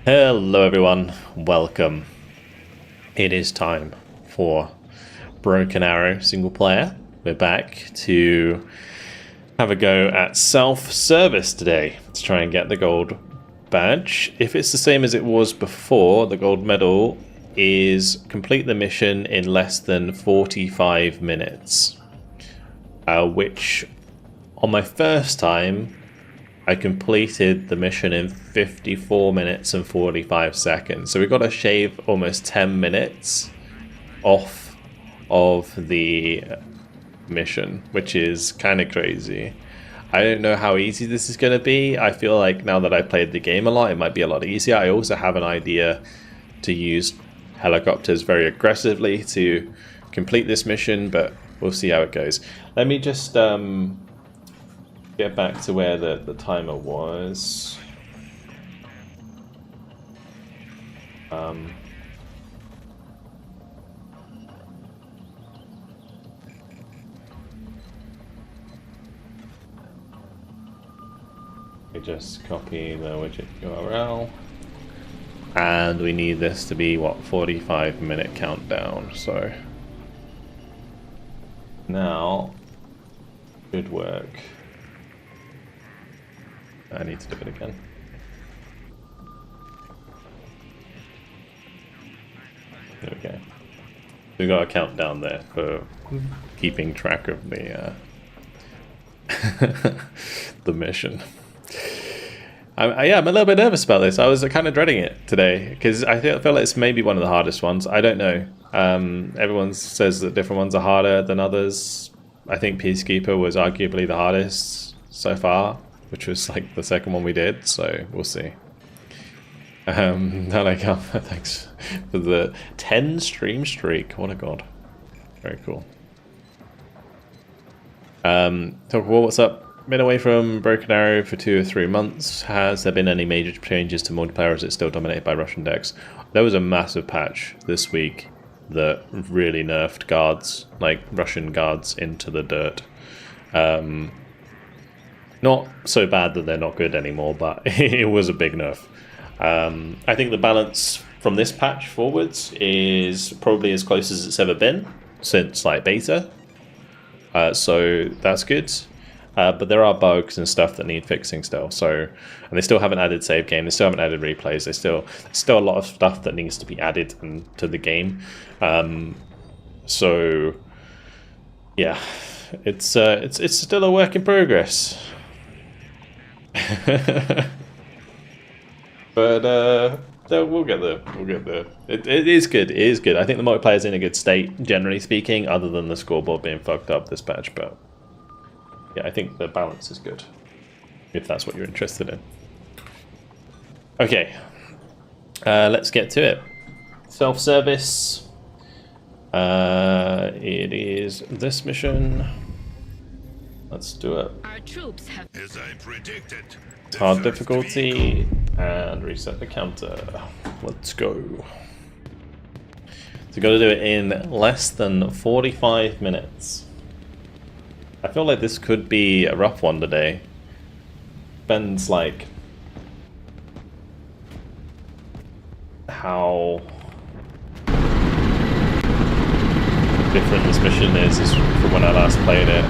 Hello everyone, welcome. It is time for Broken Arrow single player. We're back to have a go at self-service today. Let's try and get the gold badge. If it's the same as it was before, the gold medal is complete the mission in less than 45 minutes. Which on my first time I completed the mission in 54 minutes and 45 seconds. So we've got to shave almost 10 minutes off of the mission, which is kind of crazy. I don't know how easy this is going to be. I feel like now that I played the game a lot, it might be a lot easier. I also have an idea to use helicopters very aggressively to complete this mission, but we'll see how it goes. Let me just get back to where the timer was. We just copy the widget URL, and we need this to be what, 45-minute countdown. So now should work. I need to do it again. There we go. We've got a countdown there for keeping track of the the mission. I'm a little bit nervous about this. I was kind of dreading it today because I feel like it's maybe one of the hardest ones. I don't know. Everyone says that different ones are harder than others. I think Peacekeeper was arguably the hardest so far, which was like the second one we did, so we'll see. Thanks for the 10 stream streak. What a god. Very cool. What's up? Been away from Broken Arrow for 2 or 3 months. Has there been any major changes to multiplayer, or is it still dominated by Russian decks? There was a massive patch this week that really nerfed guards, like Russian guards, into the dirt. Not so bad that they're not good anymore, but it was a big nerf. I think the balance from this patch forwards is probably as close as it's ever been since like beta. So that's good. But there are bugs and stuff that need fixing still. So, and they still haven't added save game. They still haven't added replays. There's still a lot of stuff that needs to be added to the game. So, yeah, it's still a work in progress. But we'll get there. It is good. It is good. I think the multiplayer's in a good state, generally speaking, other than the scoreboard being fucked up this patch. But yeah, I think the balance is good, if that's what you're interested in. Okay, let's get to it. Self-service. It is this mission. Let's do it. Our troops have, as I predicted, Hard difficulty, and reset the counter. Let's go. So got to do it in less than 45 minutes. I feel like this could be a rough one today. Depends like how different this mission is from when I last played it.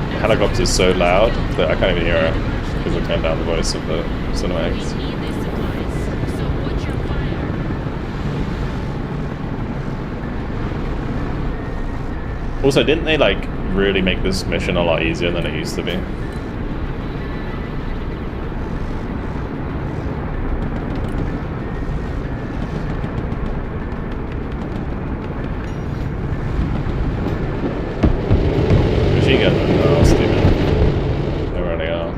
The helicopter is so loud that I can't even hear it because I turned down the voice of the cinematics. Also, didn't they like really make this mission a lot easier than it used to be? Machine gun, oh, stupid. They're running out.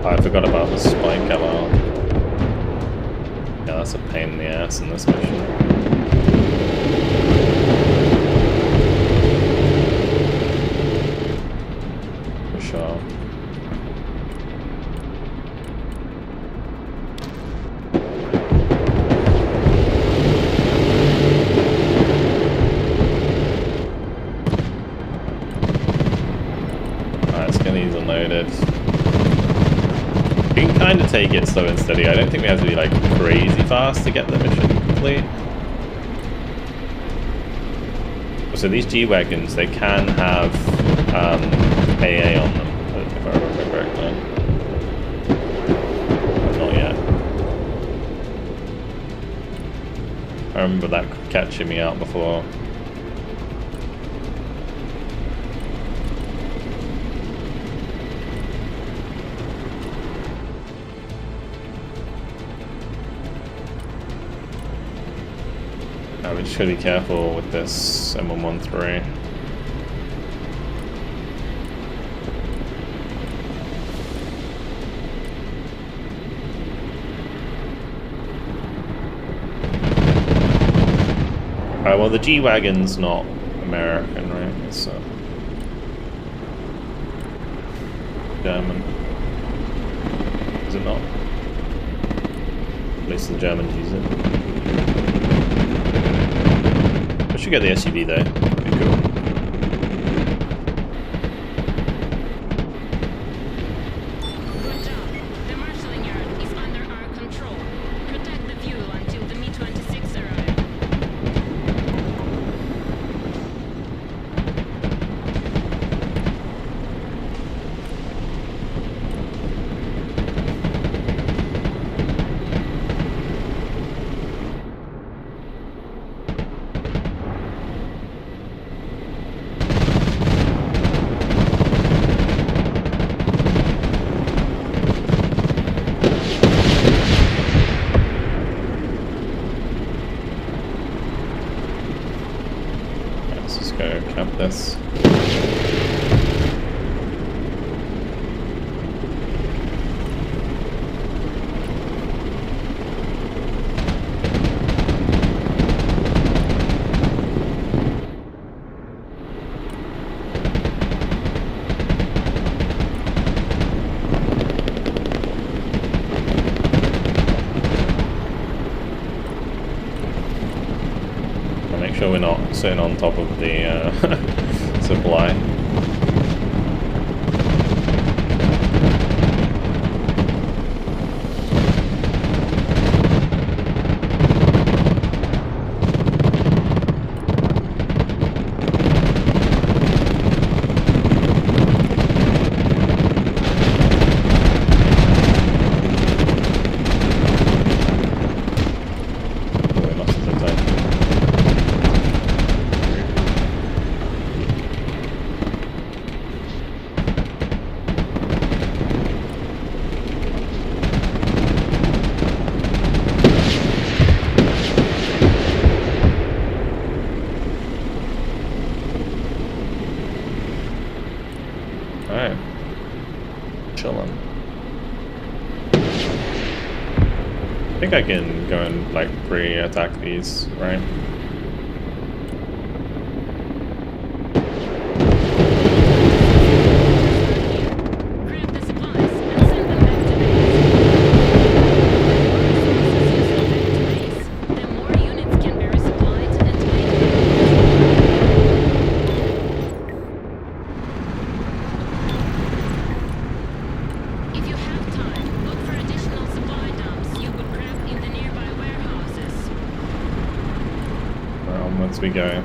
I forgot about the spike alarm. Yeah, that's a pain in the ass in this mission. For sure. Alright, let's get these unloaded. We can kind of take it slow and steady. I don't think we have to be like crazy fast to get the mission complete. So these G-Wagons, they can have AA on them, if I remember correctly. Not yet. I remember that catching me out before. We just gotta be careful with this M113. Alright, well the G-Wagon's not American, right? It's German. Is it not? At least the Germans use it. I should get the SUV though. Pretty cool. Good job. The marshalling yard is under our control. Protect the fuel until the Mi-26 arrive. Let's just go cap this. Make sure we're not sitting on top of the supply. Alright. Chillin'. I think I can go and like pre-attack these, right? Grab the supplies and send them back to base. The more units can be resupplied and if you have time, look for additional supply dumps you could grab in the nearby warehouses. Once we go.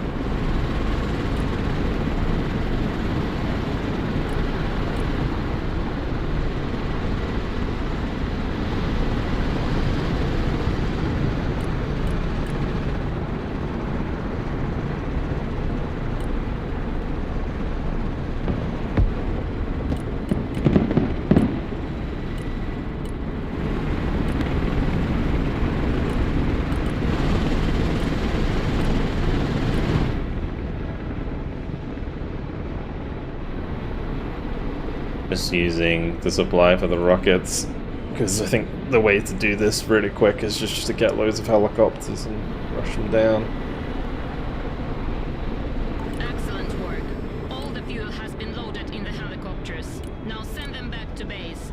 just using the supply for the rockets, because I think the way to do this really quick is just to get loads of helicopters and rush them down. Excellent work. All the fuel has been loaded in the helicopters. Now send them back to base.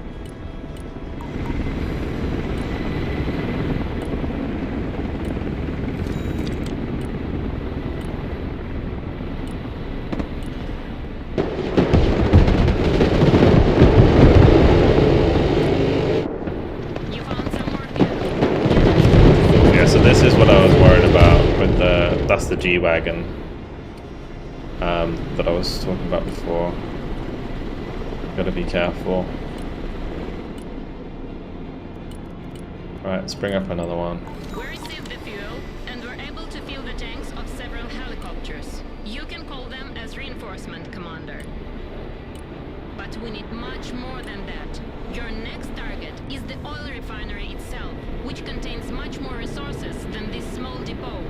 You found some more fuel? Yeah, so this is what I was worried about with the, that's the G-Wagon that I was talking about before. Gotta be careful. Alright, let's bring up another one. We received the fuel, and we're able to fill the tanks of several helicopters. You can call them as reinforcement, Commander. But we need much more than that. Your next target is the oil refinery itself, which contains much more resources than this small depot.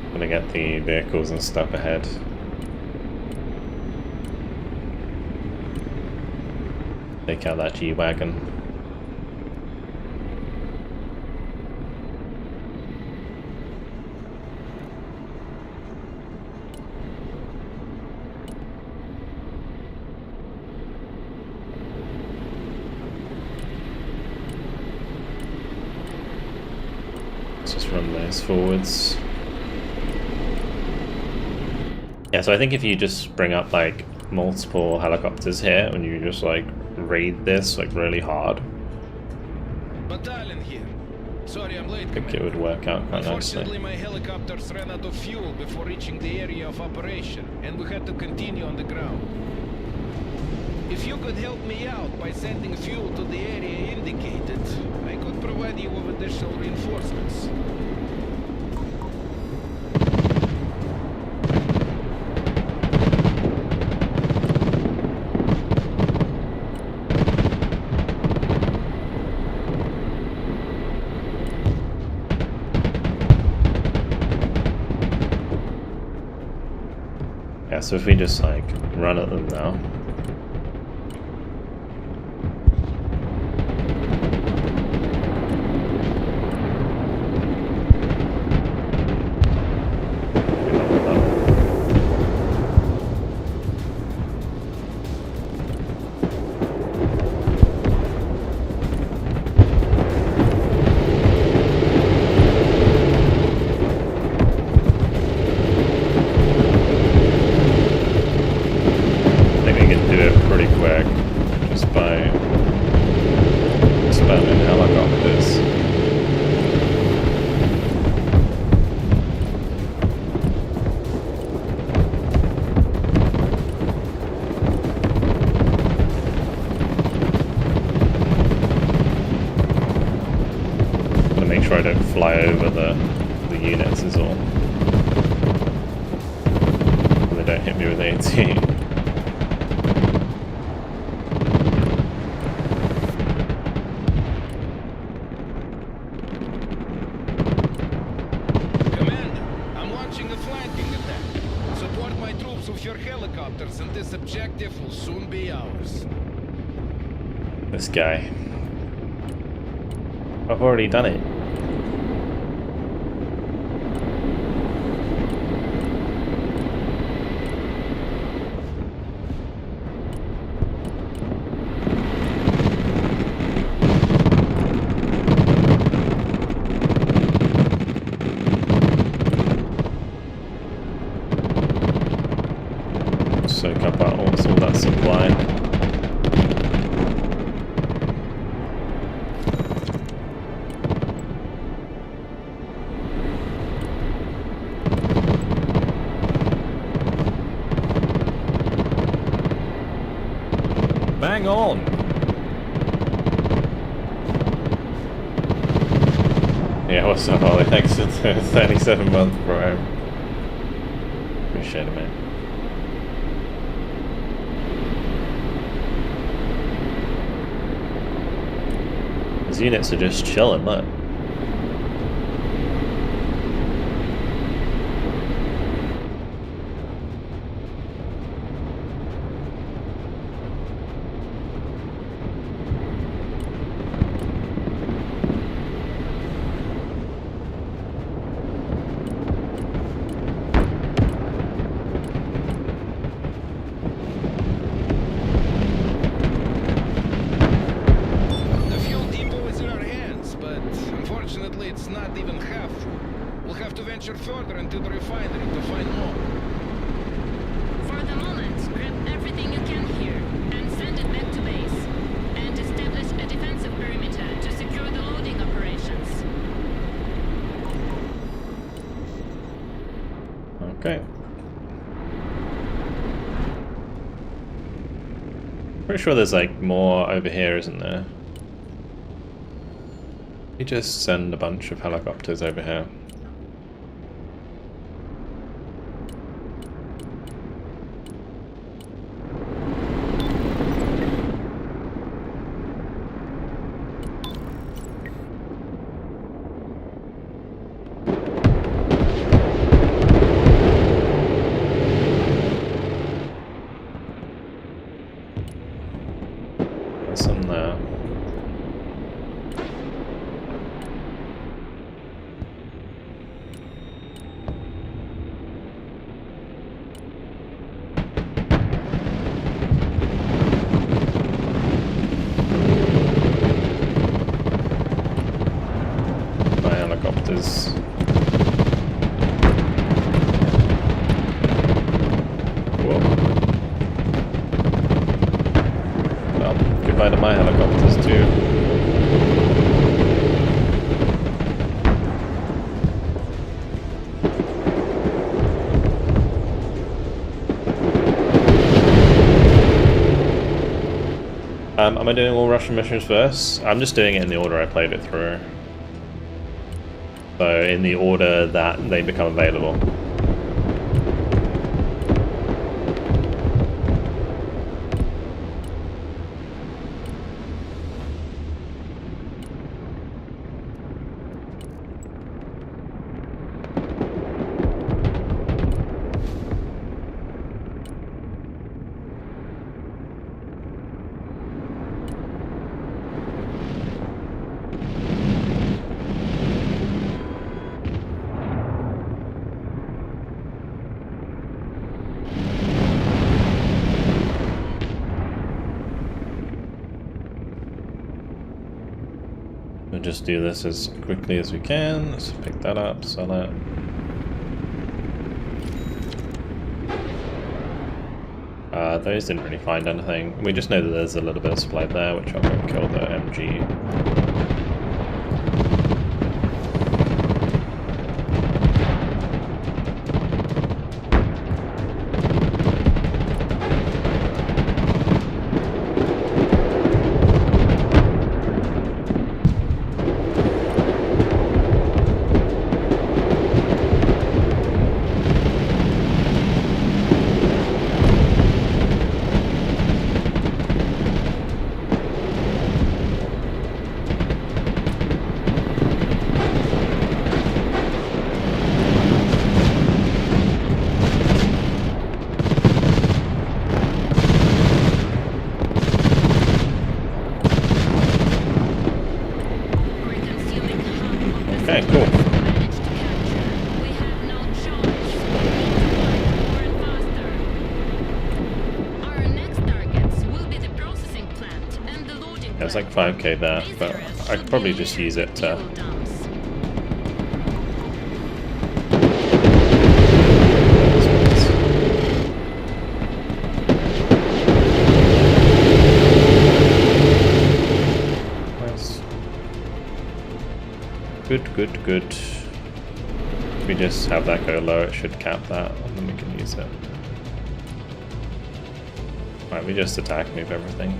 I'm gonna get the vehicles and stuff ahead. Take out that G-Wagon. Let's just run those forwards. Yeah, so I think if you just bring up like multiple helicopters here and you just like raid this like really hard, Battalion here. Sorry I'm late. I think it would work out quite Unfortunately, nicely. my helicopters ran out of fuel before reaching the area of operation, and we had to continue on the ground. If you could help me out by sending fuel to the area indicated, I could provide you with additional reinforcements. Yeah, so if we just like run at them now. Try to fly over the units is all. They don't hit me with AT. Commander, I'm launching a flanking attack. Support my troops with your helicopters, and this objective will soon be ours. This guy. I've already done it. Soak up all that supply. Bang on! Yeah, what's up, Ollie? Thanks for the 37-month bro. Appreciate it, man. These units are just chilling, look. Pretty sure there's like more over here, isn't there? We just send a bunch of helicopters over here. There's some there. Helicopters. Whoa. Well, goodbye to my helicopters too. Am I doing all Russian missions first? I'm just doing it in the order I played it through. So in the order that they become available. We'll just do this as quickly as we can. Let's pick that up, sell it. Those didn't really find anything. We just know that there's a little bit of supply there, which I'm going to kill the MG. Okay, cool. There's like 5k there, but I could probably just use it to... Nice. Good. If we just have that go low, it should cap that, and then we can use it. Right, we just attack, move everything.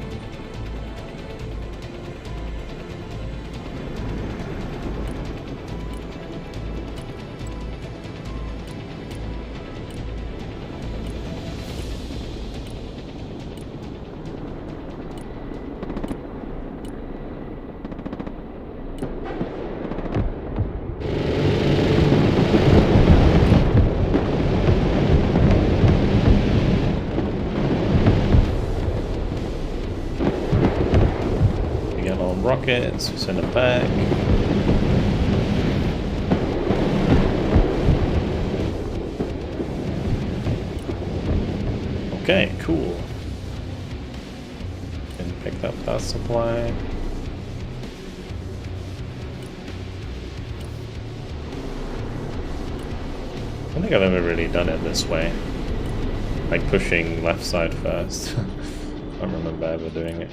Rockets, send it back. Okay, cool. And picked up that supply. I don't think I've ever really done it this way. Like pushing left side first. I don't remember ever doing it.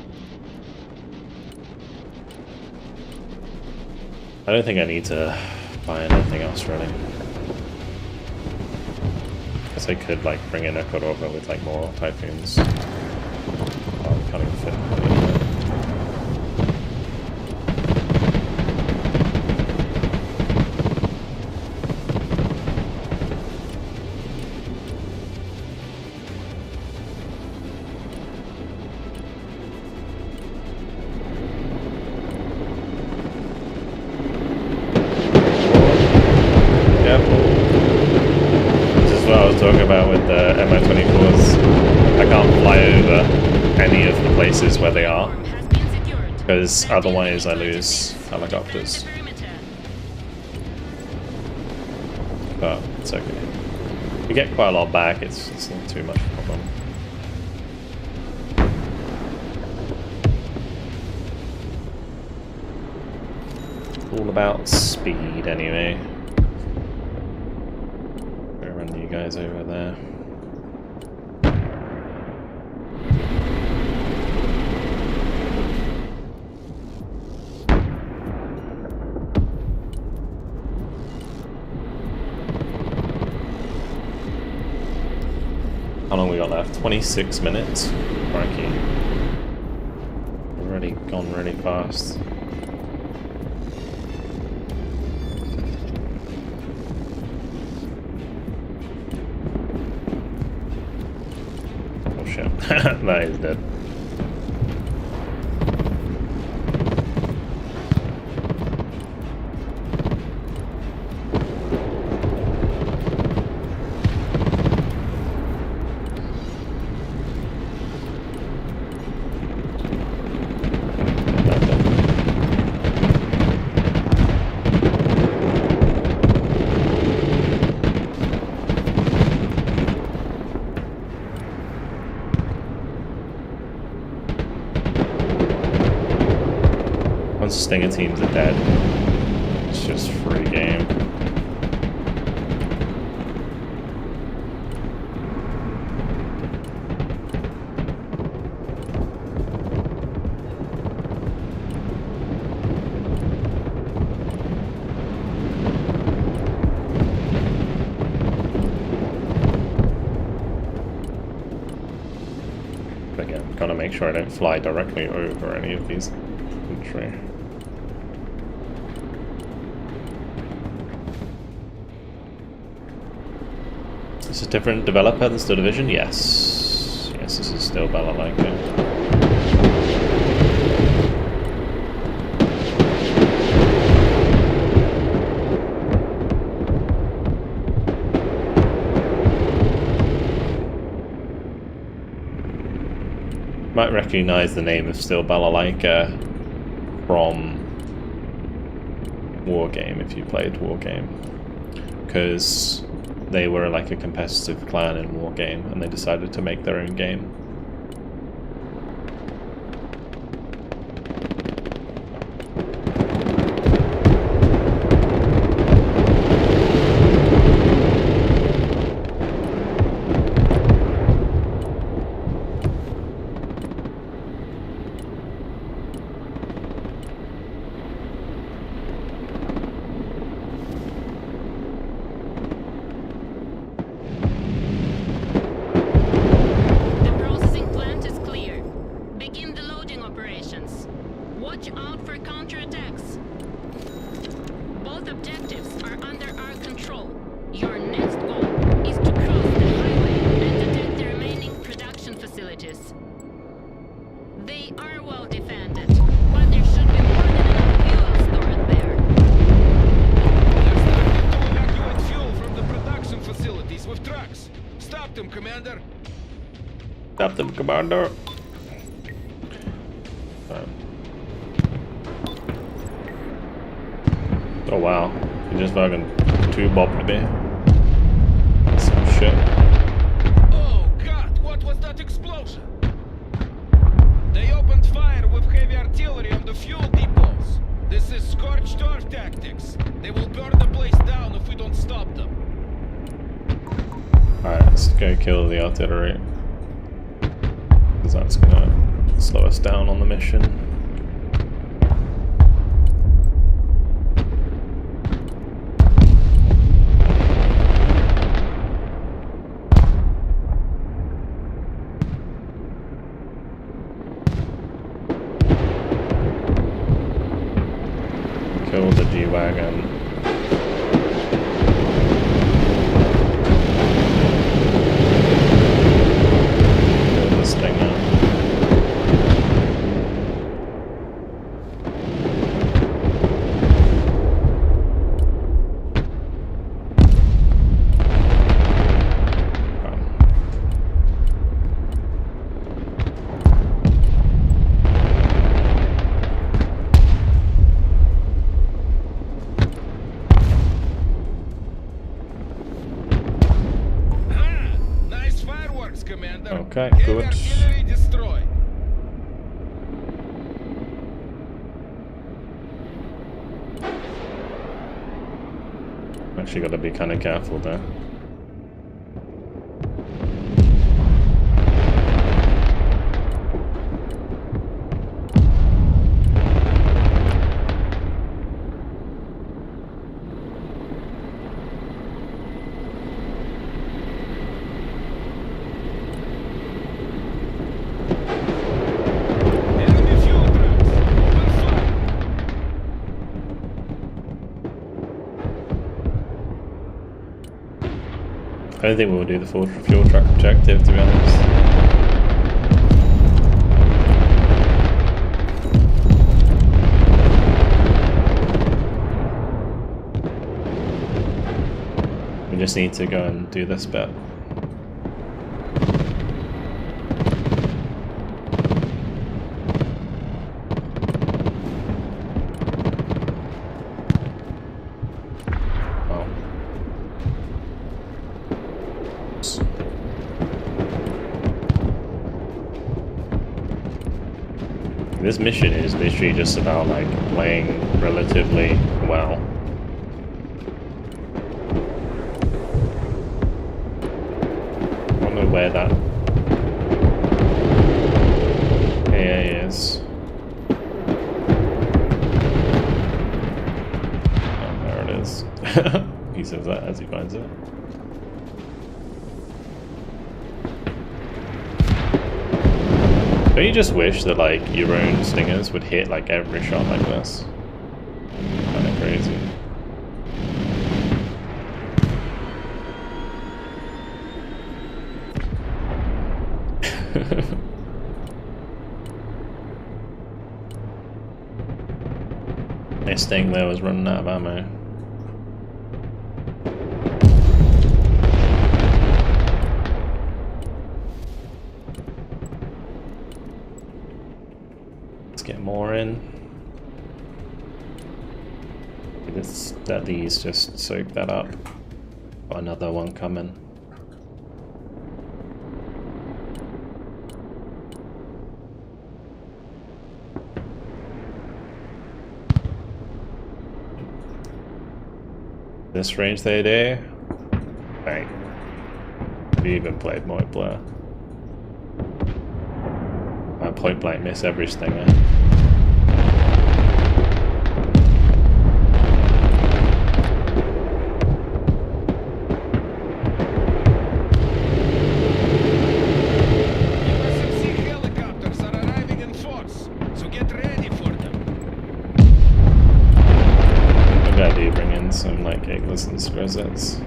I don't think I need to buy anything else really. Guess I could like bring in a Kurova with like more typhoons. Okay. can't even fit. Talking about with the MO24s, I can't fly over any of the places where they are, because otherwise I lose helicopters. But it's okay. We get quite a lot back, it's not too much problem. All about speed anyway. You guys over there. How long we got left? 26 minutes. Crikey. Already gone really fast. That is dead. Once Stinger teams are dead, it's just free game. But again, gotta make sure I don't fly directly over any of these infantry. Is this a different developer than Steel Division? Yes. Yes, this is still Balalaika. Might recognize the name of Steel Balalaika from Wargame if you played Wargame, because they were like a competitive clan in Wargame and they decided to make their own game. Stop them, Commander. Oh wow, he just fucking two-bopped me. Some shit. Oh god, what was that explosion? They opened fire with heavy artillery on the fuel depots. This is scorched earth tactics. They will burn the place down if we don't stop them. Alright, let's go kill the artillery. Because that's gonna slow us down on the mission. kill the G-Wagon. Kill the Stinger. Nice fireworks, Commander. Okay, Heavy good. artillery destroyed. Actually got to be kind of careful there. Enemy fuel trucks. Open fire. I don't think we'll do the full fuel truck objective, to be honest. We just need to go and do this bit. Oh. This mission is literally just about like playing relatively well. I don't know where that AA is. Oh, there it is. He says that as he finds it. Don't you just wish that like your own Stingers would hit like every shot like this? Kind of crazy. This thing there was running out of ammo. Get more in. That these just soak that up. Got another one coming. This range they do. Right. Have you even played multiplayer? I point blank miss every Stinger. USMC helicopters are arriving in force, so get ready for them. Maybe I do bring in some like Iglis and Skrizzets.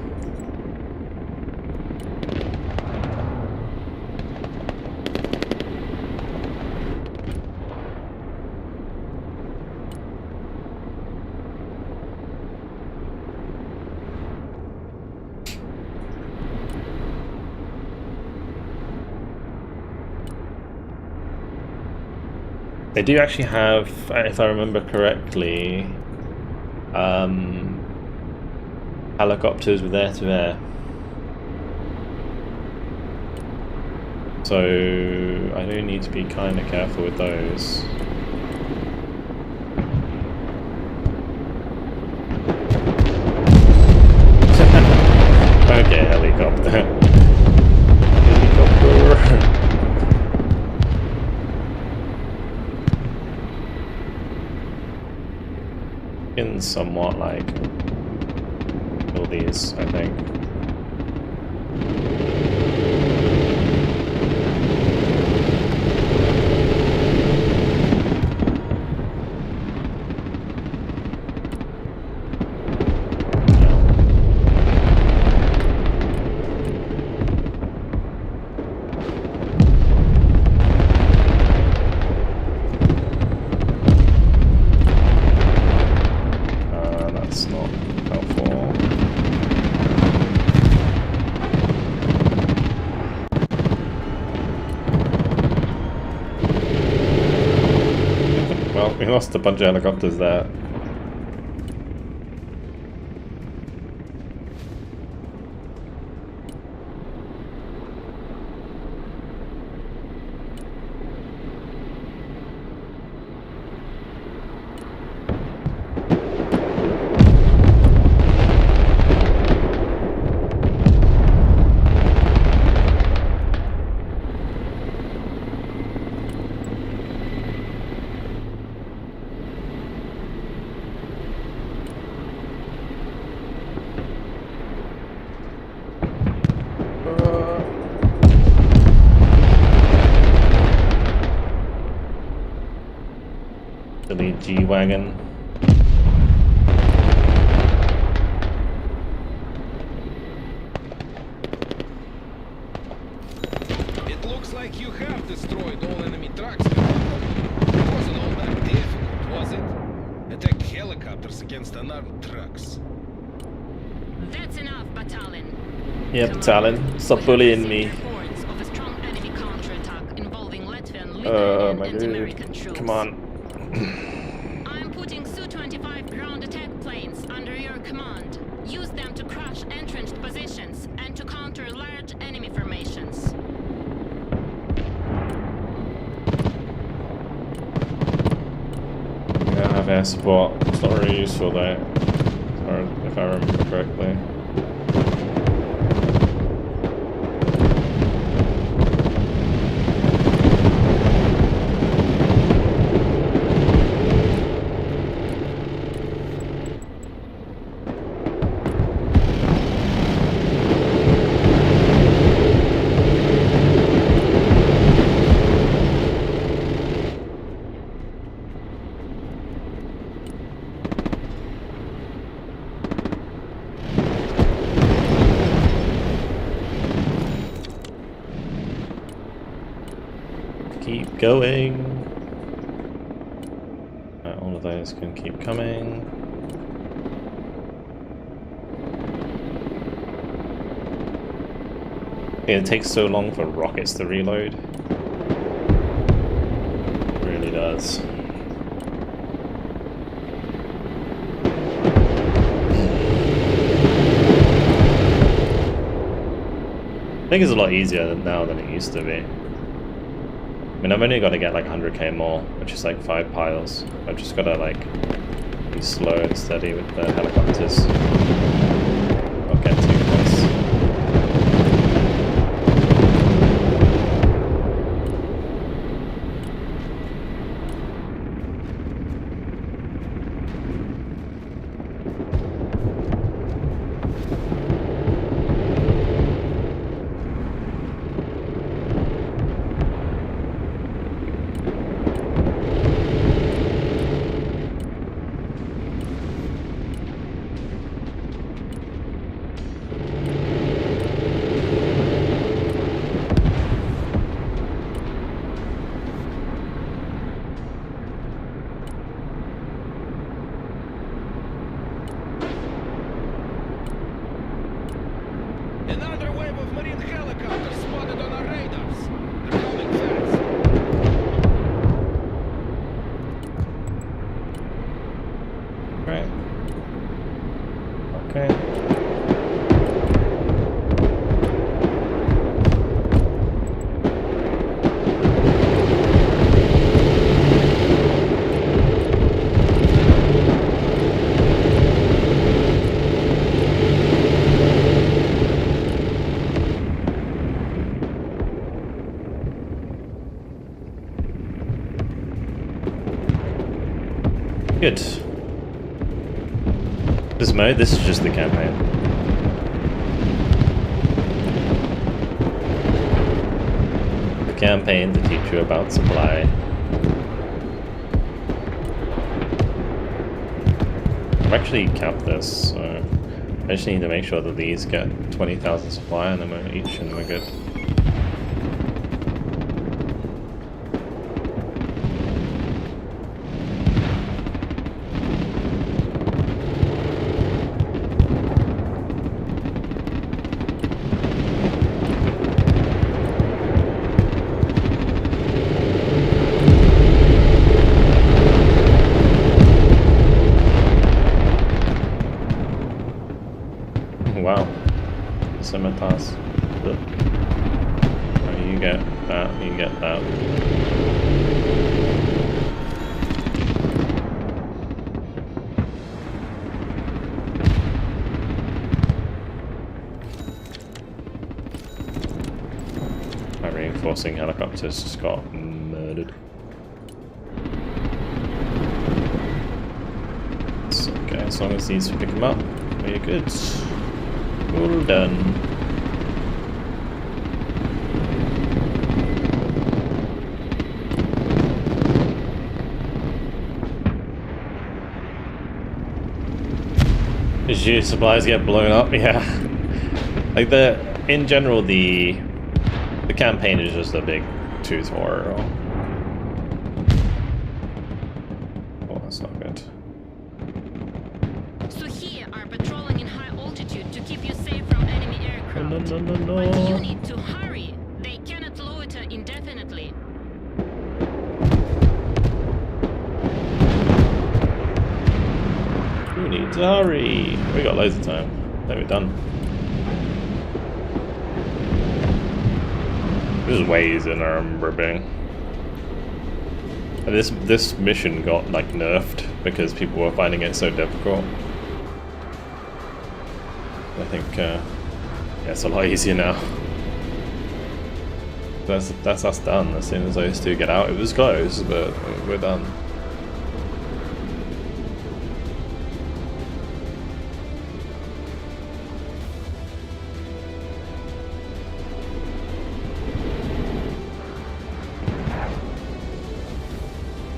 They do actually have, if I remember correctly, helicopters with air-to-air. So I do need to be kind of careful with those. Okay, helicopter. Helicopter. In somewhat like all these, I think. We lost a bunch of helicopters there. Delete G-Wagon. It looks like you have destroyed all enemy trucks. It wasn't all that difficult, was it? Attack helicopters against unarmed trucks. That's enough, Battalion. Yep, Commander, Talon, stop we have bullying received me. reports of a strong enemy counterattack involving Latvian, Oh Lithuanian, my and American god. troops. Come on. I'm putting Su-25 ground attack planes under your command. Use them to crush entrenched positions and to counter large enemy formations. We don't have air support. It's not really useful though. If I remember correctly. Keep going. All of those can keep coming. It takes so long for rockets to reload. It really does. I think it's a lot easier now than it used to be. I mean, I've only got to get like 100k more, which is like 5 piles. I've just got to like be slow and steady with the helicopters. Not get too close. Another wave of marine helicopters spotted on our radars. They're coming fast. Right. Okay. Good. This mode, this is just the campaign. The campaign to teach you about supply. I've actually capped this, so I just need to make sure that these get 20,000 supply and then we're each and we're good. My reinforcing helicopters just got murdered. It's okay, as long as these pick them up, we're good. All done. Did your supplies get blown up? Yeah. Like in general, the campaign is just a big tutorial. Oh, that's not good. So here are patrolling in high altitude to keep you safe from enemy aircraft. No. But you need to hurry. They cannot loiter indefinitely. We need to hurry. We got loads of time. Then we're done. This is way easier than I remember being. And this mission got like nerfed because people were finding it so difficult. I think yeah, it's a lot easier now. That's us done. As soon as those two get out, it was close, but we're done.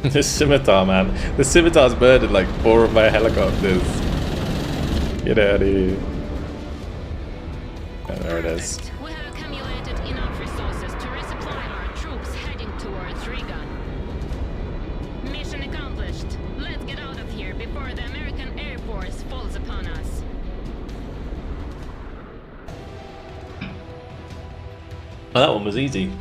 This scimitar, man. The scimitar's murdered like 4 of my helicopters. Get out of here. Oh, there it is. Perfect. We have accumulated enough resources to resupply our troops heading towards Riga. Mission accomplished. Let's get out of here before the American Air Force falls upon us. Oh, that one was easy.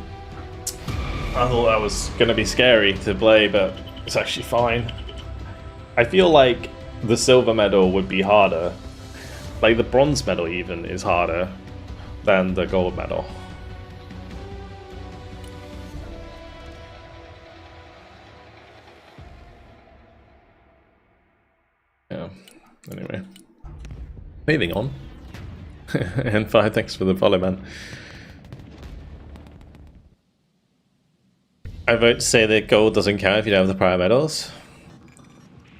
I thought that was going to be scary to play, but it's actually fine. I feel like the silver medal would be harder. Like the bronze medal even is harder than the gold medal. Yeah, anyway. Moving on. And Fire, thanks for the follow, man. I vote to say that gold doesn't count if you don't have the prior medals.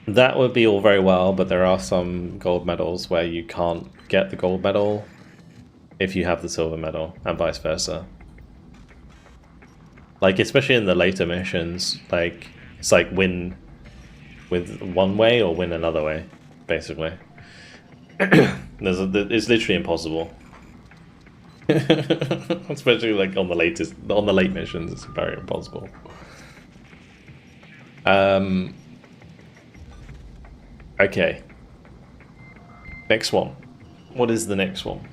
That would be all very well, but there are some gold medals where you can't get the gold medal if you have the silver medal, and vice versa. Like, especially in the later missions, like, it's like win with one way or win another way, basically. It's literally impossible. Especially like on the late missions, it's very impossible. Okay. Next one. What is the next one?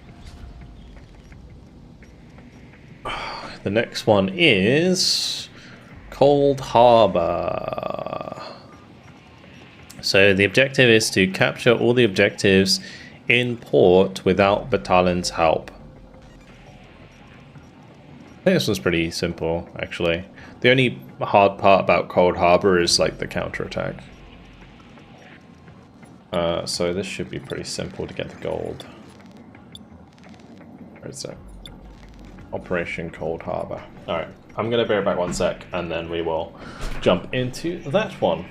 The next one is Cold Harbor. So the objective is to capture all the objectives in port without Battalion's help. I think this one's pretty simple, actually. The only hard part about Cold Harbor is like the counterattack. So this should be pretty simple to get the gold. Where is it? Operation Cold Harbor. Alright, I'm going to bear back 1 sec and then we will jump into that one.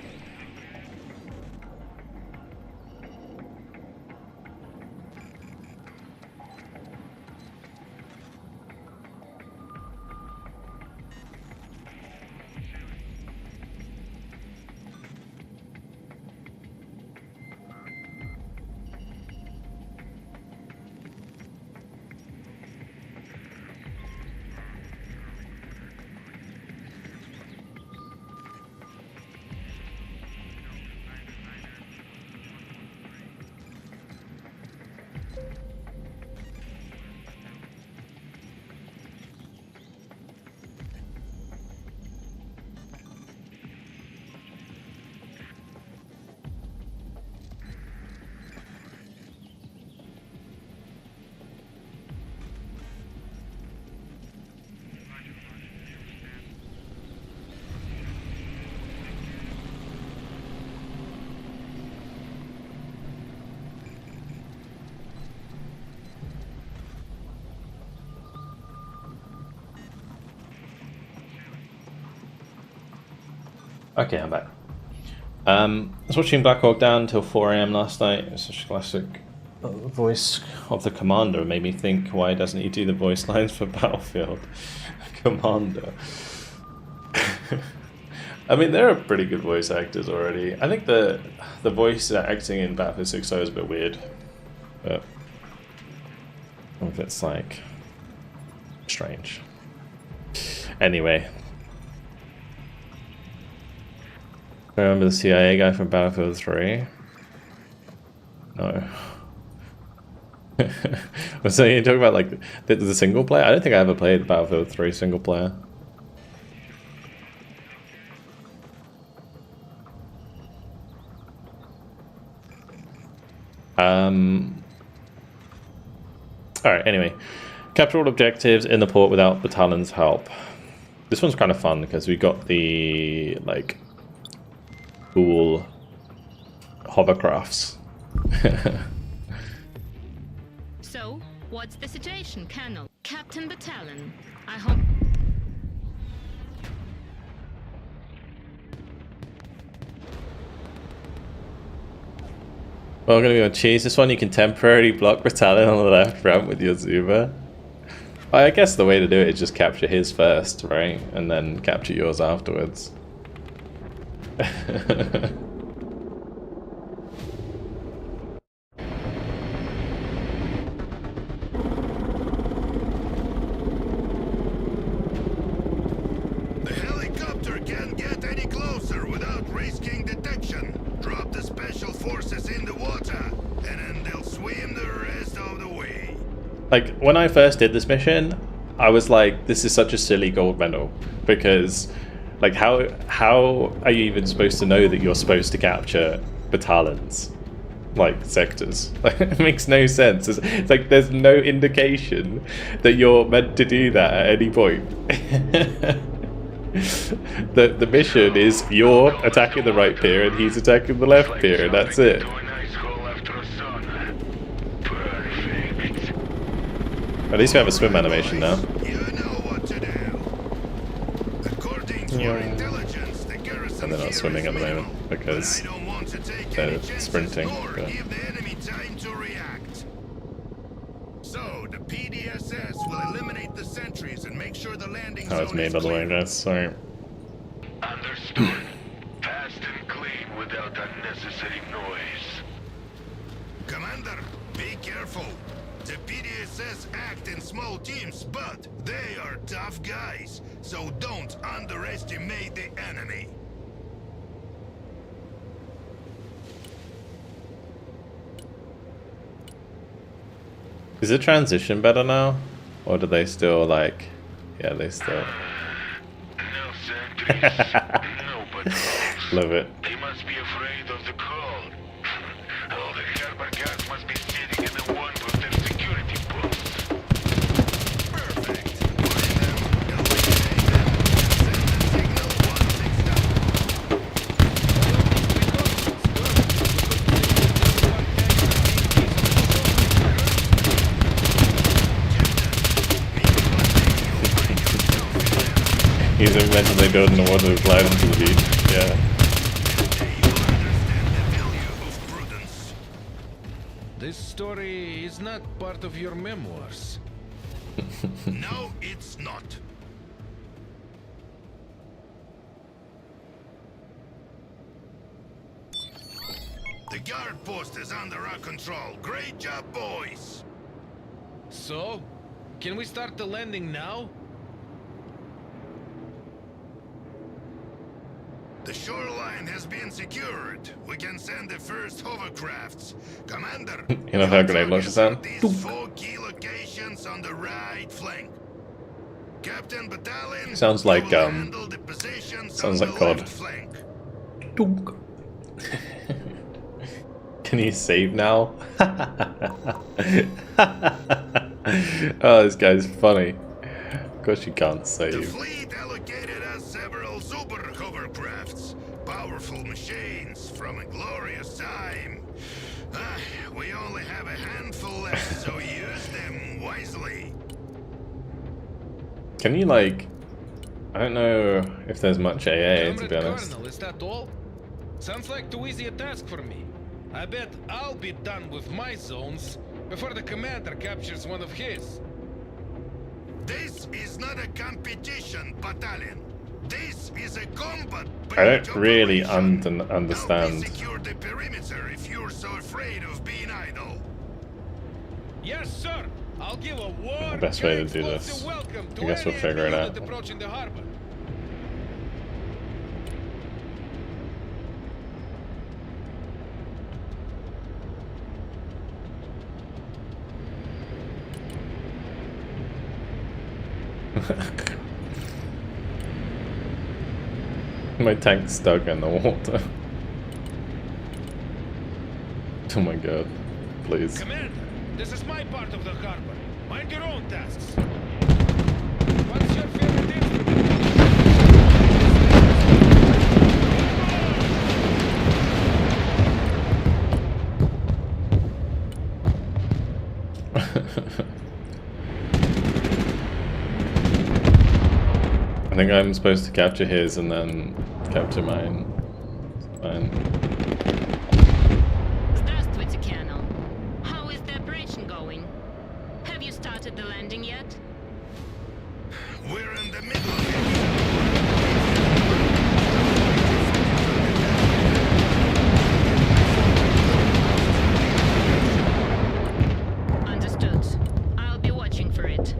Okay, I'm back. I was watching Black Hawk Down until 4 AM last night. It's such a classic. The voice of the commander made me think, why doesn't he do the voice lines for Battlefield Commander? I mean, there are pretty good voice actors already. I think the voice acting in Battlefield 6 is a bit weird, but I don't know if it's like strange. Anyway, remember the CIA guy from Battlefield 3? No. So you talk about like the single player? I don't think I ever played Battlefield 3 single player. Alright, anyway. Capture all objectives in the port without the Talon's help. This one's kind of fun because we got the, like, cool hovercrafts. So, what's the situation, Colonel? Captain Battalion, I hope... Well, I'm going to be on cheese. This one you can temporarily block Battalion on the left ramp with your Zuba. I guess the way to do it is just capture his first, right? And then capture yours afterwards. The helicopter can't get any closer without risking detection. Drop the special forces in the water, and then they'll swim the rest of the way. Like, when I first did this mission, I was like, this is such a silly gold medal. Because, like, how are you even supposed to know that you're supposed to capture battalions? Like, sectors. Like, it makes no sense. It's like, there's no indication that you're meant to do that at any point. The mission is you're attacking the right pier and he's attacking the left pier, and that's it. At least we have a swim animation now. You know what to do. According to our intelligence, the garrison And they're not here swimming is at the moment minimal, because but I don't want to take they're any chances sprinting, nor but- give the enemy time to react. So the PDSS will eliminate the sentries and make sure the landing Oh, it's zone me, is by the way, clear. guys. Sorry. Understood. Fast and clean without unnecessary noise. Commander, be careful. The PDSS act in small teams, but they are tough guys, so don't underestimate the enemy. Is the transition better now? Or do they still, like... Yeah, they still... No sentries, no patrols. Love it. They must be afraid of the cold. All the harbor guards must be sitting in the one of their security posts. Perfect. Find them, eliminate them, and send the signal once it's done. He's invented they build in the water to glide into the beach. Yeah. You understand the value of prudence. This story is not part of your memoirs. No, it's not. The guard post is under our control. Great job, boys. So, can we start the landing now? The shoreline has been secured. We can send the first hovercrafts. Commander, You know how grenade launchers sound? these 4 key locations on the right flank. Captain Battalion, Sounds you like, will handle the positions sounds on like the COD. left flank. Dunk. Can you save now? Oh, this guy's funny. Of course you can't The save. fleet allocated us several super hovercrafts, powerful machines from a glorious time. We only have a handful left, so use them wisely. Can you, like, I don't know if there's much AA, to Comrade be honest. Colonel, is that all? Sounds like too easy a task for me. I bet I'll be done with my zones before the commander captures one of his. This is not a competition, battalion. This is a combat. I don't really operation. understand. Help me secure the perimeter if you're so afraid of being idle. Yes, sir. I'll give a warm The best way to and do this. explosive welcome to I guess we'll any figure it enemy out. unit approaching the harbor. My tank's stuck in the water. Oh my god. Please. Commander, this is my part of the harbor. Mind your own tasks. What's your favorite instrument? I think I'm supposed to capture his and then capture mine. It's fine. Здравствуйте, Colonel. How is the operation going? Have you started the landing yet? We're in the middle of it. Understood. I'll be watching for it.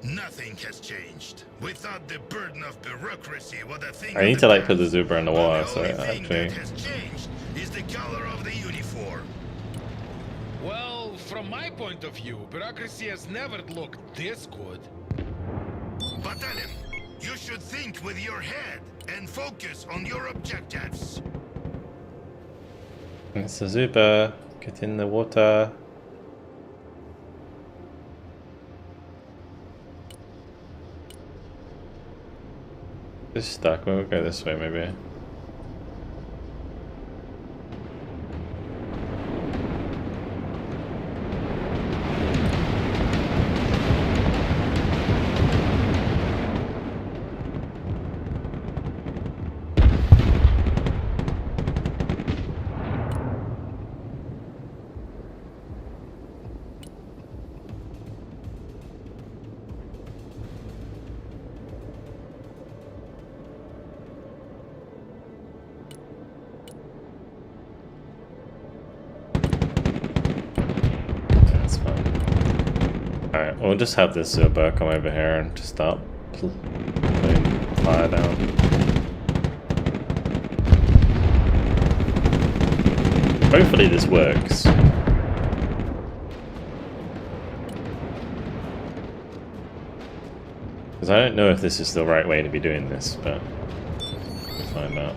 Nothing has changed. We thought the burden of bureaucracy was a thing. I of need the to like put past. the Zuber in the But water, the so only thing actually. that has changed is the color of the uniform. Well, from my point of view, bureaucracy has never looked this good. Battalion, you should think with your head and focus on your objectives. It's a Zuber. Get in the water. It's stuck. We'll go this way, maybe. That's fine. Alright, we'll just have this Zuber come over here and just start putting fire down. Hopefully this works. Because I don't know if this is the right way to be doing this, but we'll find out.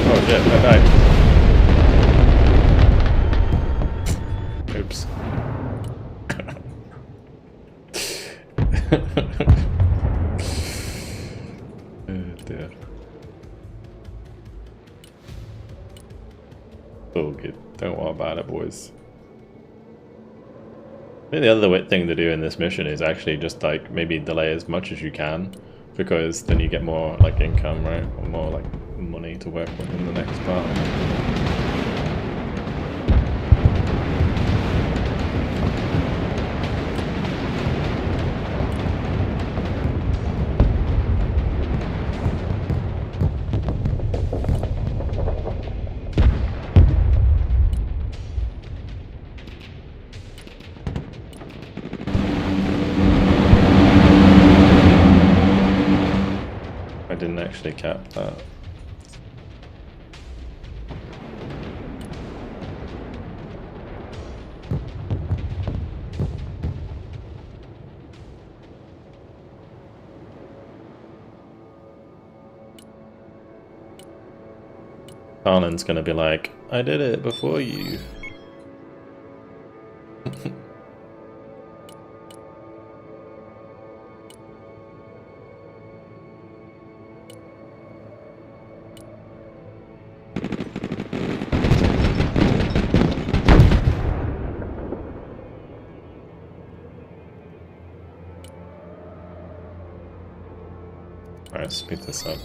Oh shit, I died. Oops. Dear. All good. Don't worry about it, boys. I think the other thing to do in this mission is actually just like maybe delay as much as you can, because then you get more like income, right? Or more like money to work with in the next part. I didn't actually cap that. Arlen's gonna be like, I did it before you. Alright, speed this up.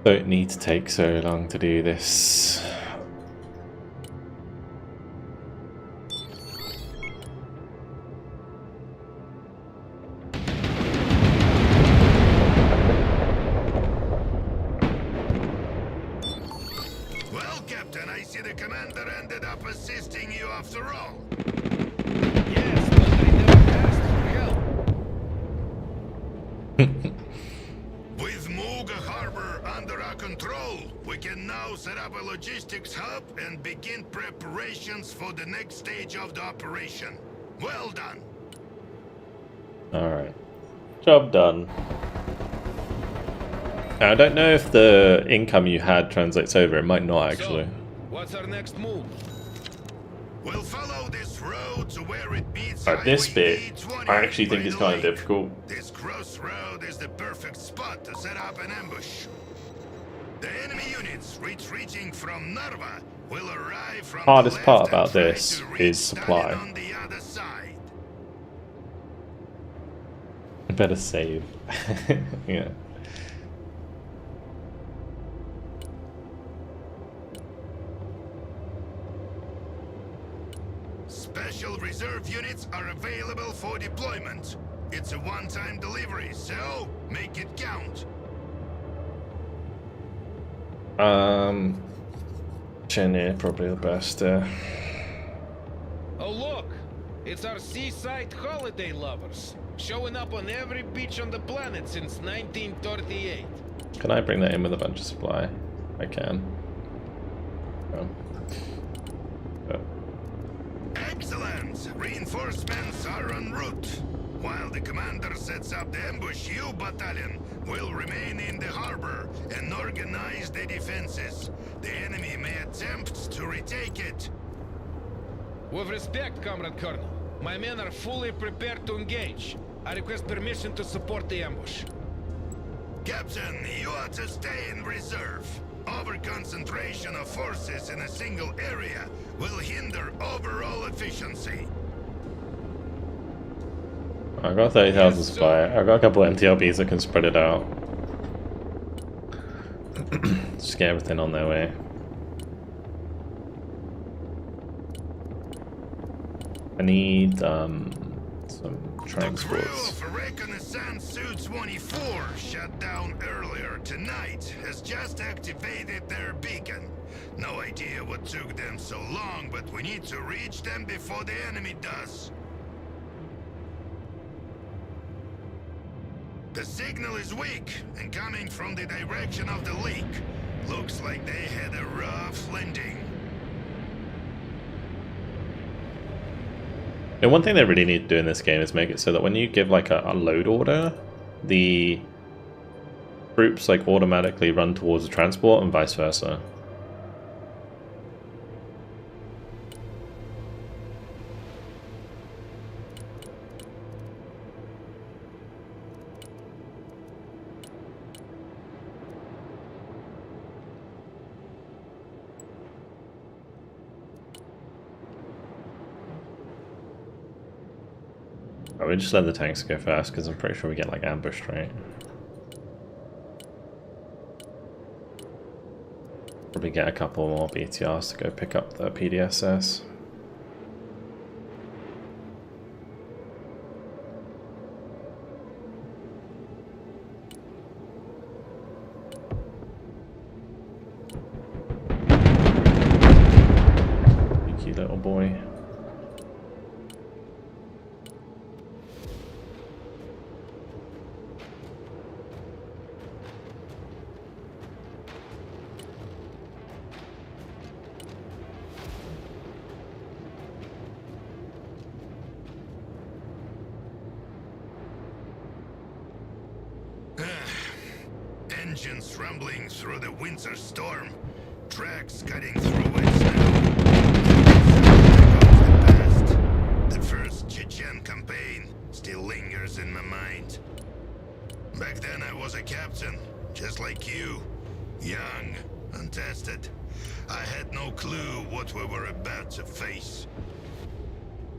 Don't need to take so long to do this. Well, Captain, I see the commander ended up assisting you after all. Yes, but I never asked for help. With Muga Harbor under our control, we can now set up a logistics hub and begin preparations for the next stage of the operation. Well done. Alright. Job done. Now, I don't know if the income you had translates over. It might not actually. So, what's our next move? We'll follow this road to where it meets Alright, this Highway bit E20 I actually think by is the kind of lake. difficult. This crossroad is the perfect spot to set up an ambush. The enemy units retreating from Narva will arrive from Hardest the part left about and try this to is reach supply. Stalin on the other side. Better save. Yeah. Special reserve units are available for deployment. It's a one-time delivery, so make it count. Chenier probably the best. Oh look! It's our seaside holiday lovers, showing up on every beach on the planet since 1938. Can I bring that in with a bunch of supply? I can. Oh. Oh. Excellent! Reinforcements are en route. While the commander sets up the ambush, you, battalion, will remain in the harbor and organize the defenses. The enemy may attempt to retake it. With respect, Comrade Colonel, my men are fully prepared to engage. I request permission to support the ambush. Captain, you ought to stay in reserve. Over-concentration of forces in a single area will hinder overall efficiency. I've got 30,000 supply. I've got a couple of MTLBs that can spread it out. Just get everything on their way. I need some transports. The crew of Reconnaissance Su-24 shut down earlier tonight has just activated their beacon. No idea what took them so long, but we need to reach them before the enemy does. The signal is weak and coming from the direction of the leak. Looks like they had a rough landing. And one thing they really need to do in this game is make it so that when you give like a load order, the troops like automatically run towards the transport and vice versa. Oh, we just let the tanks go first because I'm pretty sure we get like ambushed, right? Probably get a couple more BTRs to go pick up the PDSS. Cheeky little boy. Engines rumbling through the winter storm, tracks cutting through wet snow. The past, the first Chechen campaign, still lingers in my mind. Back then I was a captain, just like you, young, untested. I had no clue what we were about to face.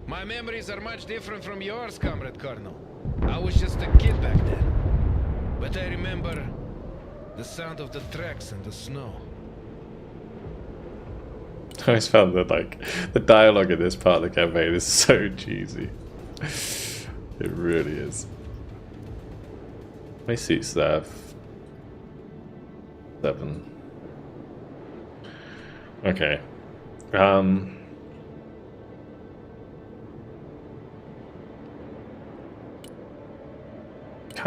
My memories are much different from yours, Comrade Colonel. I was just a kid back then. But I remember the sound of the tracks in the snow. I always found that like the dialogue in this part of the campaign is so cheesy. It really is. My suits there. 7. Okay. Kind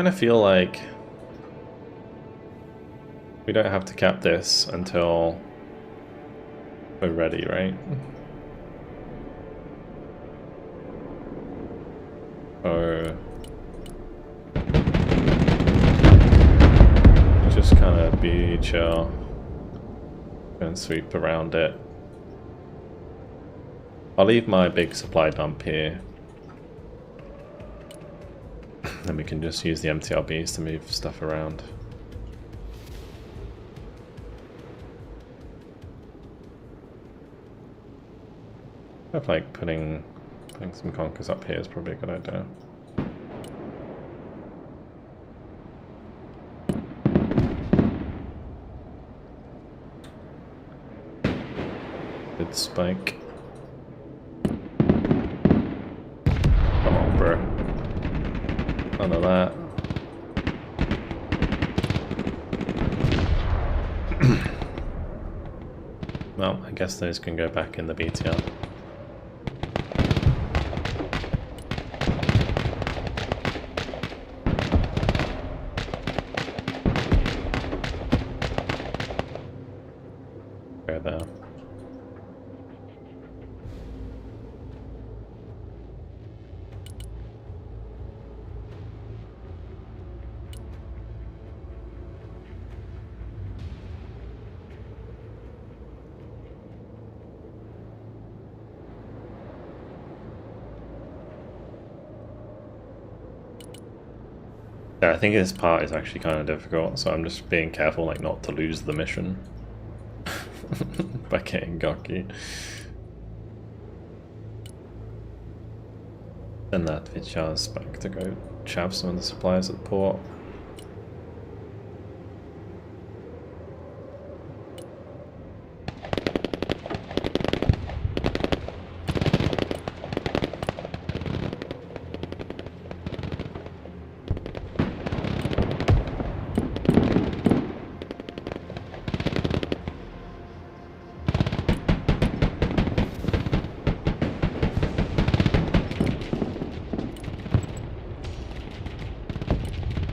of feel like we don't have to cap this until we're ready, right? Or just kind of be chill and sweep around it. I'll leave my big supply dump here. Then we can just use the MTRBs to move stuff around. I feel like putting some conkers up here is probably a good idea. Good spike. Come on, bro. None of that. Well, I guess those can go back in the BTR. Go there. Yeah, I think this part is actually kind of difficult, so I'm just being careful like not to lose the mission by getting cocky. Send that Vichars back to go chav some of the supplies at the port.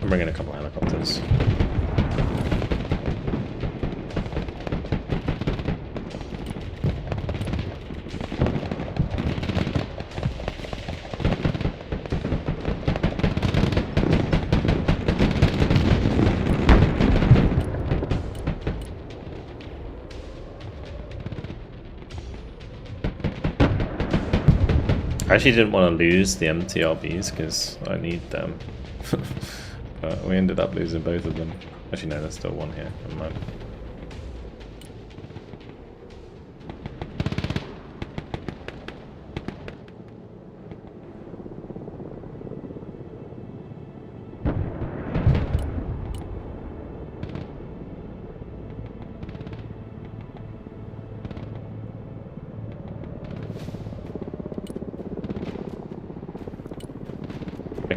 I'm bringing a couple of helicopters. I actually didn't want to lose the MTRBs because I need them. But we ended up losing both of them. Actually no, there's still one here. Never mind.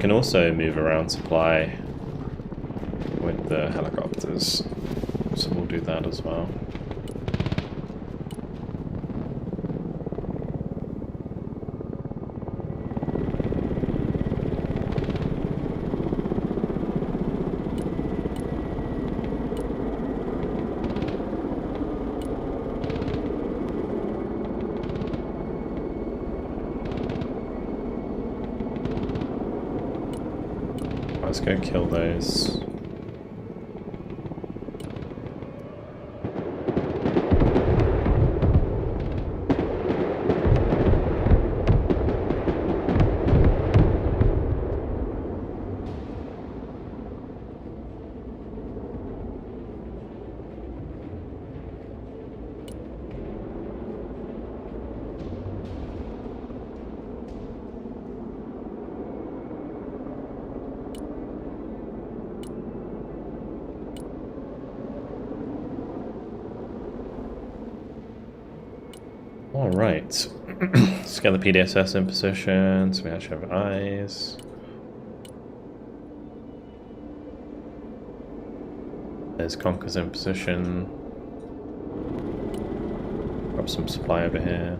can also move around supply with the helicopters, so we'll do that as well. Let's go kill those. Alright, let's get the PDSS in position, so we actually have eyes. There's Conkers in position. Grab some supply over here.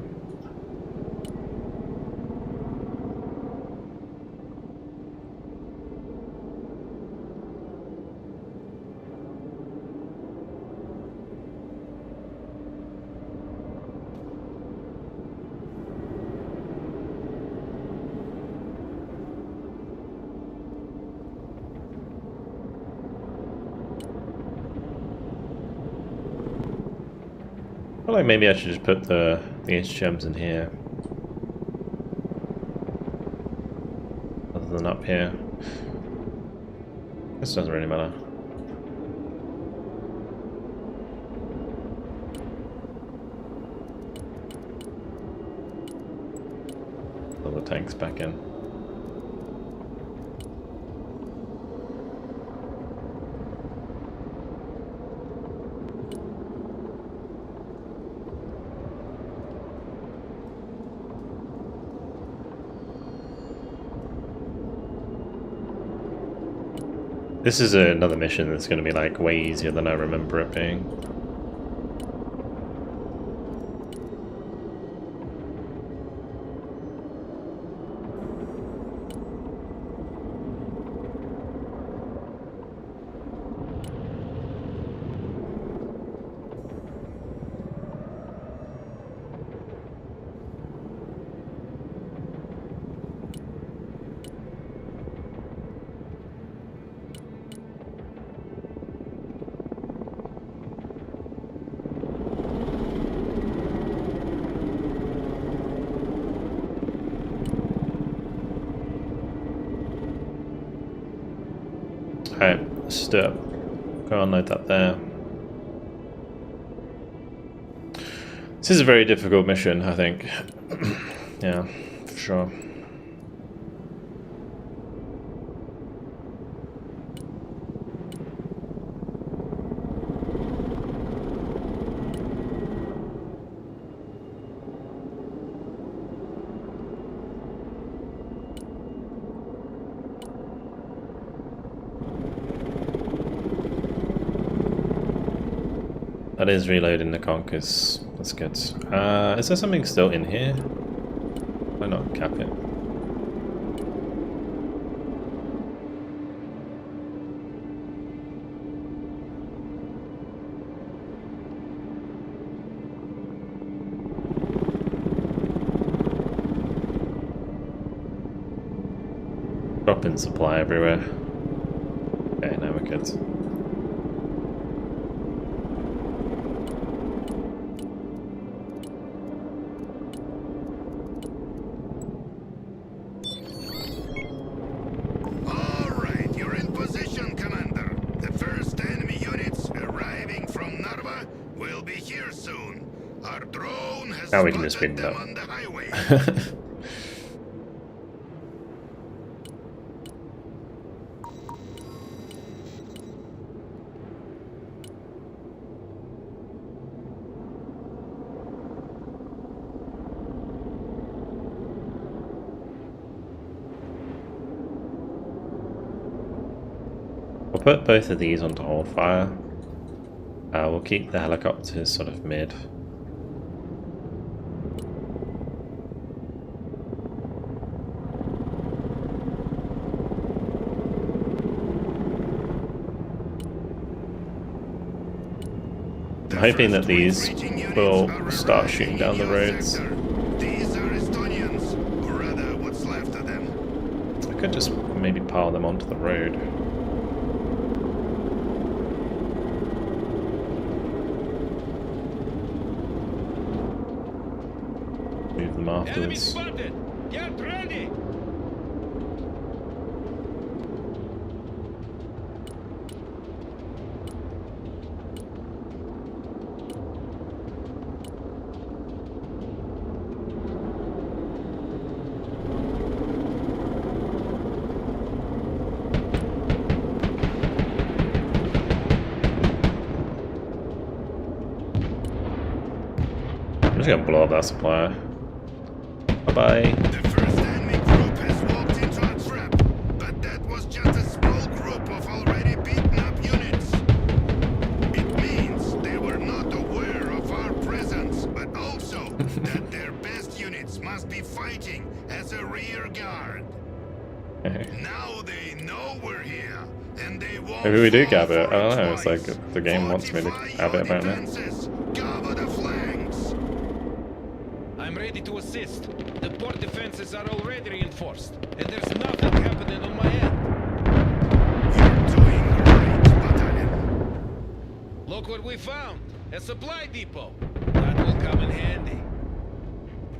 I feel like maybe I should just put the HGMs in here rather than up here. This doesn't really matter. Pull the tanks back in. This is another mission that's going to be like way easier than I remember it being. Alright, let's just do it. Go on, load that there. This is a very difficult mission, I think. Yeah, for sure. That is reloading the Conkers. That's good. Is there something still in here? Why not cap it? Dropping supply everywhere. Okay, now we're good. Now we can just spin it up. We'll put both of these onto hold fire. We'll keep the helicopters sort of mid. I'm hoping that these will start shooting down the roads. These are Estonians, or rather what's left of them. I could just maybe pile them onto the road. Move them Enemy afterwards. spotted! Get ready! I'm just gonna blow up that supplier. Bye-bye. The first enemy group has walked into a trap, but that was just a small group of already beaten up units. It means they were not aware of our presence, but also that their best units must be fighting as a rear guard. Now they know we're here, and they won't. Maybe we do fall gab it. for I don't know. It's twice. like the game wants me to Fortify gab it your about now. defenses. Cover the flanks. I'm ready to assist. The port defenses are already reinforced, and there's nothing happening on my end. You're doing great, battalion. Look what we found! A supply depot! That will come in handy.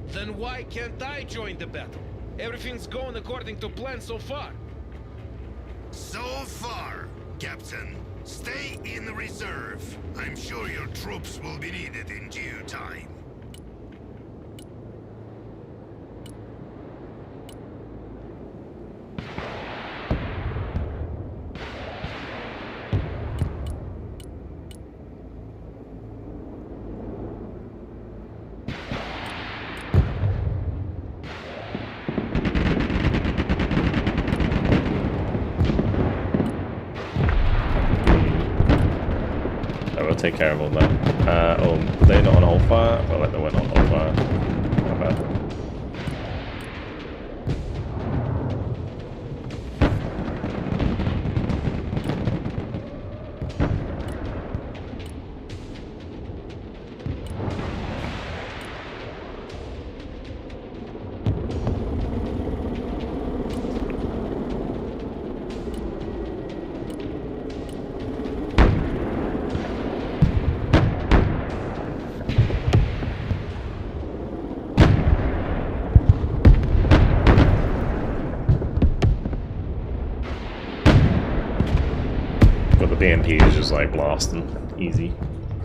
Then why can't I join the battle? Everything's going according to plan so far. So far, Captain. Stay in reserve. I'm sure your troops will be needed in due time. We'll take care of all that. Oh, they're not on hold fire? Well, like they went on hold fire. Not bad. But the BMP is just like blasting. Easy.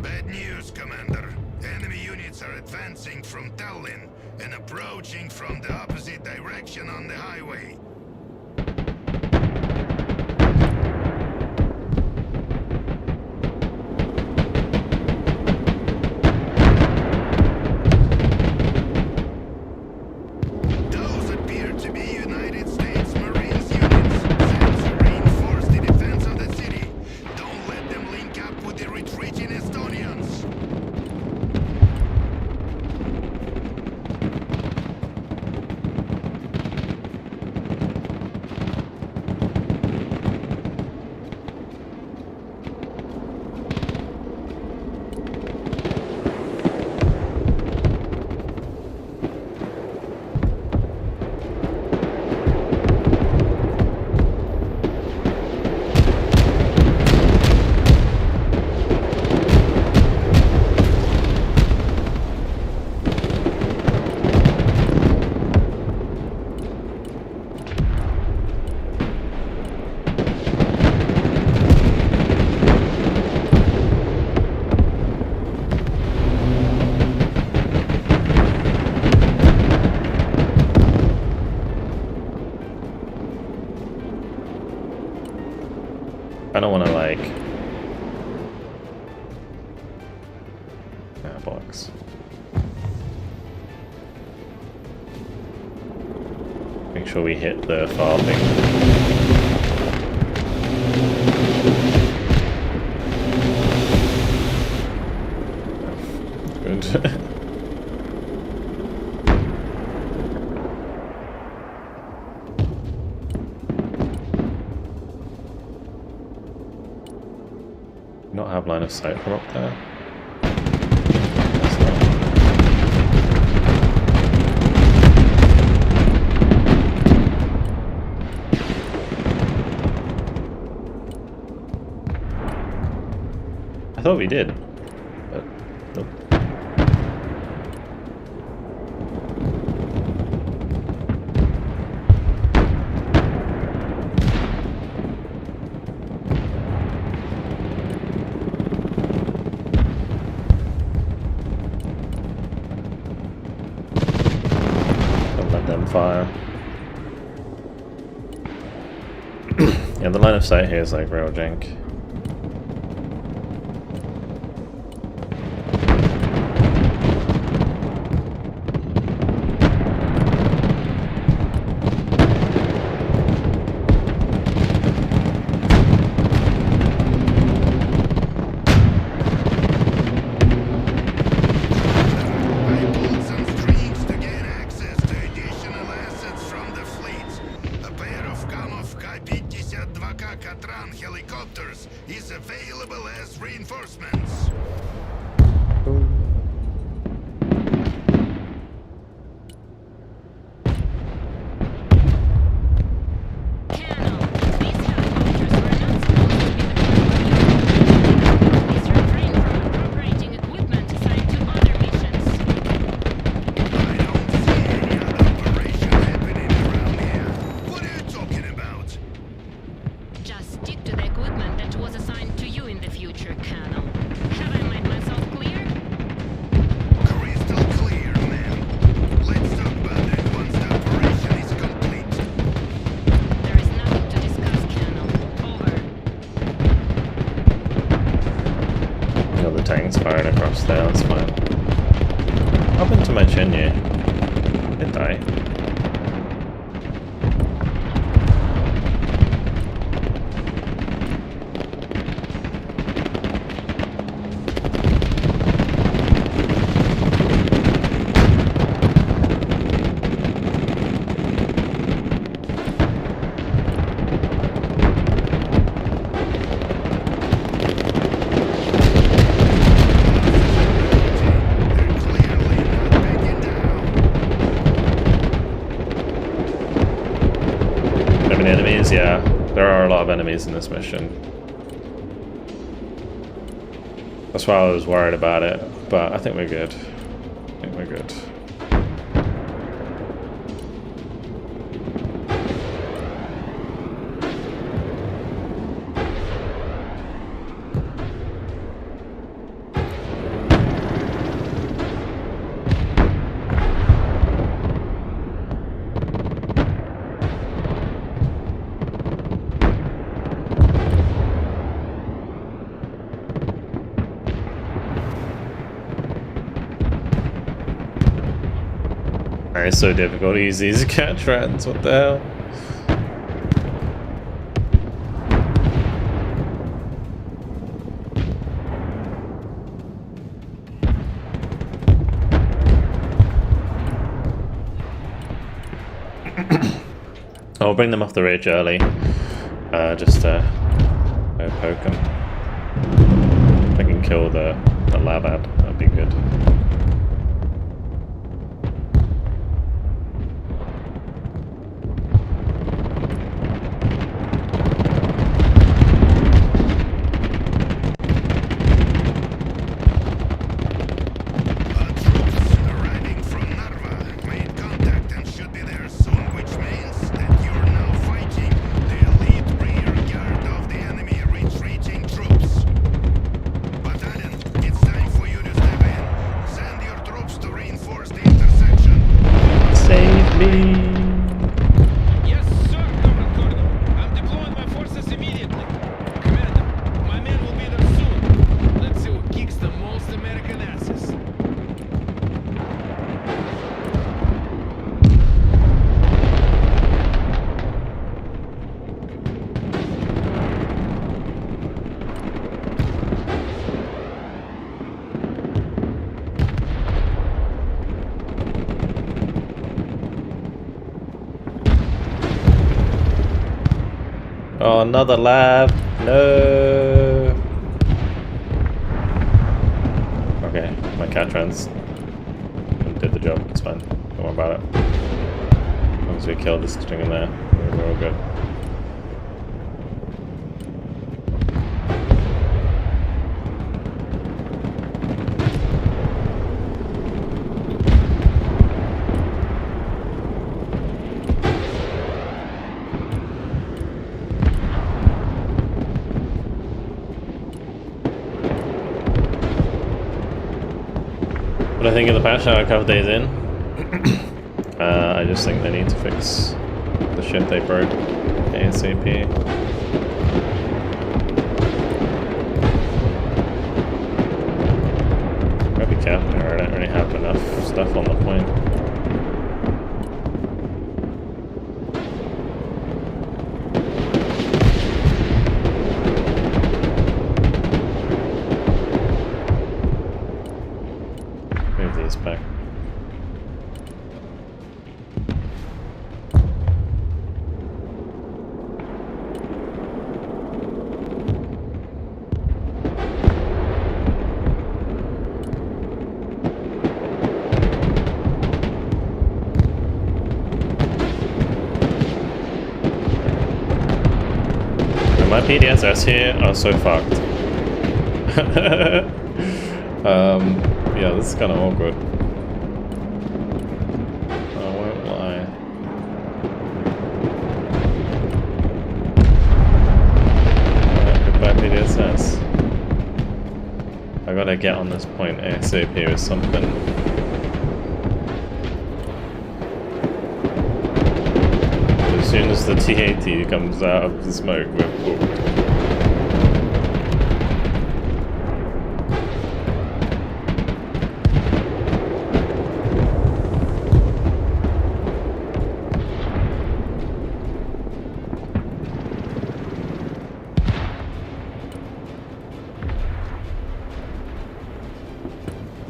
Bad news, Commander. Enemy units are advancing from Tallinn and approaching from the opposite direction on the highway. Those appear to be United States Marines units sent to reinforce the defense of the city. Don't let them link up with the retreating Estonians. I don't want to like box. Make sure we hit the far thing. good. Not have line of sight from up there. I thought we did, but nope. Don't let them fire. Yeah, the line of sight here is like real jank. Helicopters is available as reinforcements. Tanks firing across there, that's fine. Up into my chin, yeah. Did die. Enemies, yeah, there are a lot of enemies in this mission. That's why I was worried about it, but I think we're good. I think we're good. It's so difficult, easy to catch rats, what the hell? I'll bring them off the ridge early, just to poke them. If I can kill the lab ad, that'd be good. Oh, another lab. No. Okay, my Catrans did the job. It's fine. Don't worry about it. As long as we kill this thing in there, we're all good. What I think of the patch now, a couple days in, I just think they need to fix the shit they broke ASAP. Gotta be careful here, I don't really have enough stuff on the point. Back. And my PDSS here are so fucked. Yeah, this is kind of awkward. I won't lie. Goodbye PDSS. I gotta get on this point ASAP with something. As soon as the T-80 comes out of the smoke, we're booked.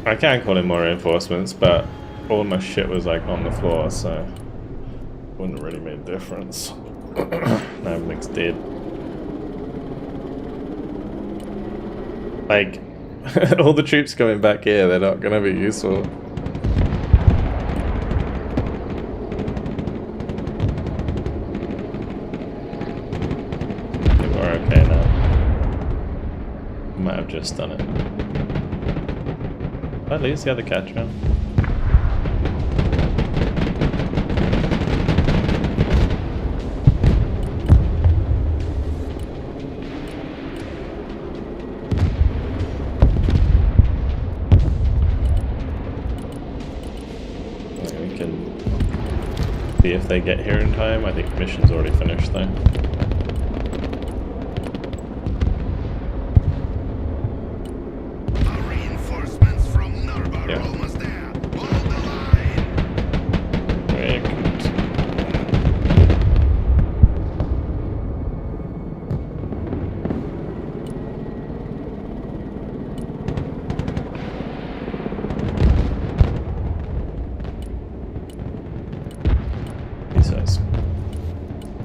I can call in more reinforcements, but all my shit was like on the floor, so wouldn't really make a difference. Now everything's dead. Like, all the troops coming back here, they're not gonna be useful. I think we're okay now. Might have just done it. At least the other catcher. We can see if they get here in time. I think the mission's already finished though.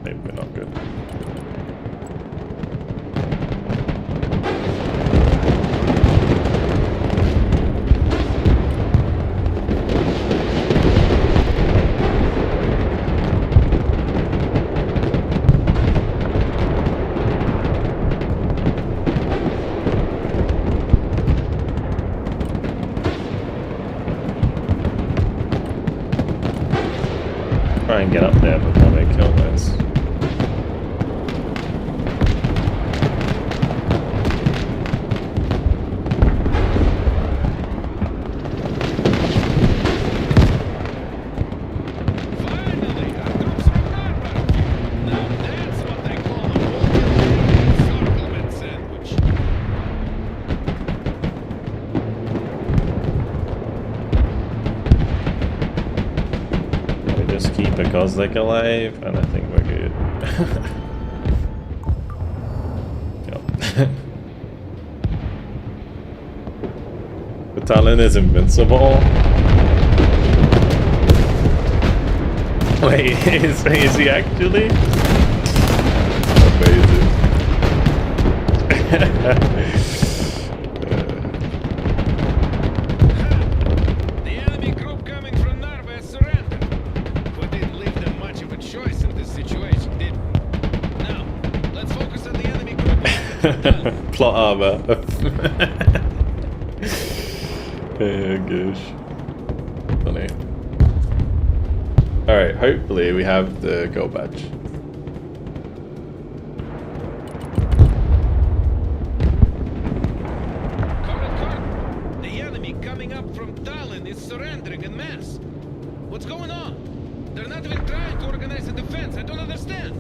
Maybe we're not good. Try and get up there before they kill this. Keep a Kozlik alive, and I think we're good. Yep. The Talon is invincible. Wait, is he actually? amazing. The enemy group coming from Narva has surrendered. We didn't leave them much of a choice in this situation, did we? Now, let's focus on the enemy group. Plot armor. Oh gosh. Funny. Alright, hopefully we have the gold badge. The enemy coming up from Tallinn is surrendering en masse. What's going on? They're not even trying to organize a defense. I don't understand.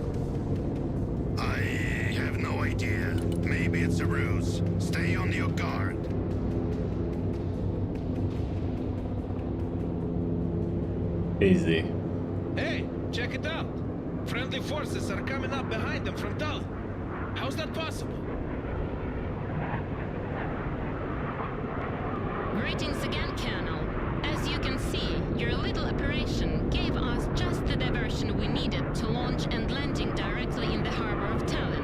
I have no idea. Maybe it's a ruse. Stay on your guard. Easy. Hey, check it out. Friendly forces are coming up behind them from Tallinn. How's that possible? Greetings again, Colonel. As you can see, your little operation gave us just the diversion we needed to launch and landing directly in the harbor of Tallinn.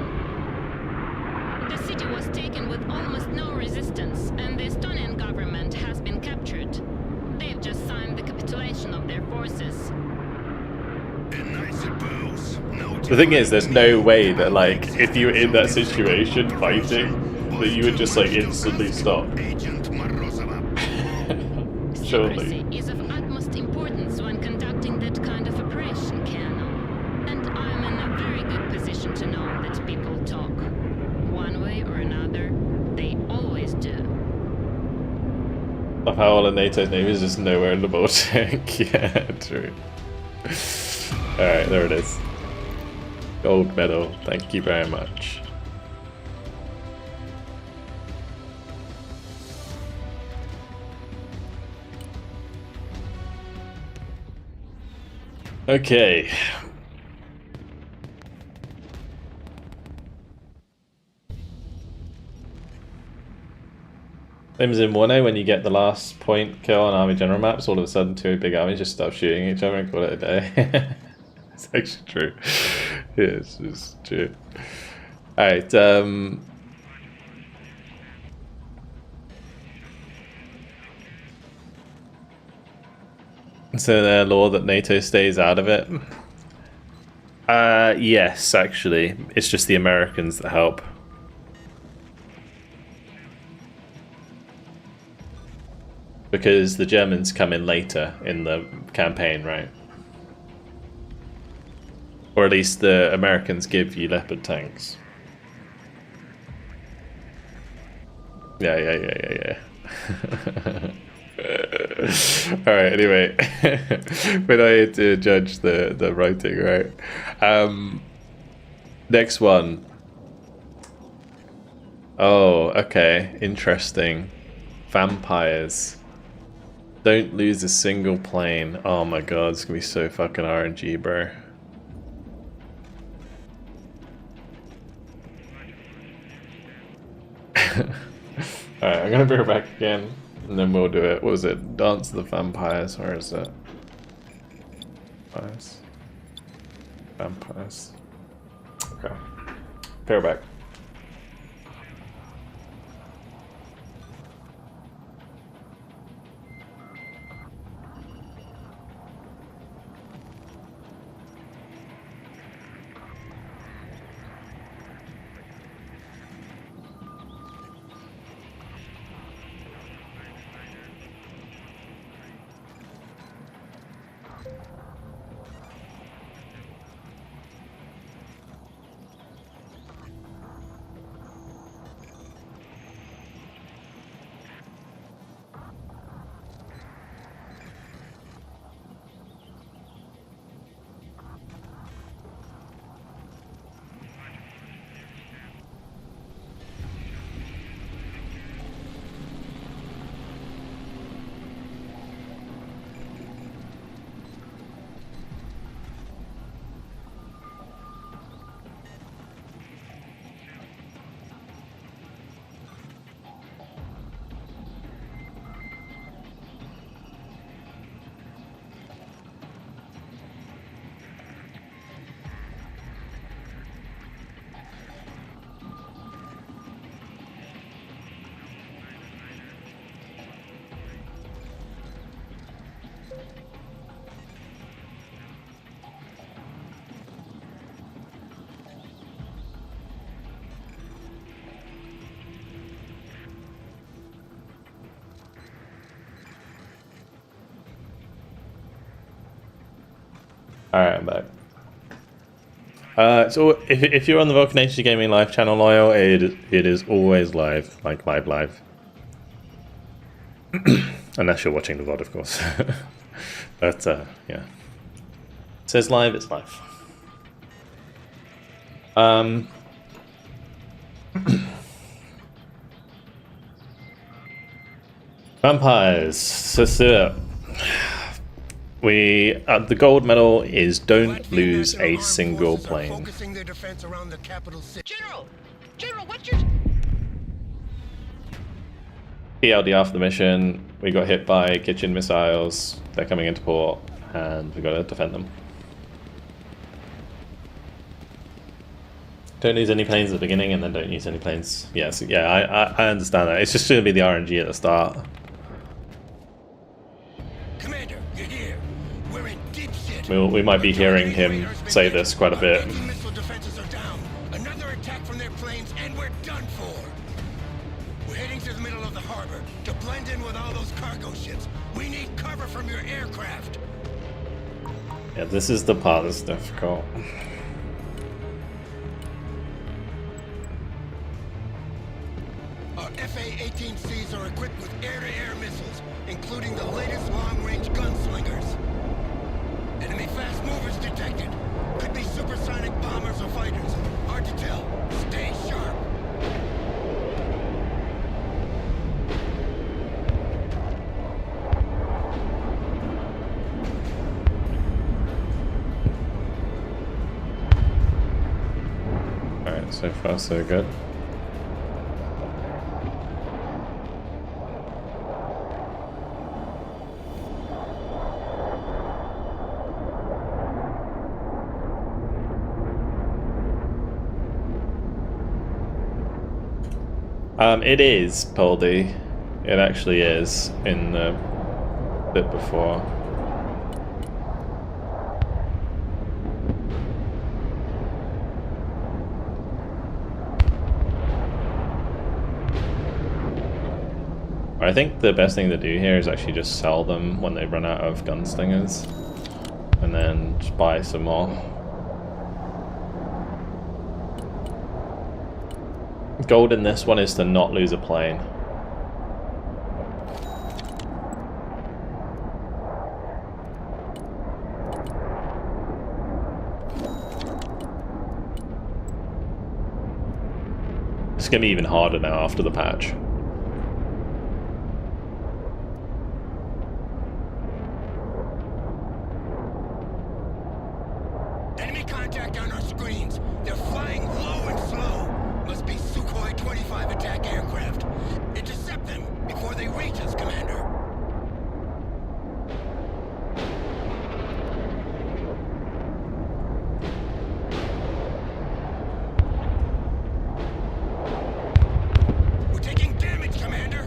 The city was taken with almost no resistance, and the Estonian government has been captured. They've just signed the capitulation of their forces. And I suppose no. The thing is, there's no way that, like, if you were in that situation fighting, that you would just, like, instantly stop. Agent Morozova. Surely. Secrecy is of utmost importance when conducting that kind of operation, Colonel. And I'm in a very good position to know that people talk. One way or another, they always do. Of how all of NATO's name is just nowhere in the Baltic. Yeah, true. Alright, there it is. Gold medal. Thank you very much. Okay. Same as in 1A, when you get the last point kill on army general maps, all of a sudden two big armies just stop shooting each other and call it a day. It's actually true. Yeah, it's just true. Alright, so their law that NATO stays out of it? Yes, actually. It's just the Americans that help. Because the Germans come in later in the campaign, right? Or at least the Americans give you Leopard tanks. Yeah. Alright, anyway. We're not here to judge the writing, right? Next one. Oh, okay. Interesting. Vampires. Don't lose a single plane. Oh my god, it's gonna be so fucking RNG, bro. Alright, I'm gonna bring it back again, and then we'll do it. What was it? Dance of the Vampires. Where is it? Vampires. Okay. Pair back. Alright, I'm back. So if you're on the VulcanHDGaming live channel, Loyal, it is always live, like live. Unless you're watching the VOD, of course. But, yeah. It says live, it's live. Vampires. So, the gold medal is don't lose a single plane. General, what's your... TLDR for the mission. We got hit by kitchen missiles. They're coming into port, and we got to defend them. Don't lose any planes at the beginning, and then don't use any planes. Yes, yeah, I understand that. It's just going to be the RNG at the start. Commander, you're here. We're in deep shit. We might be hearing him say this quite a bit. Missile defenses are down. Another attack from their planes, and we're done for. We're heading to the middle of the harbor to blend in with all those cargo ships. We need cover from your aircraft. Yeah, this is the part that's difficult. Our FA-18Cs are equipped with air-to-air missiles, including the latest long-range gunslingers. Enemy fast movers detected. Could be supersonic bombers or fighters. Hard to tell. Stay sharp. Alright, so far so good. It is, Poldy. It actually is in the bit before. I think the best thing to do here is actually just sell them when they run out of gunslingers, and then just buy some more. Gold in this one is to not lose a plane. It's gonna be even harder now after the patch. Enemy contact on our screens. They're flying low and slow. Must be Sukhoi 25 attack aircraft. Intercept them before they reach us, Commander. We're taking damage, Commander.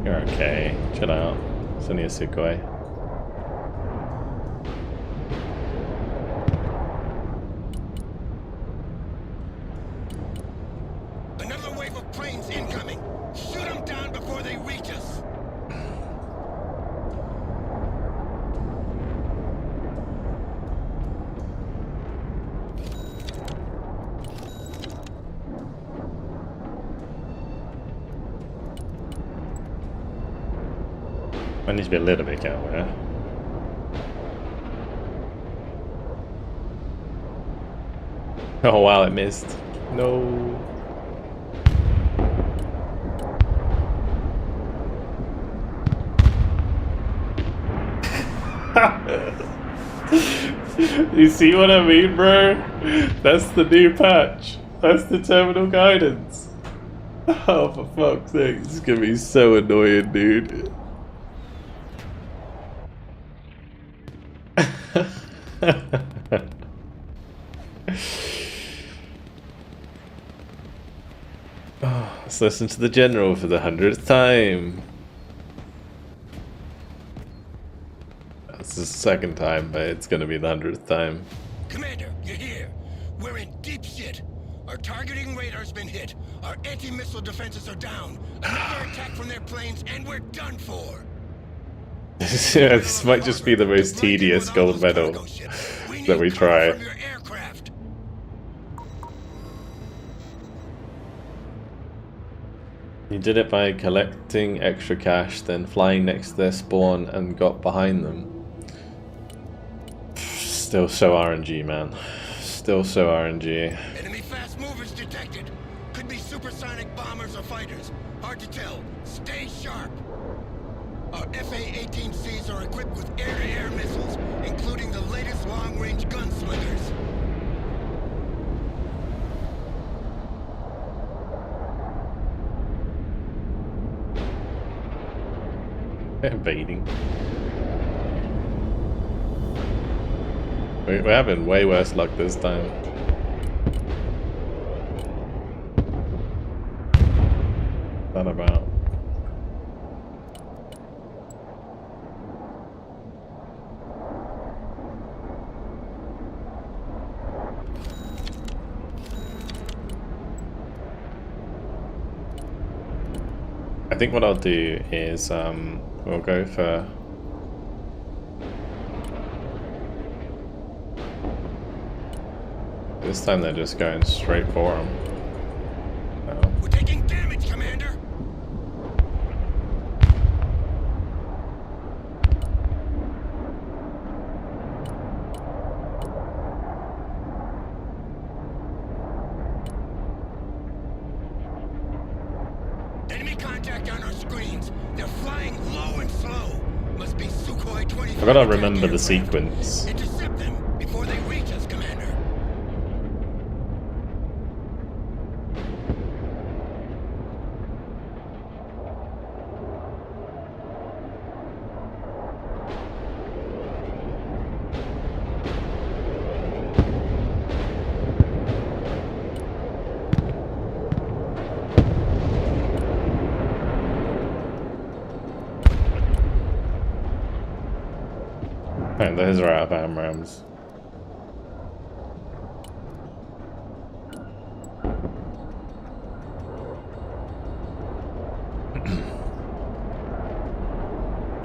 You're okay. Chill out. It's only a Sukhoi. Another wave of planes incoming. Shoot them down before they reach us. I need to be a little bit careful, yeah? Oh wow, it missed. No. You see what I mean, bro? That's the new patch. That's the terminal guidance. Oh, for fuck's sake. This is gonna be so annoying, dude. Oh, let's listen to the general for the 100th time. That's the second time, but it's gonna be the 100th time. Commander, you're here. We're in deep shit. Our targeting radar's been hit. Our anti-missile defenses are down. Another attack from their planes, and we're done for. This might just be the most tedious gold medal that we try. From your aircraft. You did it by collecting extra cash, then flying next to their spawn and got behind them. Still so RNG, man. Still so RNG. Enemy fast movers detected. Could be supersonic bombers or fighters. Hard to tell. Stay sharp. Our FA-18Cs are equipped with air-to-air missiles, including the latest long-range gunslingers. Baiting. We're having way worse luck this time. Not about. I think what I'll do is we'll go for this time. They're just going straight for them. We're taking damage, Commander. Enemy contact on our screens. They're flying low and slow. Must be Sukhoi 20. I've got to remember the sequence. Intercept them before they reach us, Commander. Right, those are out of AMRAAMs.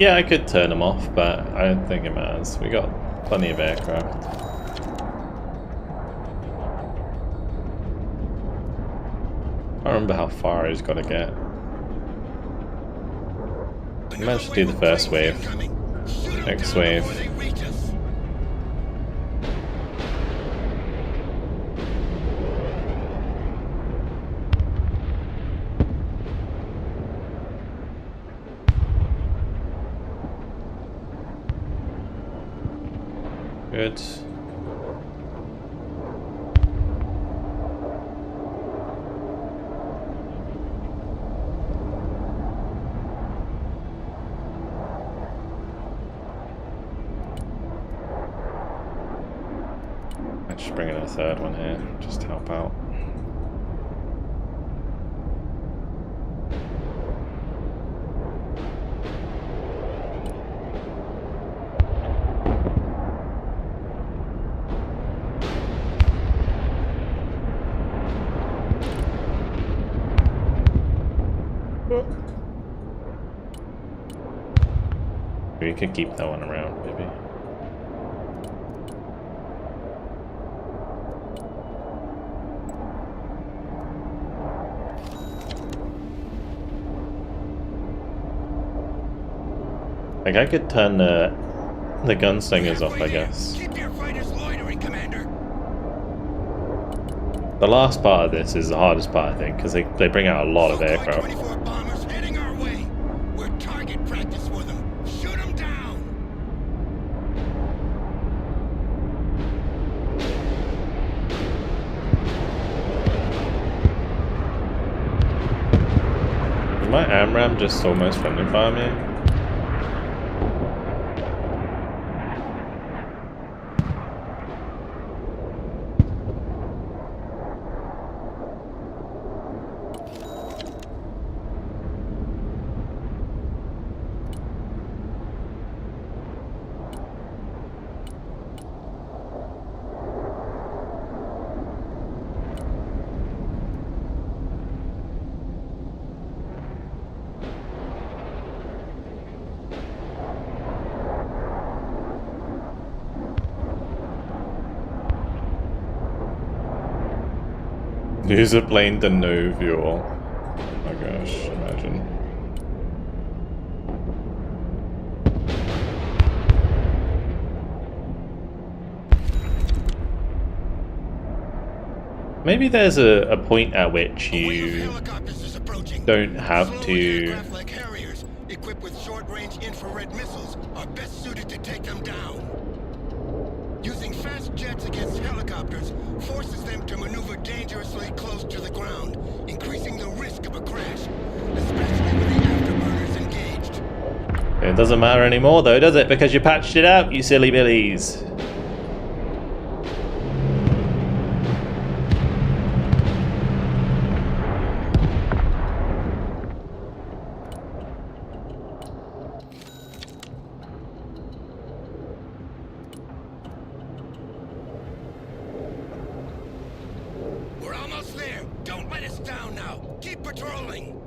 Yeah, I could turn them off, but I don't think it matters. We got plenty of aircraft. I don't remember how far he's got to get. I managed to do the first wave. Next wave. Good. I just bring in a third one here, just to help out. We could keep that one around, maybe. Like, I could turn the gunslingers off, I guess. Keep your fighters loitering, Commander. The last part of this is the hardest part, I think, because they bring out a lot of aircraft. 24 bombers heading our way. We're target practice for them. Shoot them down. Is my AMRAAM just almost friendly fire me? Use a plane to no fuel. Oh my gosh, imagine. Maybe there's a point at which you don't have to. Like Harriers, equipped with short-range infrared missiles, are best suited to take them down. Using fast jets against helicopters forces them to maneuver dangerously close to the ground, increasing the risk of a crash, especially with the afterburners engaged. It doesn't matter anymore though, does it? Because you patched it out, you silly billies. We're almost there. Don't let us down now. Keep patrolling.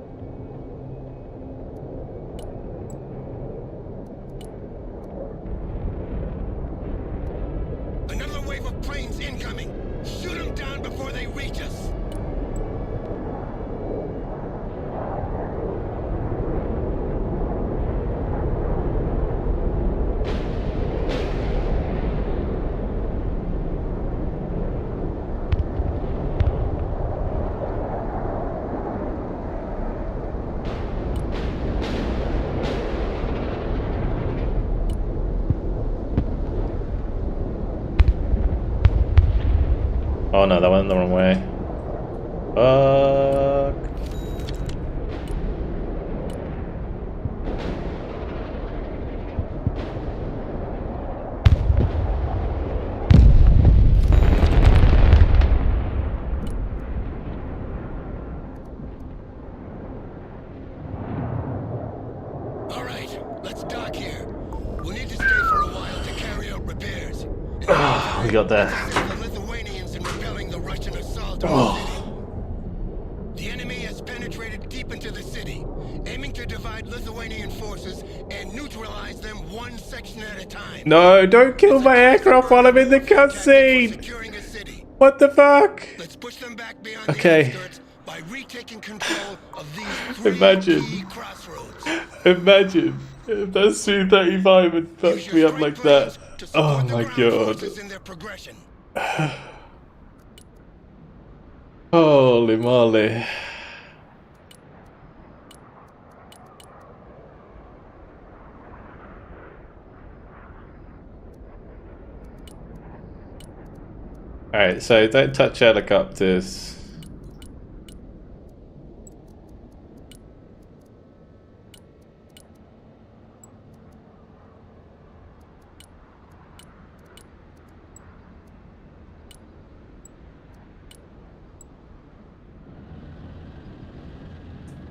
Another wave of planes incoming. Shoot them down before they reach us. Oh no, that went the wrong way. Fuck. All right, let's dock here. We'll need to stay for a while to carry out repairs. We got there. The Lithuanians in repelling the Russian assault on the city. The enemy has penetrated deep into the city, aiming to divide Lithuanian forces and neutralize them one section at a time. No, don't kill my aircraft while I'm in the cutscene. Securing a city. What the fuck? Let's push them back beyond Okay. the outskirts by retaking control of these three Imagine. key crossroads. Imagine if that Su-35 had Use fucked your me up strike like that. planes to Oh support the my ground god. forces in their progression. Holy moly. Alright, so don't touch helicopters.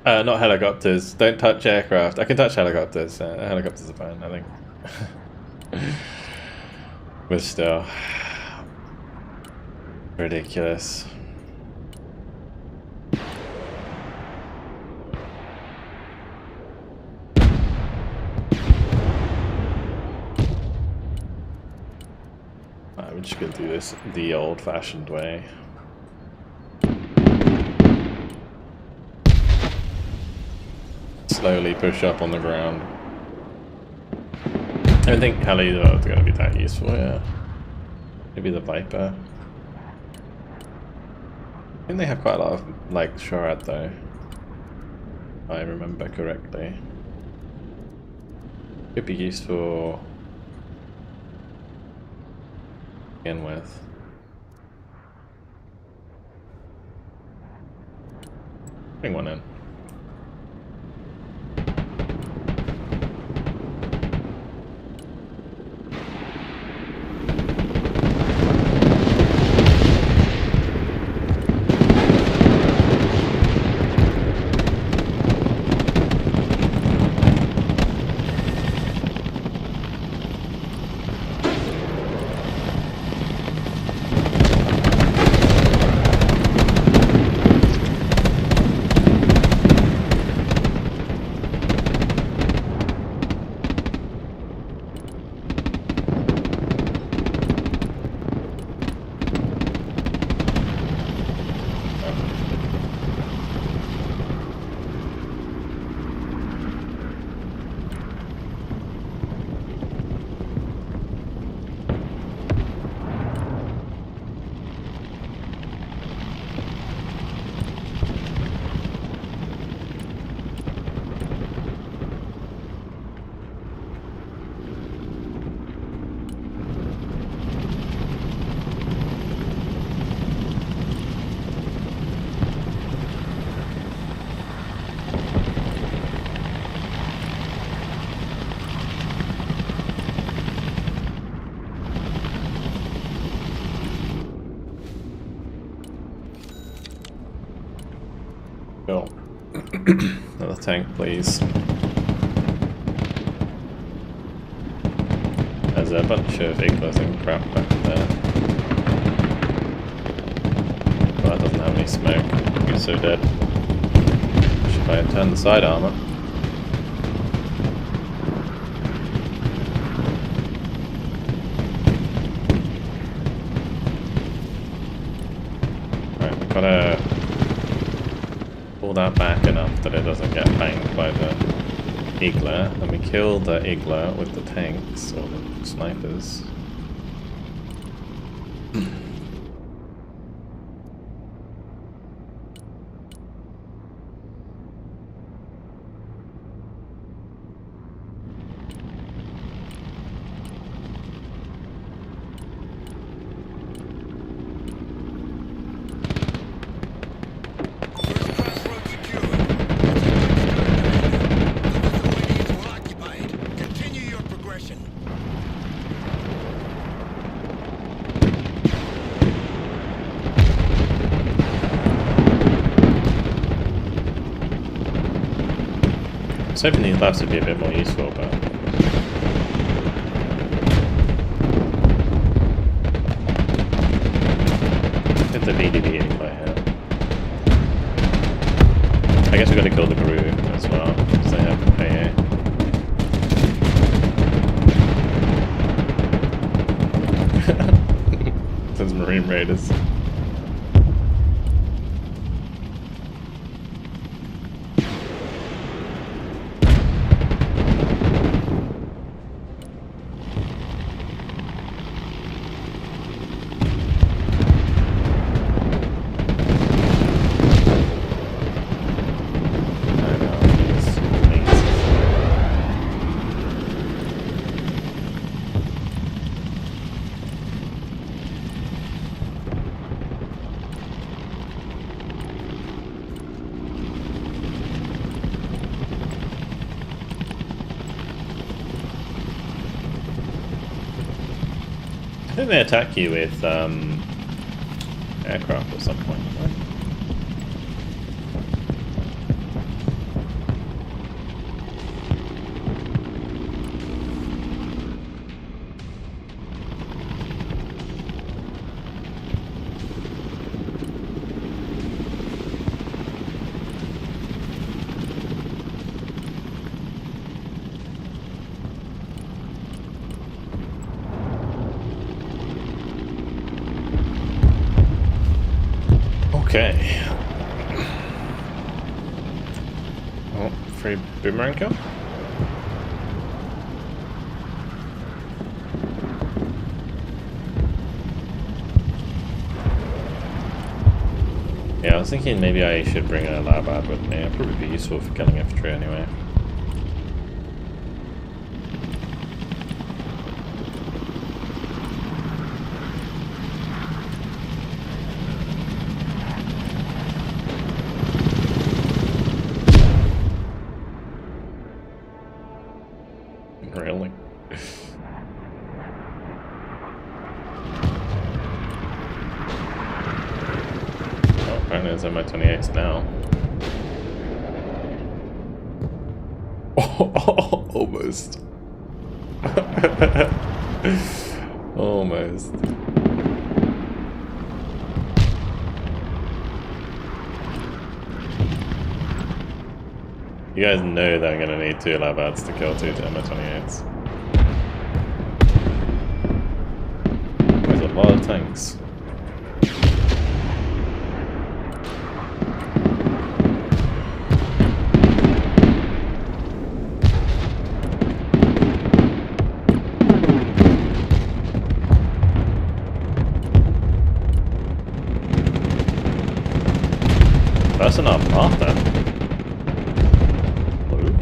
Not helicopters. Don't touch aircraft. I can touch helicopters. Helicopters are fine, I think. But still. Ridiculous. We're just gonna do this the old-fashioned way. Slowly push up on the ground. I don't think helis are going to be that useful, yeah. Maybe the Viper. I think they have quite a lot of, like, shot though. If I remember correctly. Could be useful to begin with. Bring one in. Cool. Another tank, please. There's a bunch of igloos and crap back there. Well, that doesn't have any smoke. You're so dead. Should I turn the side armor? Right, we've gotta pull that back enough that it doesn't get banged by the igloo, and we kill the igloo with the tanks or the snipers. First crossroad secured. The Lithuanians will occupy it. Continue your progression. I was hoping these labs would be a bit more useful, but get the VDV igloo here. I guess we gotta kill the Gru as well, because they have AA. Those Marine Raiders. I know, these things. I think they attack you with aircraft at some point, right? Okay. Oh, free boomerang kill? Yeah, I was thinking maybe I should bring a lab ad with me. It'd probably be useful for killing infantry anyway. Really? Oh, apparently it's MI-28s now. Oh, almost. Almost. You guys know that I'm gonna need 2 lab ads to kill 2 MI-28s. There's a lot of tanks. That's enough path then. Blue.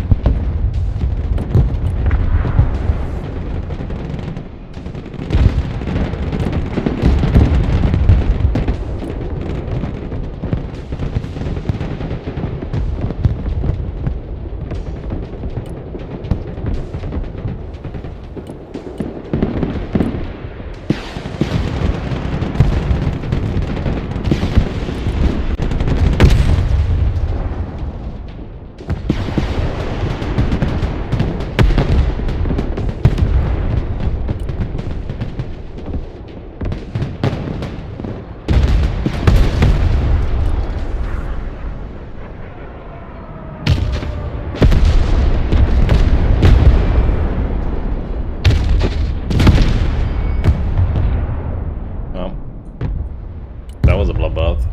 that was a bloodbath.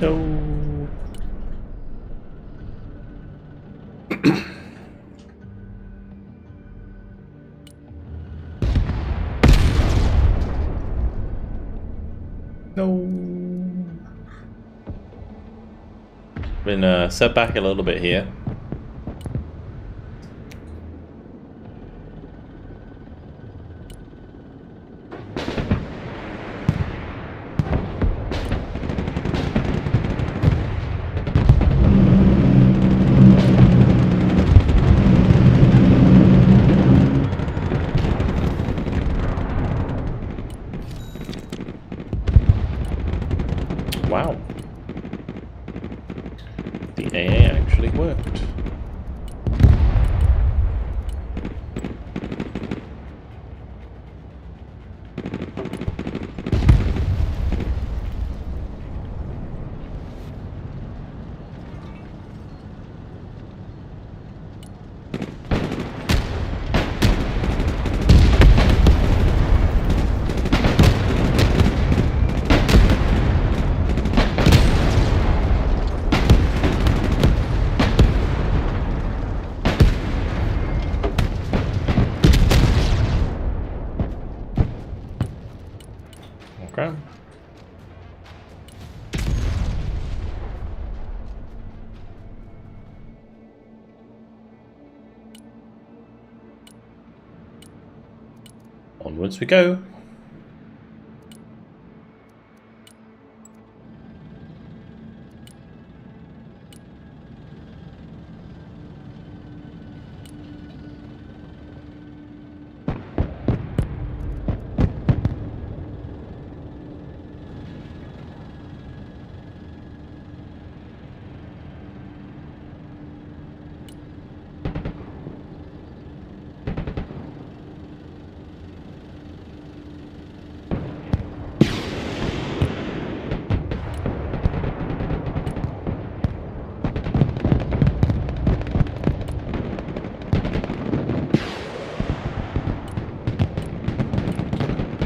No. No. Been set back a little bit here. Wow. The AA actually worked. Okay. Onwards we go.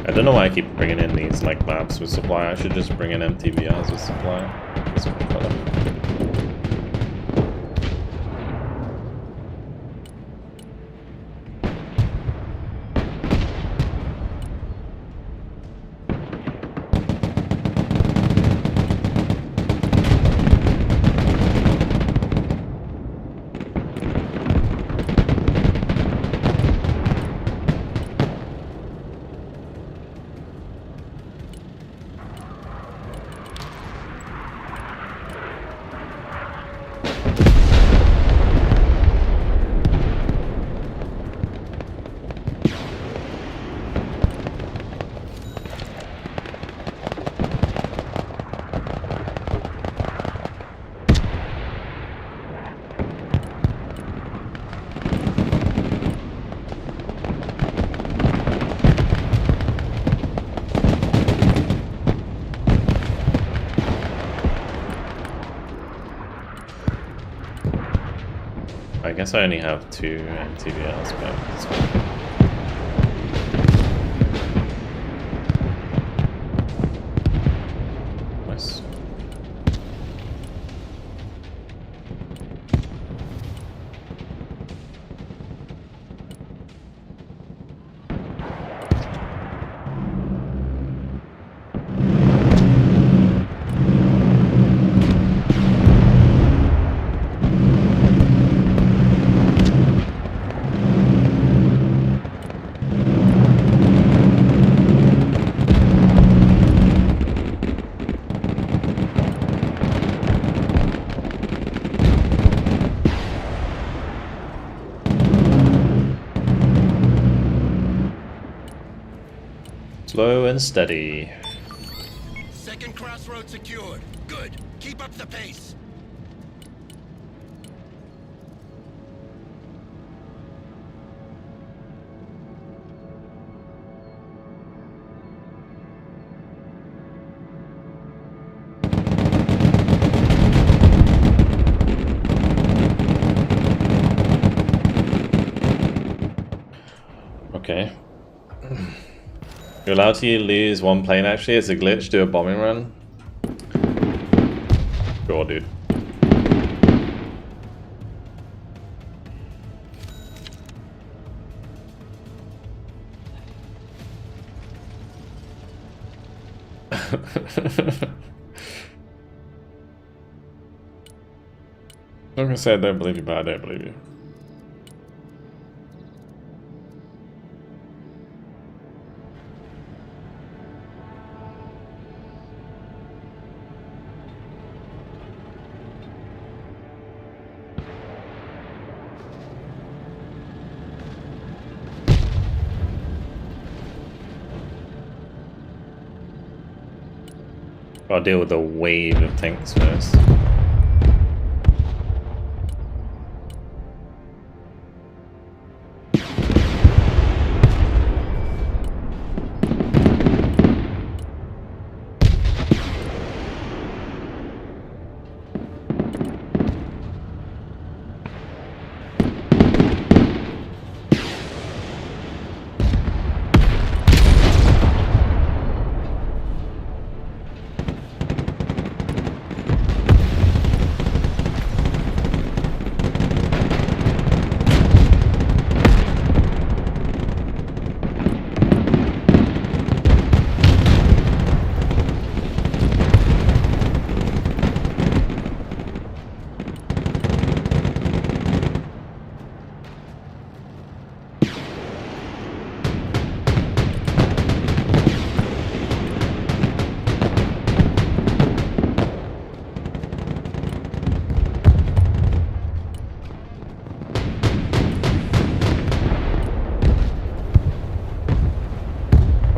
I don't know why I keep bringing in these like maps with supply. I should just bring in MTVRs with supply. It's better. I guess I only have 2 MTVRs, but it's fine. Nice. Slow and steady. Second crossroad secured. Good. Keep up the pace. Okay. You're allowed to lose one plane actually. It's a glitch. Do a bombing run. Sure, dude. I'm gonna say I don't believe you, but I don't believe you. I'll deal with the wave of tanks first.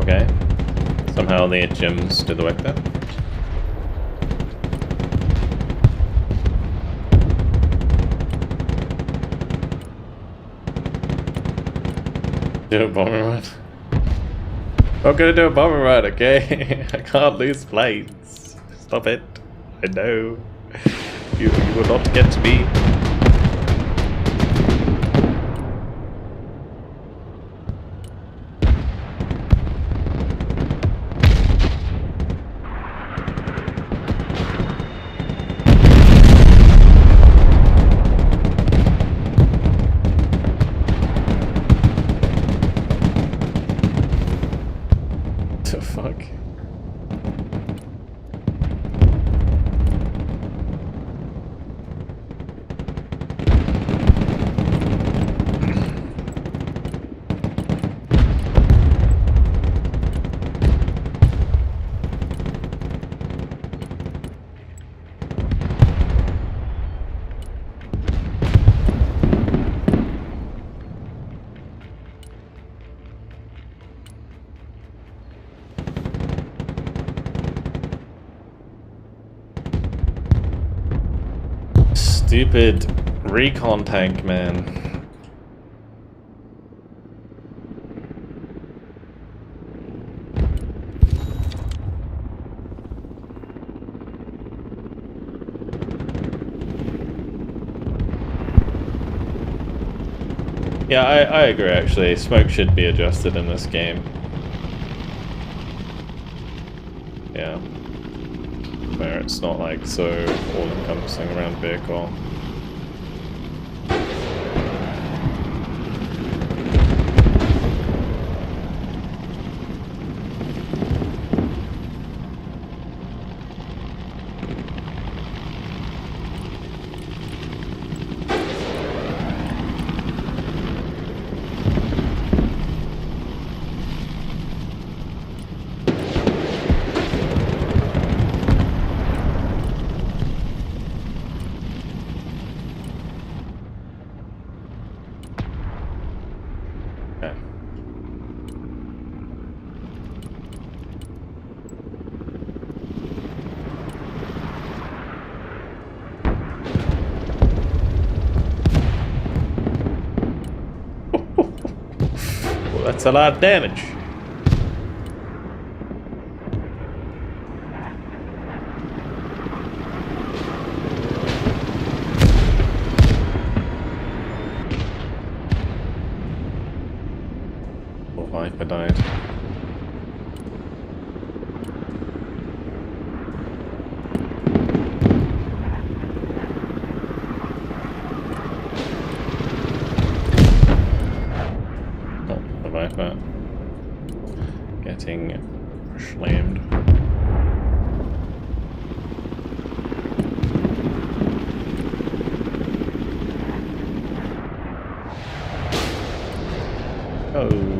Okay. Somehow the gems did the work there. Do a bomber run. I'm gonna do a bomber run, okay? I can't lose planes. Stop it. I know. You will not get to me. The fuck? Stupid recon tank, man. Yeah, I agree actually. Smoke should be adjusted in this game. Yeah. Where it's not like so all-encompassing around vehicle. That's a lot of damage. Poor Viper died. Viper getting slammed. Oh.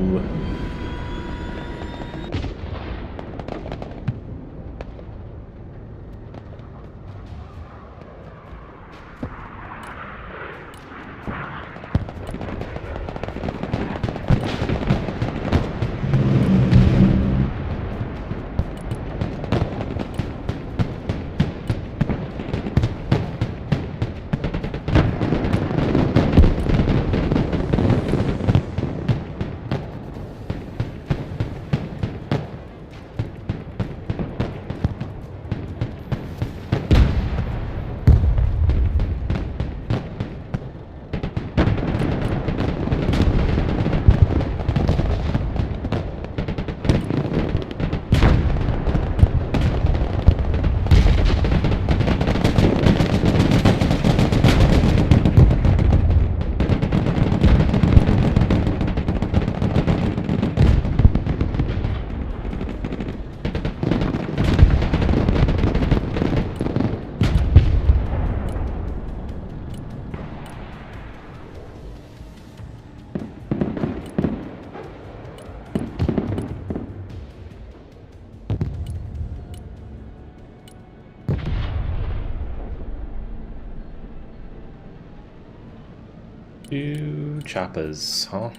Two choppers, huh?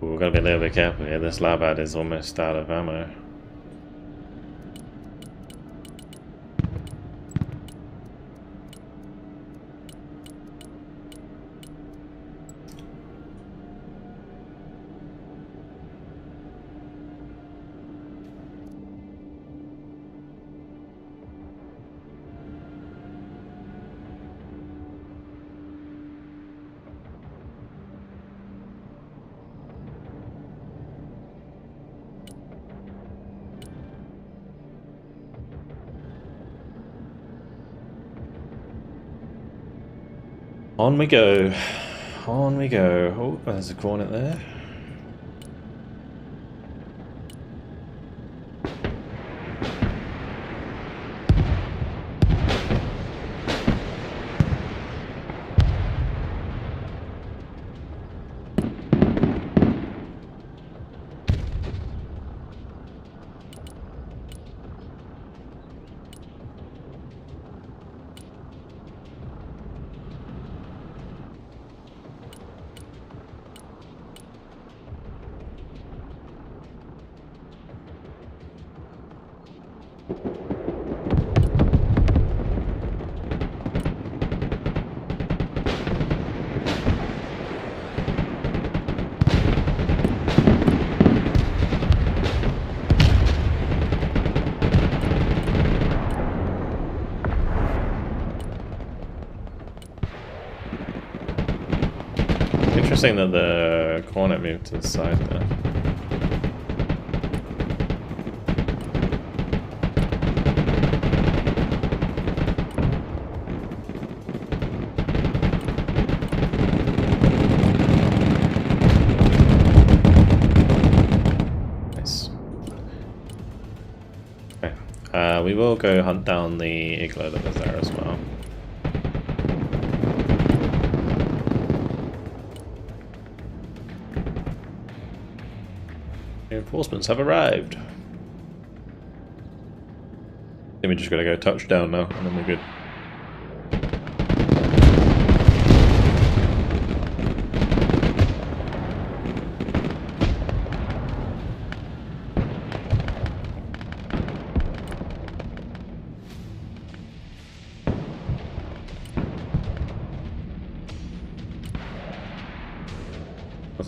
We're gonna be a little bit careful here. This Labad is almost out of ammo. On we go. On we go. Oh, there's a cornet there. Interesting that the cornet moved to the side there. Nice. Okay. We will go hunt down the igloo that was there as well. Reinforcements have arrived. Then we just gotta go touchdown now, and then we're good.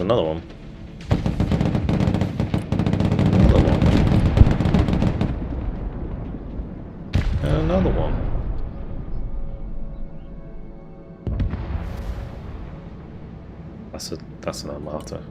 another one. Another one. And another one. That's an Armata.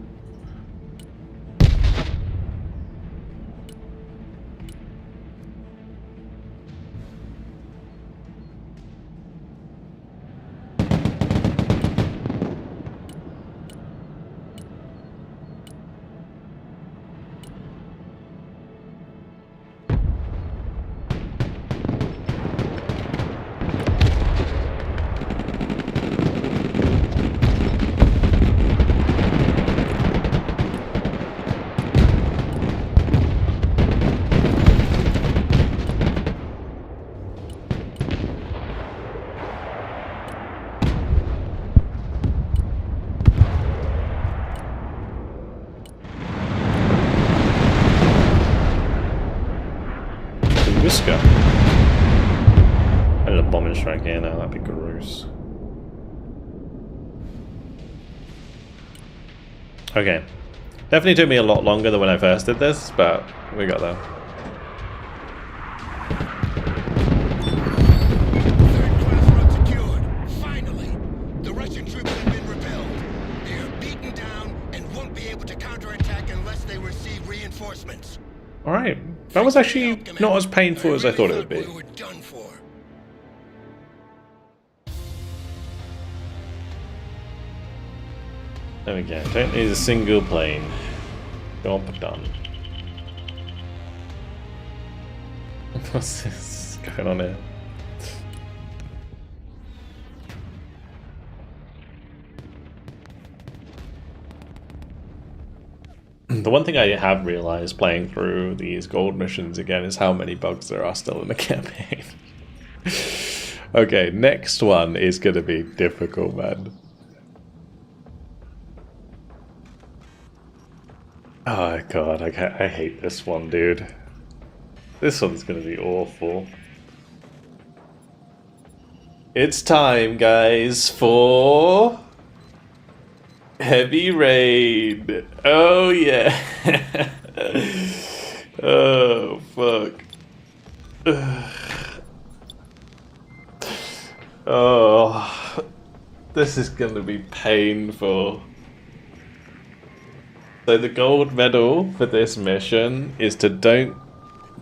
Whisker. I did a bombing strike here now, that'd be gross. Okay. Definitely took me a lot longer than when I first did this, but we got there. Third class road secured. Finally, the Russian troops have been repelled. They are beaten down and won't be able to counterattack unless they receive reinforcements. Alright. That was actually not as painful as I thought it would be. We were done for. There we go. Don't need a single plane. Job done. What's this going on here? The one thing I have realized playing through these gold missions again is how many bugs there are still in the campaign. Okay, next one is going to be difficult, man. Oh god, I hate this one, dude. This one's going to be awful. It's time, guys, for... Heavy rain. Oh yeah. Oh fuck. Oh, this is gonna be painful. So the gold medal for this mission is to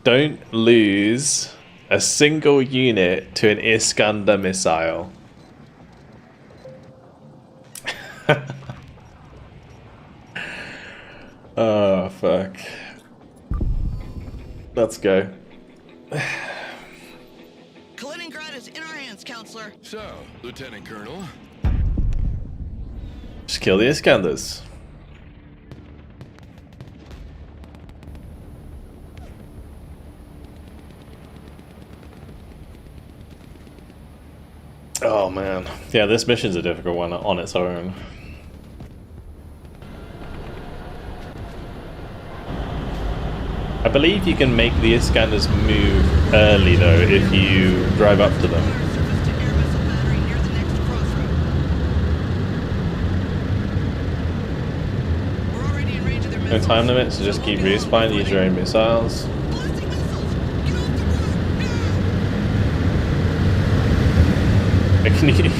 don't lose a single unit to an Iskander missile. Oh, fuck. Let's go. Kaliningrad is in our hands, Counselor. So, Lieutenant Colonel, Just kill the Iskanders. Oh man. Yeah, this mission's a difficult one on its own. I believe you can make the Iskanders move early though if you drive up to them. Surface to air missile battery near the next crossroad. We're already in range of their No missiles. time limit, so just keep respawning, use your own missiles. Ballistic missiles! Get off the road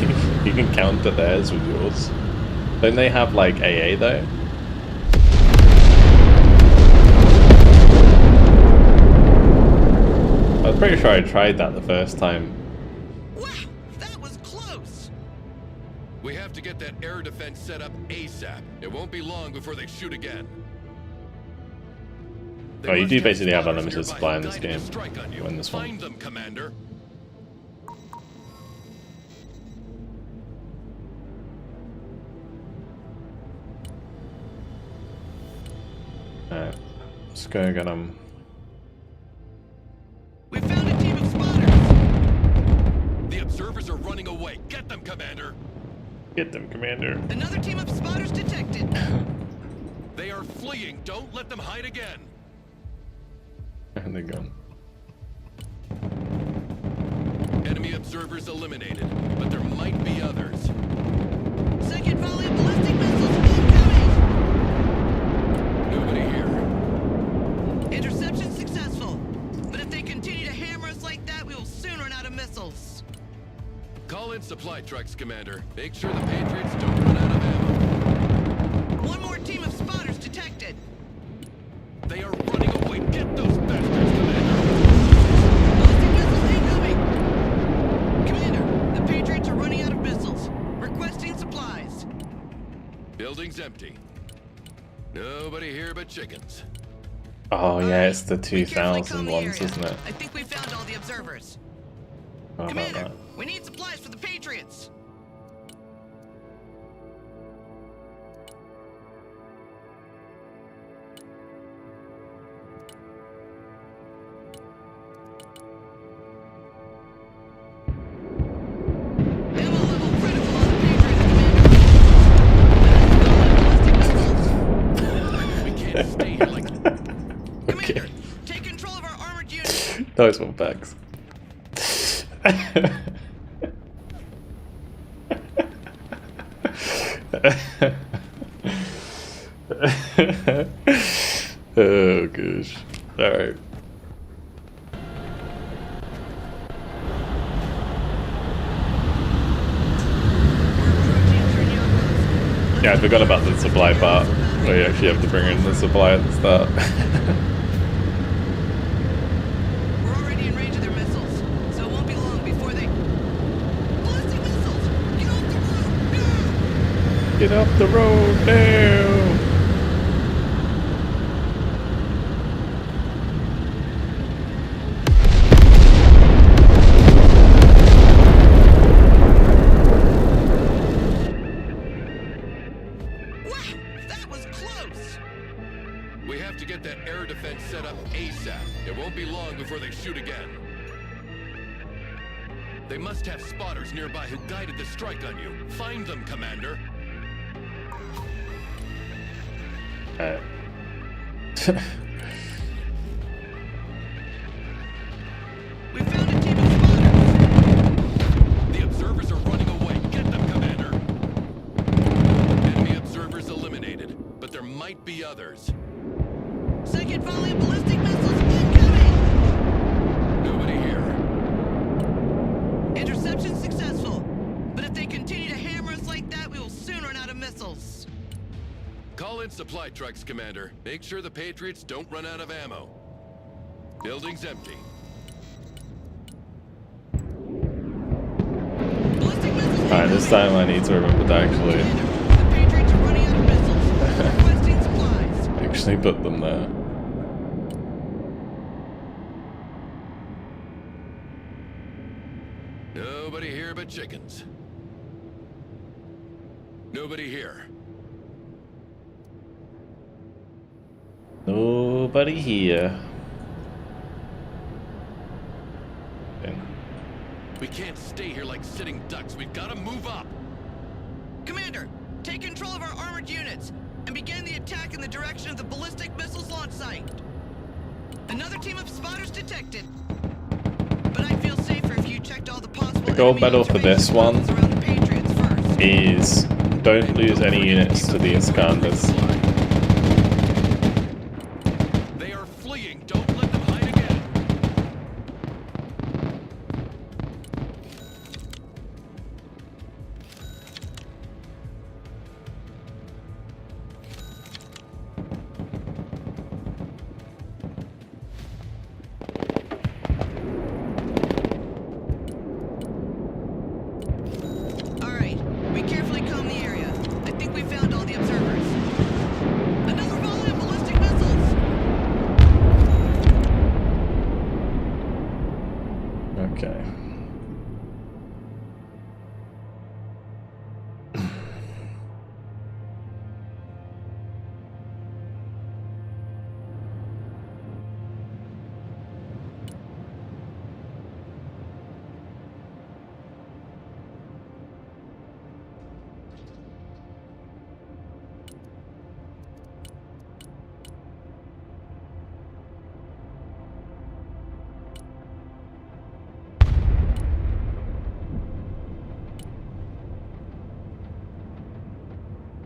now! You can counter theirs with yours. Don't they have like AA though? I was pretty sure I tried that the first time. Wow, that was close. we have to get that air defense set up ASAP. It won't be long before they shoot again. Oh, you do basically have unlimited supply in this game. You Win this one. Find them, Commander. Alright, let's go get them. We found a team of spotters. The observers are running away. Get them, Commander. Get them, Commander. Another team of spotters detected. They are fleeing. Don't let them hide again. And they're gone. Enemy observers eliminated, but there might be others. Second volley of ballistic missiles incoming. supply trucks, Commander. Make sure the Patriots don't run out of ammo. One more team of spotters detected. They are running away. Get those bastards, Commander. Ballistic missiles incoming. Commander, the Patriots are running out of missiles. Requesting supplies. Building's empty. Nobody here but chickens. Oh yeah, it's the We carefully 2000 comb the ones, area. isn't it? I think we found all the observers. How about Commander, that? we need supplies for the Patriots. Ammo level critical on the Patriots, Commander. We can't stay here like... Commander, take control of our armored units. Nice one, Pax. Oh gosh. Alright. Yeah, I forgot about the supply part, where you actually have to bring in the supply at the start. We're already in range of their missiles, so it won't be long before they... Ballistic missiles! Get off the road! No! Get off the road now! Wow! That was close! We have to get that air defense set up ASAP. It won't be long before they shoot again. They must have spotters nearby who guided the strike on you. Find them, Commander. We found a team of spotters! The observers are running away. Get them, Commander. Enemy observers eliminated, but there might be others. Second volley of ballistic missiles incoming! Nobody here. Interception successful. But if they continue to hammer us like that, we will soon run out of missiles. Call in supply trucks, Commander. Make sure the Patriots don't run out of ammo. Building's empty. Ballistic missiles Alright, this time I need to remember to Commander, the Patriots are running out of missiles. Requesting supplies. actually put them there. Nobody here but chickens. Nobody here. Nobody here. We can't stay here like sitting ducks. We've got to move up. Commander, take control of our armored units and begin the attack in the direction of the ballistic missiles launch site. Another team of spotters detected. But I feel safer if you checked all the possible The gold enemy medal for this observation one spots around the Patriots first. is don't lose any units to the Iskanders. They are fleeing. Don't let them hide again. All right, we carefully comb the area. I think we found all the observers. Another volley of ballistic missiles. Okay.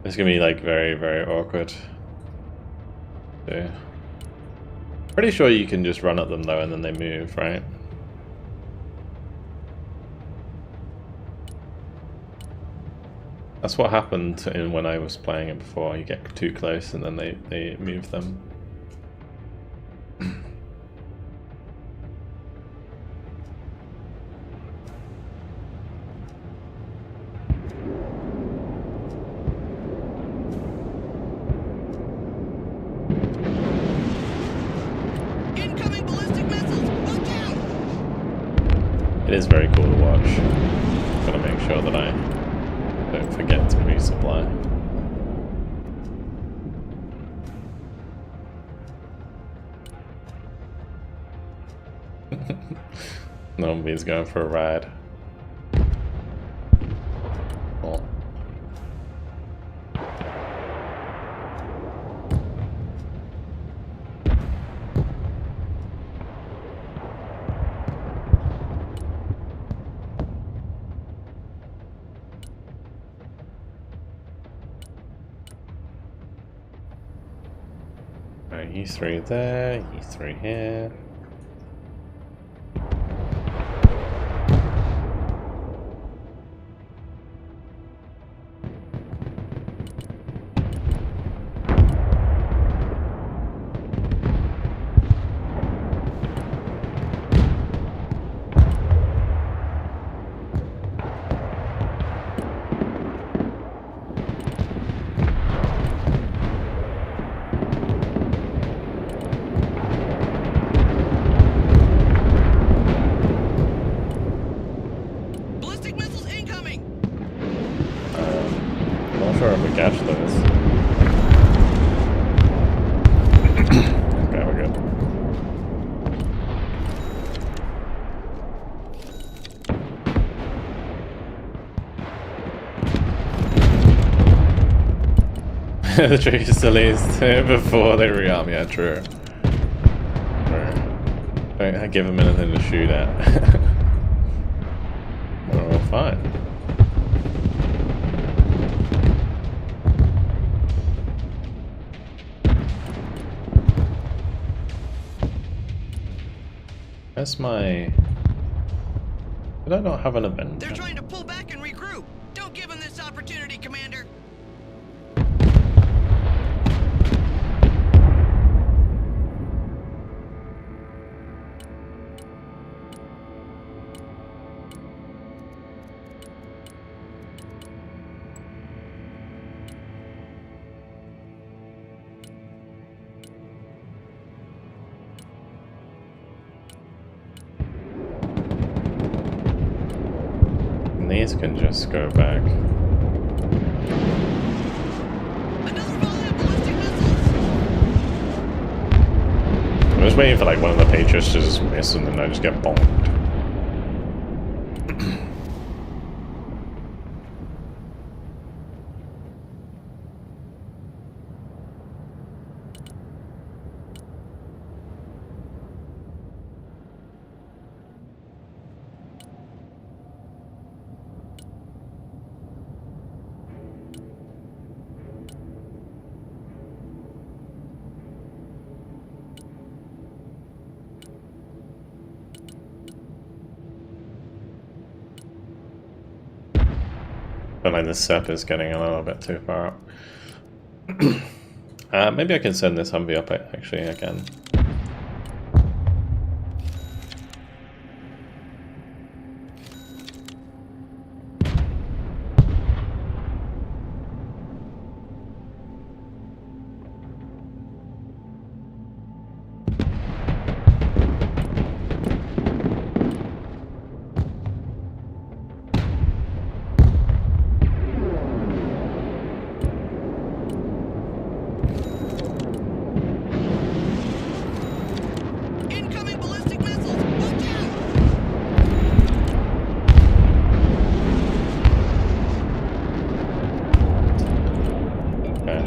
It's gonna be like very, very awkward. Yeah. Pretty sure you can just run at them though and then they move, right? That's what happened in when I was playing it before. You get too close and then they move them. Incoming ballistic missiles! Watch out! It is very cool to watch. Gotta make sure that I don't forget to resupply. Nobody's going for a ride. Oh. Alright, you three there, you three here. Ballistic missiles incoming! I'm not sure if we catch those. Okay, we're good. The tree still is before they re-arm, yeah, true. Don't give them anything to shoot at. We're all fine. That's my... Did I not have an event? They're trying to pull back and regroup! Don't give them this opportunity, Commander! And these can just go back. Another volley of ballistic missiles! I'm just waiting for like one of the Patriots to just miss and then I just get bombed. But like this step is getting a little bit too far up. Maybe I can send this Humvee up actually again. Incoming ballistic missiles! Watch out! Okay.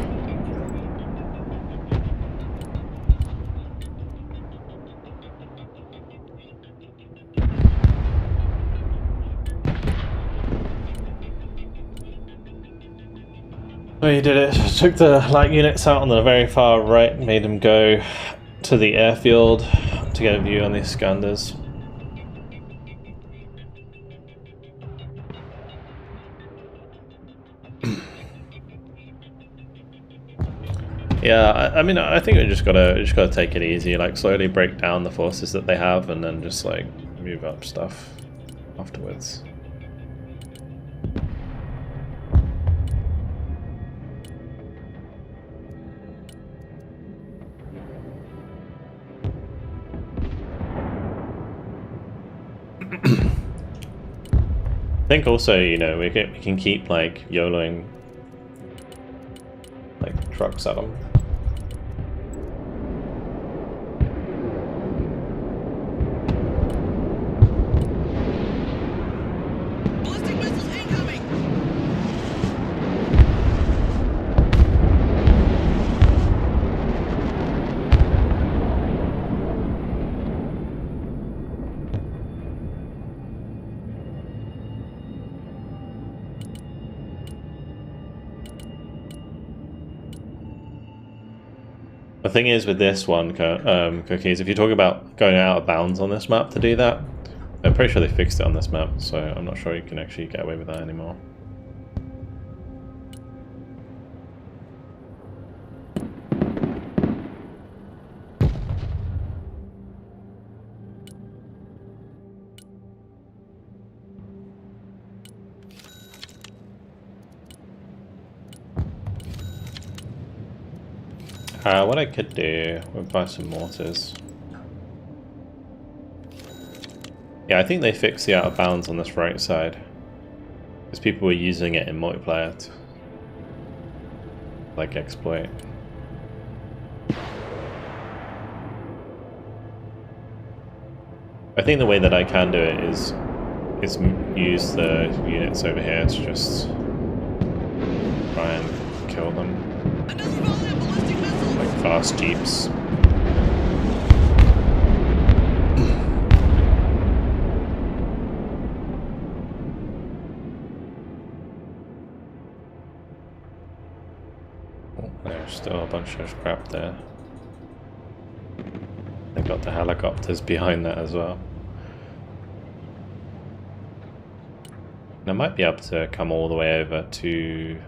Oh, you did it. Took the light units out on the very far right, made them go to the airfield to get a view on these Scanders. Yeah, I mean, I think we just gotta take it easy, like slowly break down the forces that they have, and then just like move up stuff afterwards. I think also, you know, we can keep like YOLOing like trucks at them. Ballistic missiles incoming! The thing is with this one, Cookies, if you talk about going out of bounds on this map to do that, I'm pretty sure they fixed it on this map, so I'm not sure you can actually get away with that anymore. What I could do would buy some mortars. Yeah, I think they fixed the out of bounds on this right side, because people were using it in multiplayer to, like, exploit. I think the way that I can do it is use the units over here to just try and kill them. Another volley of ballistic missiles! Like fast jeeps. Oh, there's still a bunch of crap there. They got the helicopters behind that as well. And I might be able to come all the way over to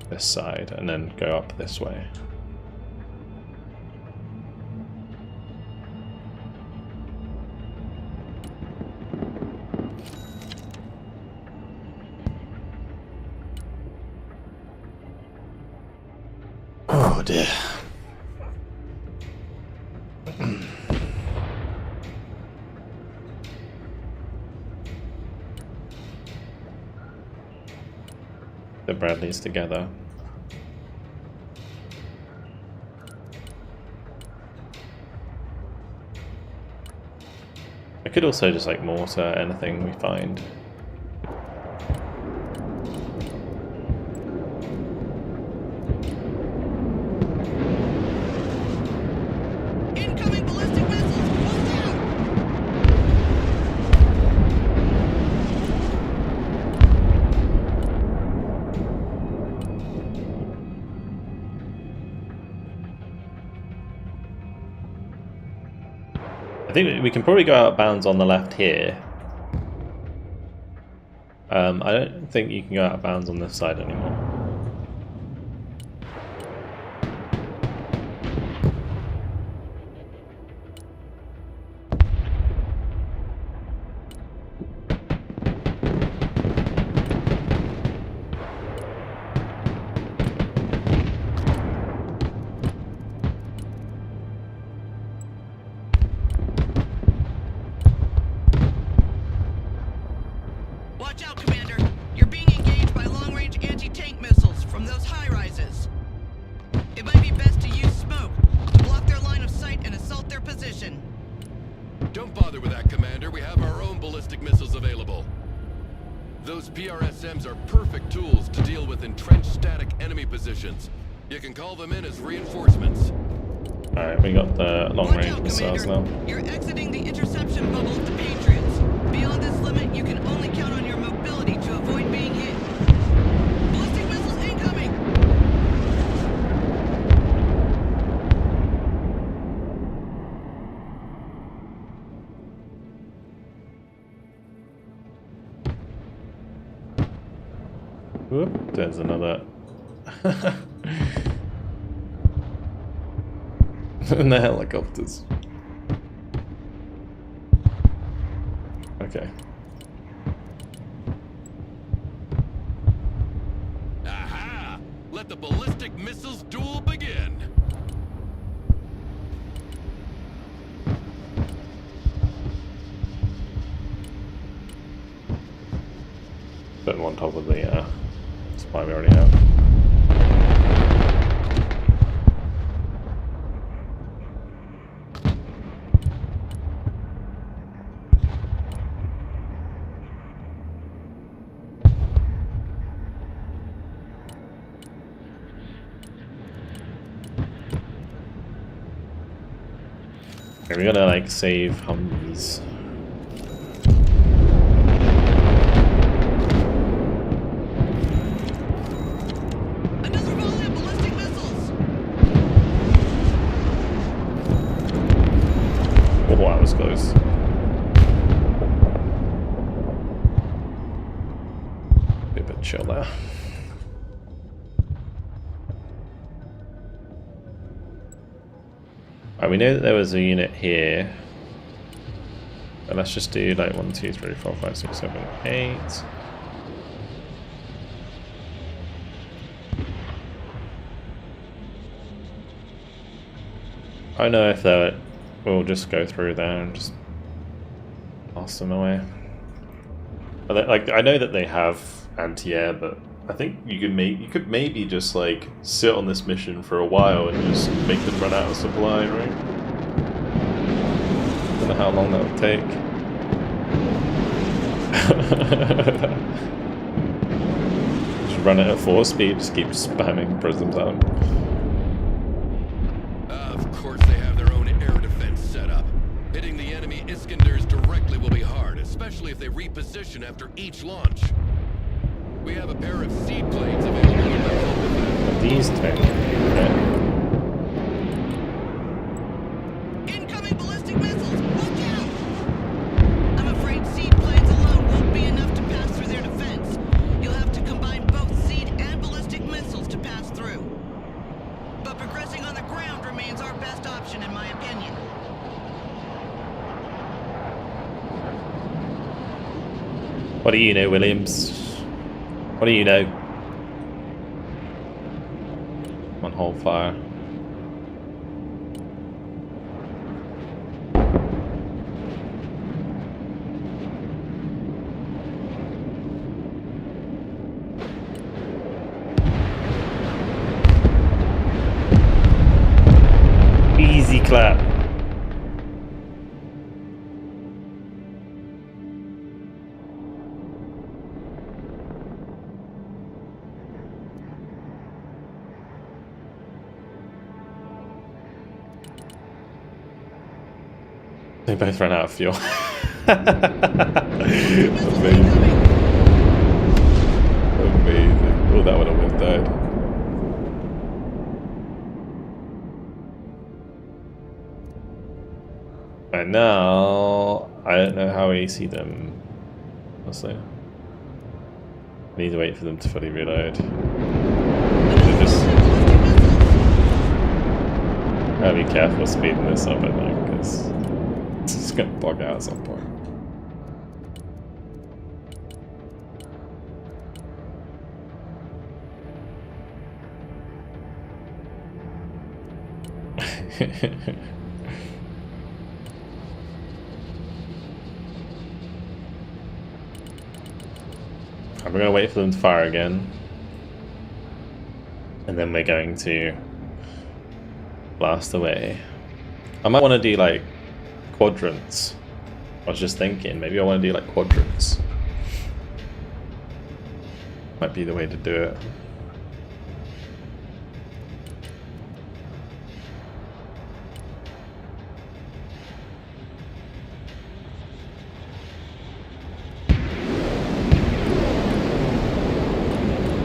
this side and then go up this way. Oh dear. The Bradleys together. I could also just like mortar anything we find. Incoming ballistic missiles! Hold down! I think we can probably go out of bounds on the left here. I don't think you can go out of bounds on this side anymore. Watch out, Commander! You're being engaged by long-range anti-tank missiles from those high-rises. It might be best to use smoke to block their line of sight and assault their position. Don't bother with that, Commander. We have our own ballistic missiles available. Those PRSMs are perfect tools to deal with entrenched static enemy positions. You can call them in as reinforcements. Alright, we got the long Watch range out, missiles now. Commander! You're exiting the interception bubble of the Patriots. Beyond this limit, you can only count on your mobility to avoid being hit. Ballistic missiles incoming! Whoop, there's another. And the helicopters. Okay. Aha! Let the ballistic missiles duel begin. Put them on top of the supply we already have. Okay, we're gonna like save Humvees. Another volley of ballistic missiles! Oh, that was close. Be a bit chill there. Right, we know that there was a unit here. But let's just do like 1, 2, 3, 4, 5, 6, 7, 8. I don't know if we'll just go through there and just pass them away. But like, I know that they have anti-air, but I think you could maybe just like sit on this mission for a while and just make them run out of supply, right? Don't know how long that would take. Just run it at 4 speed, just keep spamming prisms out. Of course they have their own air defense set up. Hitting the enemy Iskanders directly will be hard, especially if they reposition after each launch. We have a pair of seed planes available. These two. Okay. Incoming ballistic missiles! Watch out! I'm afraid seed planes alone won't be enough to pass through their defense. You'll have to combine both seed and ballistic missiles to pass through. But progressing on the ground remains our best option, in my opinion. What do you know, Williams? What do you know? On hold fire. Easy clap. They both ran out of fuel. Amazing. Amazing. Oh, that would have almost died. And now, I don't know how we see them. Honestly. I need to wait for them to fully reload. Gotta be careful speeding this up, I think, because it's gonna bug out at some point. I'm gonna wait for them to fire again, and then we're going to blast away. I might want to do like quadrants. I was just thinking, maybe I want to do like quadrants. Might be the way to do it.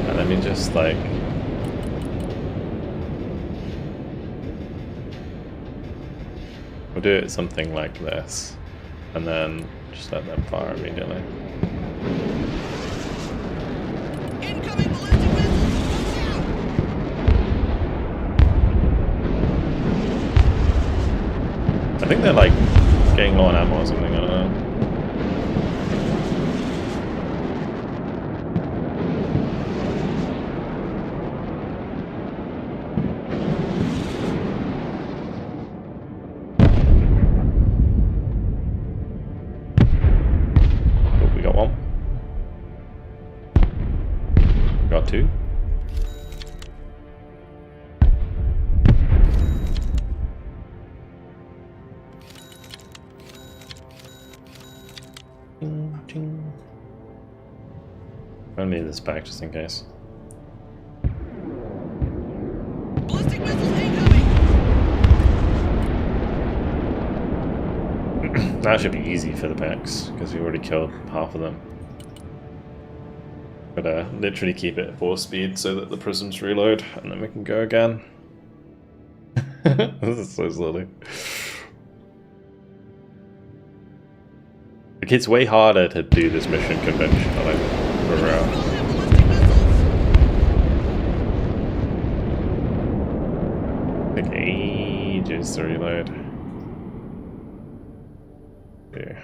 And let me just like we'll do it something like this, and then just let them fire immediately. Incoming ballistic missiles! Watch out! think they're like getting low on ammo or something, I don't know. Oh, we got one. Got two. I'll need this back just in case. Ballistic missiles incoming! That should be easy for the packs, because we already killed half of them. Gotta literally keep it at 4 speed so that the prisms reload, and then we can go again. This is so slowly. Like, it's way harder to do this mission conventionally, for real. Ballistic missiles! Take ages to reload. Yeah.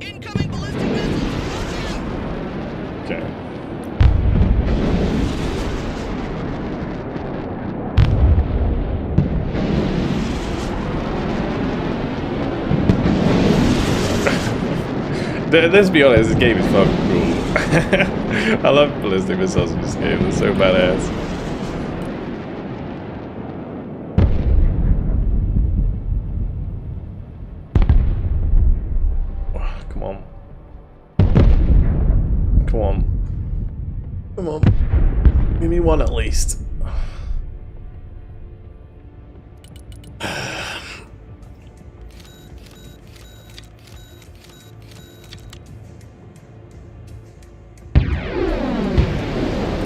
Incoming ballistic missiles! Okay. Let's be honest, this game is fucking cool. I love ballistic missiles in this game, they're so badass. Come on. Come on. Come on. Give me one at least.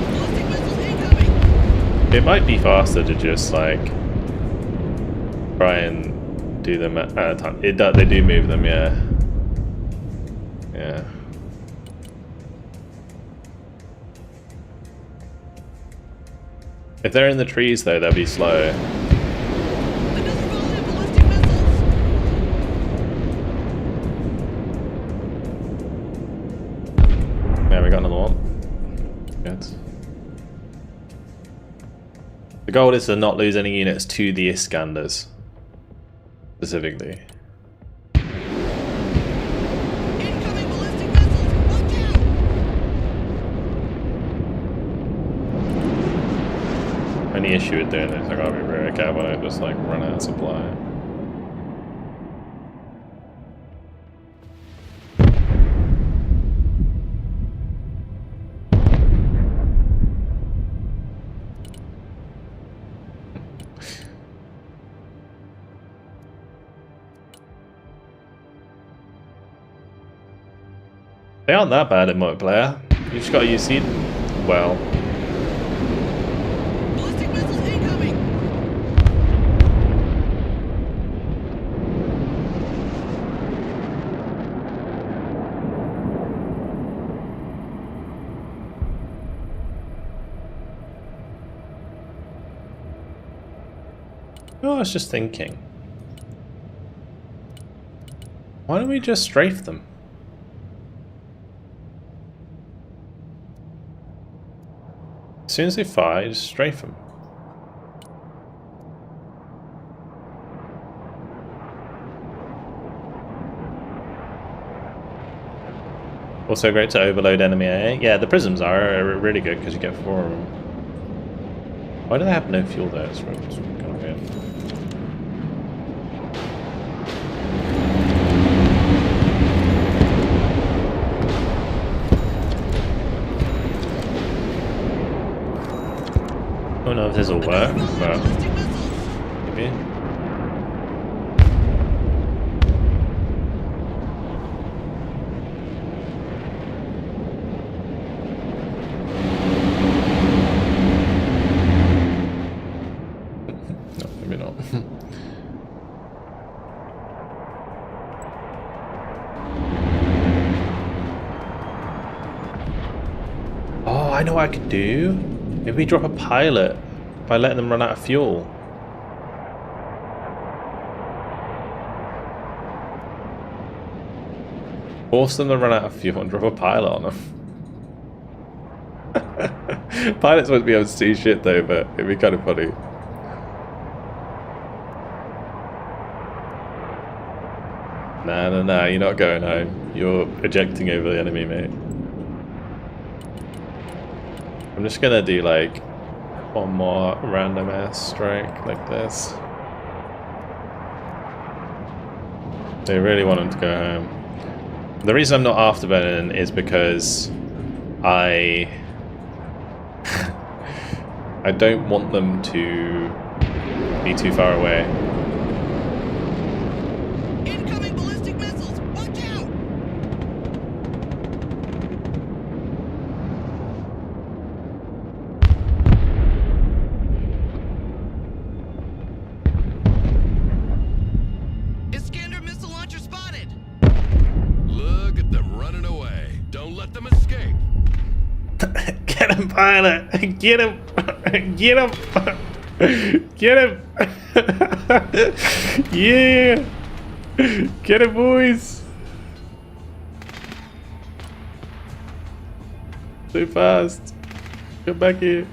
Ballistic missiles incoming! It might be faster to just like try and do them at a time. They do move them, yeah. Yeah. If they're in the trees though, they'll be slow. Another volley of ballistic missiles! Yeah, we got another one. Good. The goal is to not lose any units to the Iskanders. Specifically. Incoming ballistic missiles! Watch out! Any issue with doing this, I gotta be very careful when I just like run out of supply. They aren't that bad in multiplayer. You just gotta use seed well. Ballistic missiles incoming! Oh, I was just thinking. Why don't we just strafe them? As soon as they fire, just strafe them. Also great to overload enemy AA. Yeah, the prisms are really good because you get 4 of them. Why do they have no fuel there? It's kind of weird. I don't know if this will work, but maybe. No, maybe not. Oh, I know what I could do. Maybe we drop a pilot by letting them run out of fuel. Force them to run out of fuel and drop a pilot on them. Pilots won't be able to see shit though, but it'd be kind of funny. Nah, you're not going home. You're ejecting over the enemy, mate. I'm just gonna do like one more random ass strike like this. They really want him to go home. The reason I'm not afterburning is because I don't want them to be too far away. Incoming ballistic missiles! Watch out! Iskander missile launcher spotted! Look at them running away. Don't let them escape. Get him, pilot! Get him! Get him! Get him! Yeah! Get him, boys! So fast! Come back here!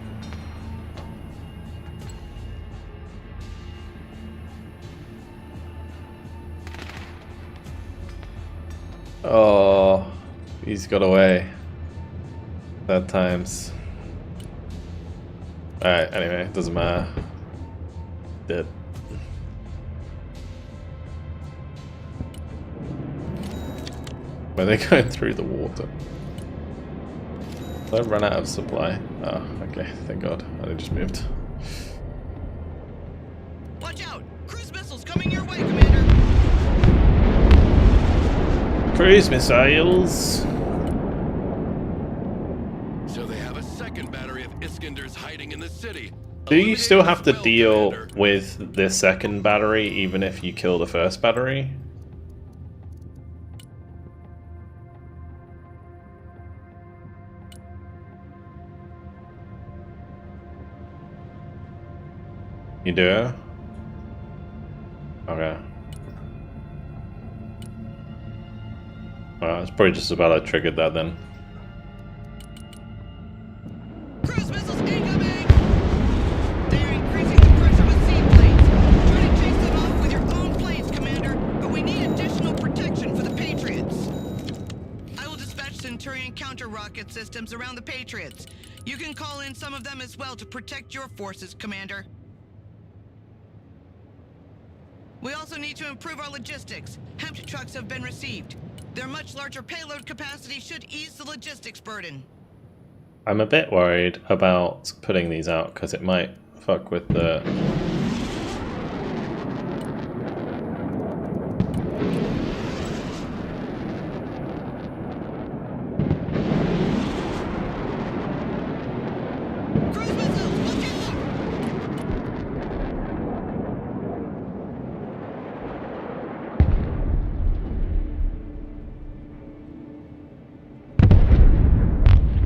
Oh, he's got away. Bad times. Alright, anyway, doesn't matter. Dead. Were they going through the water? Did I run out of supply? Oh, okay, thank God. I just moved. Watch out! Cruise missiles coming your way, Commander! Cruise missiles! So they have a second battery of Iskanders hiding in the city. Do you still have to Well, deal Commander. with the second battery even if you kill the first battery? You do? Okay. Well, it's probably just about I triggered that then. Cruise missiles incoming! They're increasing the pressure with seaplanes. Try to chase them off with your own planes, Commander, but we need additional protection for the Patriots. I will dispatch Centurion counter-rocket systems around the Patriots. You can call in some of them as well to protect your forces, Commander. We also need to improve our logistics. Hemp trucks have been received. Their much larger payload capacity should ease the logistics burden. I'm a bit worried about putting these out because it might fuck with the... Cruise missiles, look out!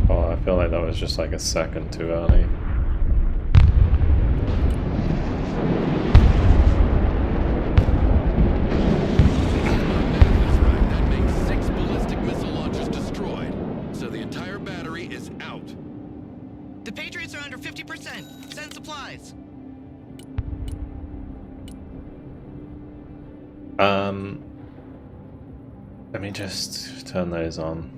Oh, I feel like that was just like a second too early. That's right. That makes 6 ballistic missile launchers destroyed. So the entire battery is out. The Patriots are under 50%. Send supplies. Let me just turn those on.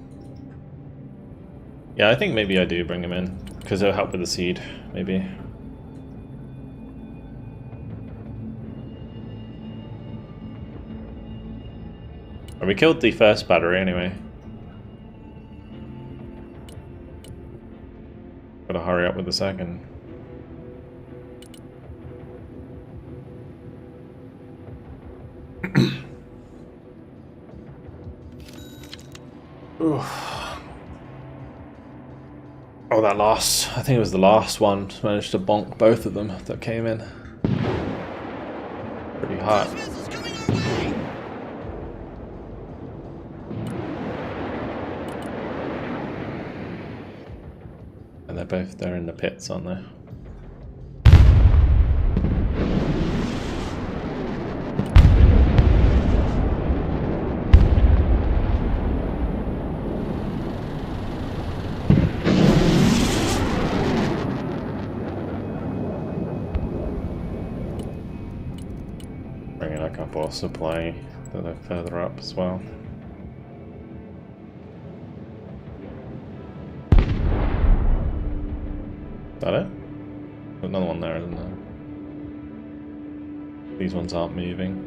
Yeah, I think maybe I do bring them in because it'll help with the seed, maybe. And we killed the first battery anyway. Gotta hurry up with the second. Oh, that last, I think it was the last one, managed to bonk both of them that came in. Pretty hot. Missiles coming our way! And they're in the pits, aren't they? Bringing a couple of supply that are further up as well. Is that it? Another one there, isn't there? These ones aren't moving.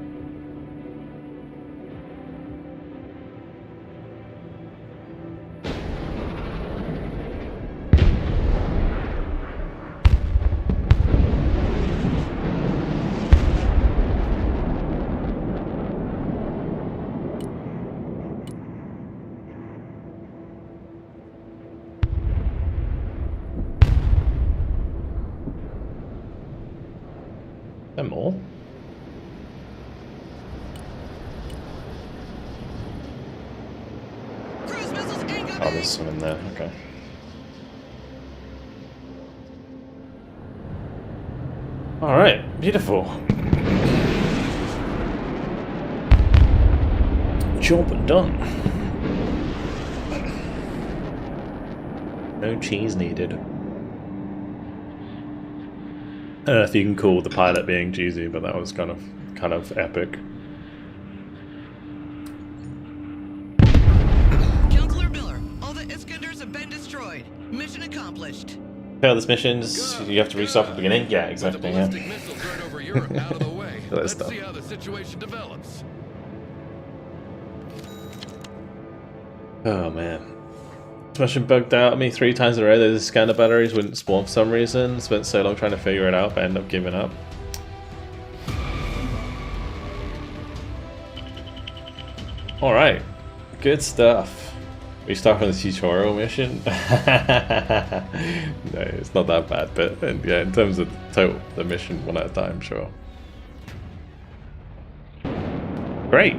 There more? Cruise missiles incoming! Oh, there's some in there, okay. Alright, beautiful. Job done. No cheese needed. I don't know if you can call the pilot being cheesy, but that was kind of epic. Counselor Miller, all the Iskanders have been destroyed. Mission accomplished. Fail this missions, you have to restart from the beginning? Yeah, exactly, With the yeah. ballistic missile threat over Europe out of the way, That let's stuff. see how the situation develops. Oh man. This mission bugged out at me 3 times in a row. Those scanner batteries wouldn't spawn for some reason. Spent so long trying to figure it out, but ended up giving up. Alright. Good stuff. We start from the tutorial mission. No, it's not that bad, but yeah, in terms of total, the mission 1 at a time, sure. Great.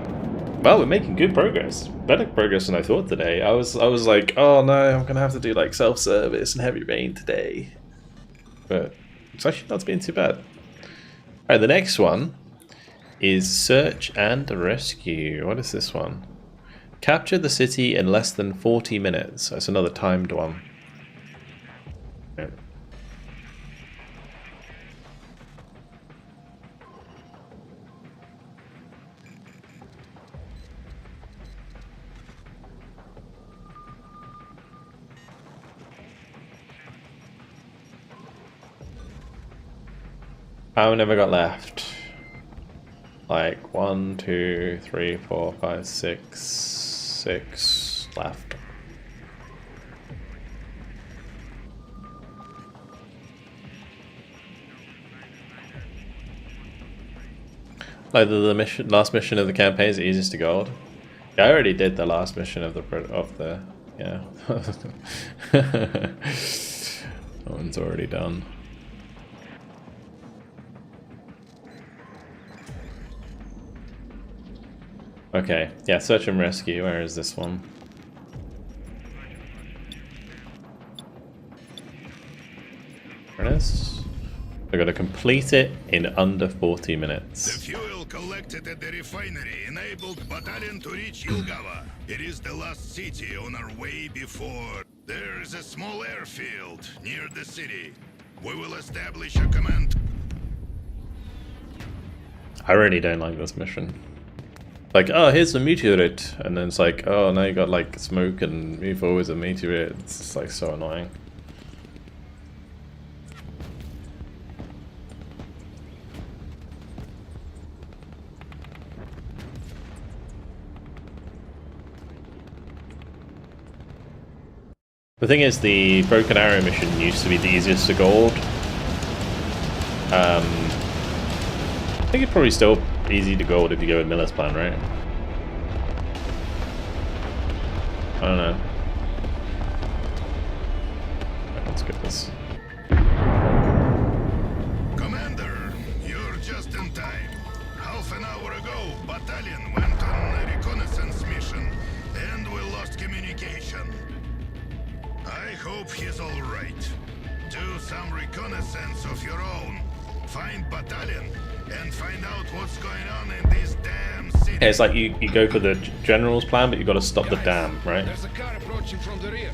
Well, we're making good progress. Better progress than I thought today. I was like, oh no, I'm gonna have to do like self-service and heavy rain today. But it's actually not been too bad. Alright, the next one is search and rescue. What is this one? Capture the city in less than 40 minutes. That's another timed one. Yeah. How many have I got left? Like 1, 2, 3, 4, 5, 6 left. Like the last mission of the campaign is the easiest to gold. Yeah, I already did the last mission of the yeah. That one's already done. Okay, yeah, search and rescue. Where is this one? There it is. I gotta complete it in under 40 The minutes. fuel collected at the refinery enabled battalion to reach Yulgava. It is the last city on our way before. There is a small airfield near the city. We will establish a command. I really don't like this mission. Like, oh, here's the meteorite, and then it's like, oh, now you got like smoke and move forward a meteorite. It's just, like so annoying. The thing is, the Broken Arrow mission used to be the easiest to gold. I think it probably still easy to gold if you go with Miller's plan, right? I don't know. Right, let's get this. Commander, you're just in time. Half an hour ago, battalion went on a reconnaissance mission, and we lost communication. I hope he's all right. Do some reconnaissance of your own. Find battalion and find out what's going on in this damn city. Yeah, it's like you go for the general's plan, but you got to stop the Guys, dam, right? There's a car approaching from the rear.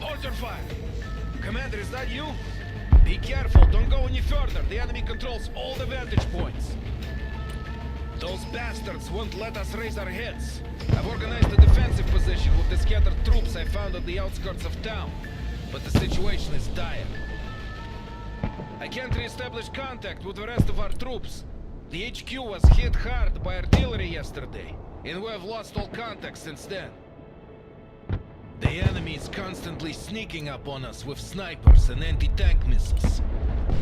Hold your fire. Commander, is that you? Be careful, don't go any further. The enemy controls all the vantage points. Those bastards won't let us raise our heads. I've organized a defensive position with the scattered troops I found at the outskirts of town. But the situation is dire. I can't re-establish contact with the rest of our troops. The HQ was hit hard by artillery yesterday, and we have lost all contact since then. The enemy is constantly sneaking up on us with snipers and anti-tank missiles.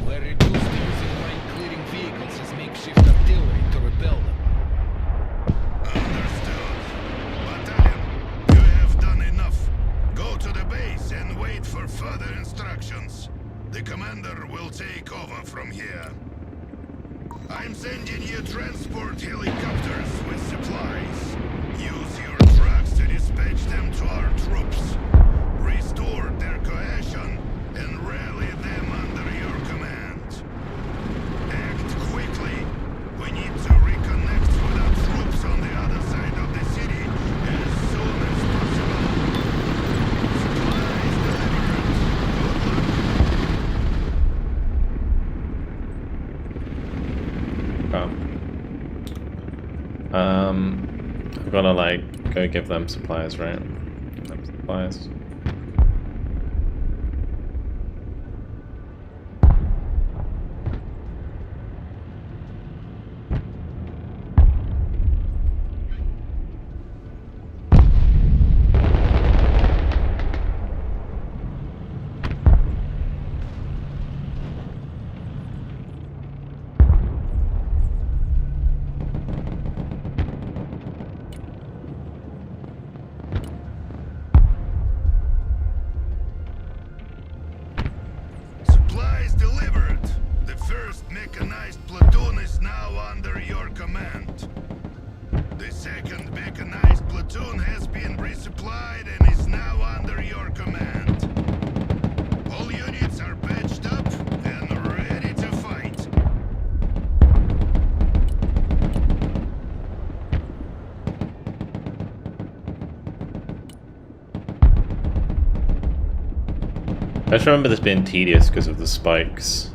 We're reduced to using mine-clearing vehicles as makeshift artillery to repel them. Understood. Battalion, you have done enough. Go to the base and wait for further instructions. The commander will take over from here. I'm sending you transport helicopters with supplies. Use your trucks to dispatch them to our troops. Restore their cohesion and rally them under your command. Act quickly. We need to reconnect with our troops on the other side of the city as soon as possible. Supplies delivered. Good luck. I've gotta like go give them supplies, right? Give them supplies. Supplies delivered. The first mechanized platoon is now under your command. The second mechanized platoon has been resupplied and is now under your command. All units are patched up and ready to fight. I just remember this being tedious because of the spikes.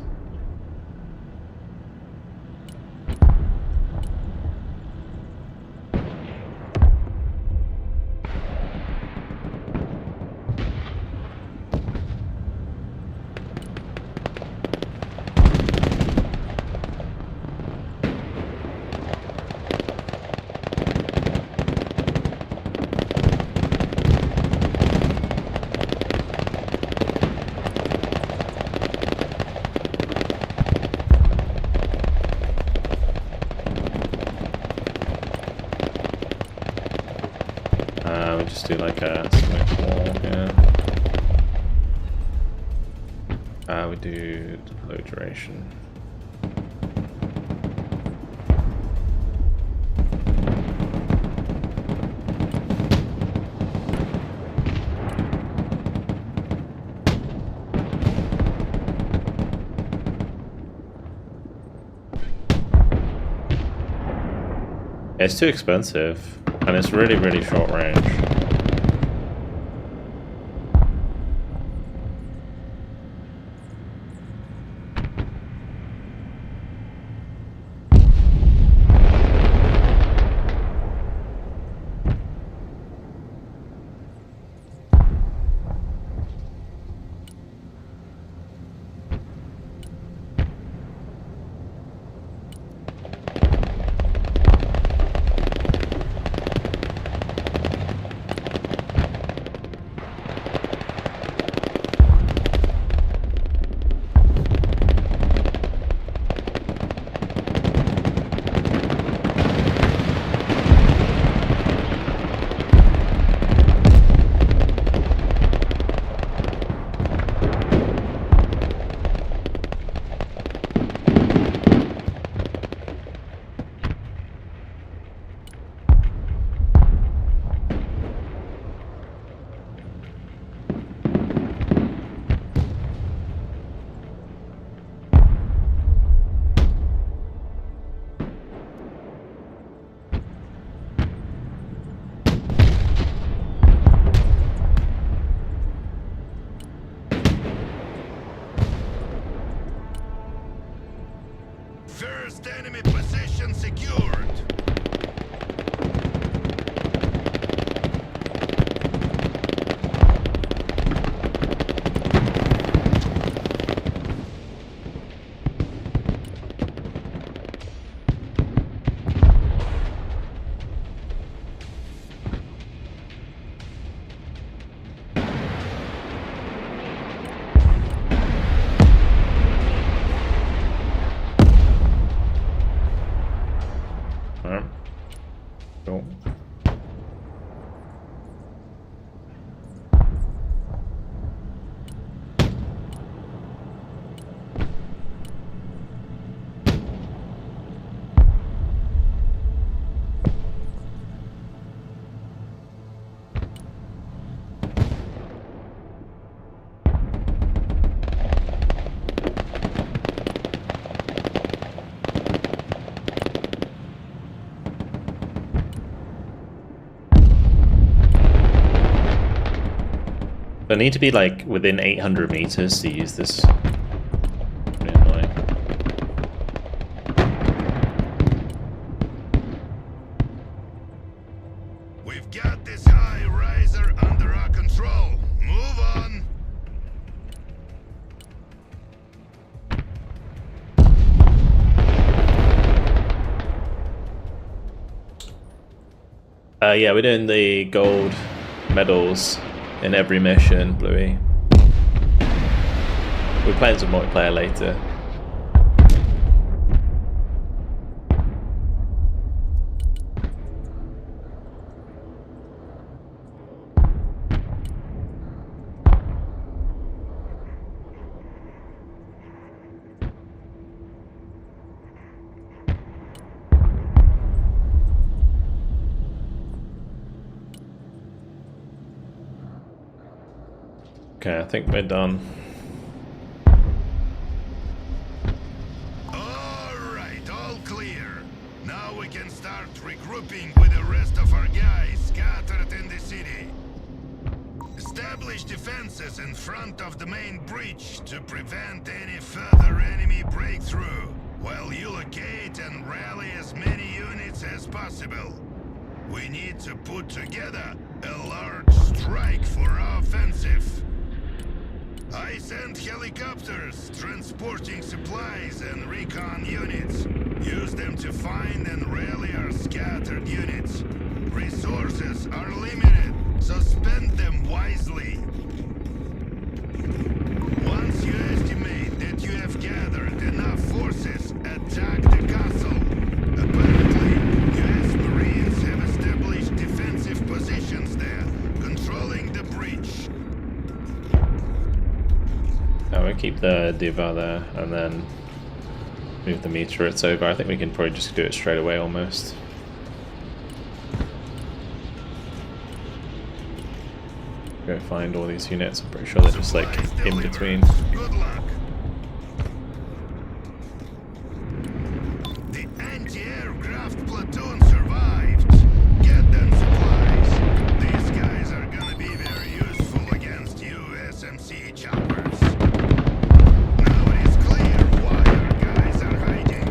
We just do like a switch wall here. We do low duration. It's too expensive, and it's really, really short range. First enemy position secured. Alright. Cool. I need to be like within 800 meters to use this. Pretty annoying. We've got this high riser under our control. Move on. Yeah, we're doing the gold medals in every mission, Bluey. We're playing some multiplayer later. Okay, I think we're done. Alright, all clear. Now we can start regrouping with the rest of our guys scattered in the city. Establish defenses in front of the main breach to prevent any further enemy breakthrough, while you locate and rally as many units as possible. We need to put together a large strike for our offensive. I sent helicopters transporting supplies and recon units. Use them to find and rally our scattered units. Resources are limited, so spend them wisely. Once you estimate that you have gathered enough forces, attack the castle. Apparently, US Marines have established defensive positions there, controlling the breach. We'll keep the diva there and then move the meter it's over. I think we can probably just do it straight away almost. Go find all these units. I'm pretty sure they're just like in between. Good luck. The anti-aircraft platoon survived. Get them supplies. These guys are gonna be very useful against you SMC choppers. Now it is clear why our guys are hiding.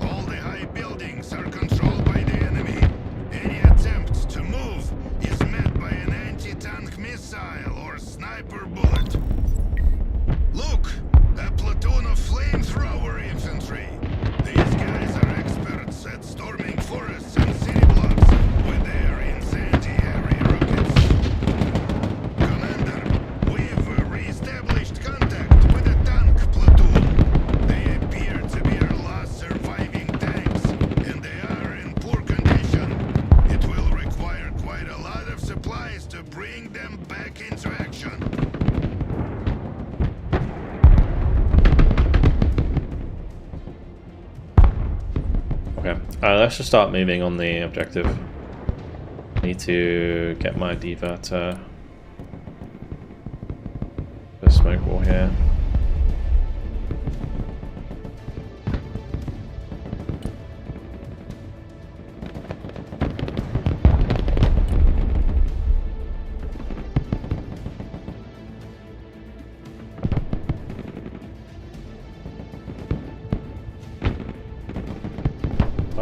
All the high buildings are controlled by the enemy. Any attempt to move is met by an anti-tank missile or sniper bullet. Look! A platoon of flamethrower infantry. These guys are experts at storming forests and city blocks with their incendiary rockets. Commander, we've re-established contact with a tank platoon. They appear to be our last surviving tanks, and they are in poor condition. It will require quite a lot of supplies to bring them back into action. Okay, let's just start moving on the objective. Need to get my diva to the smoke wall here.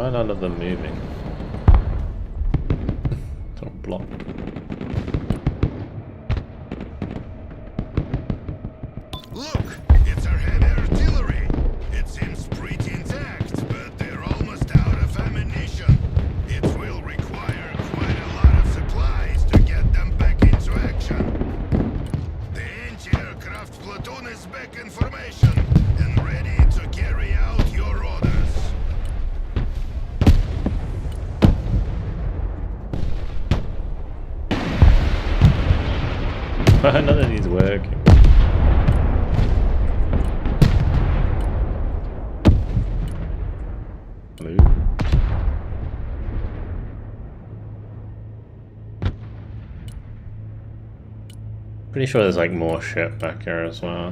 Why are none of them moving? It's all blocked. Look, it's our heavy artillery. It seems pretty intact, but they're almost out of ammunition. It will require quite a lot of supplies to get them back into action. The anti-aircraft platoon is back in formation and ready to carry out your orders. None of these working. Move. Pretty sure there's like more shit back here as well.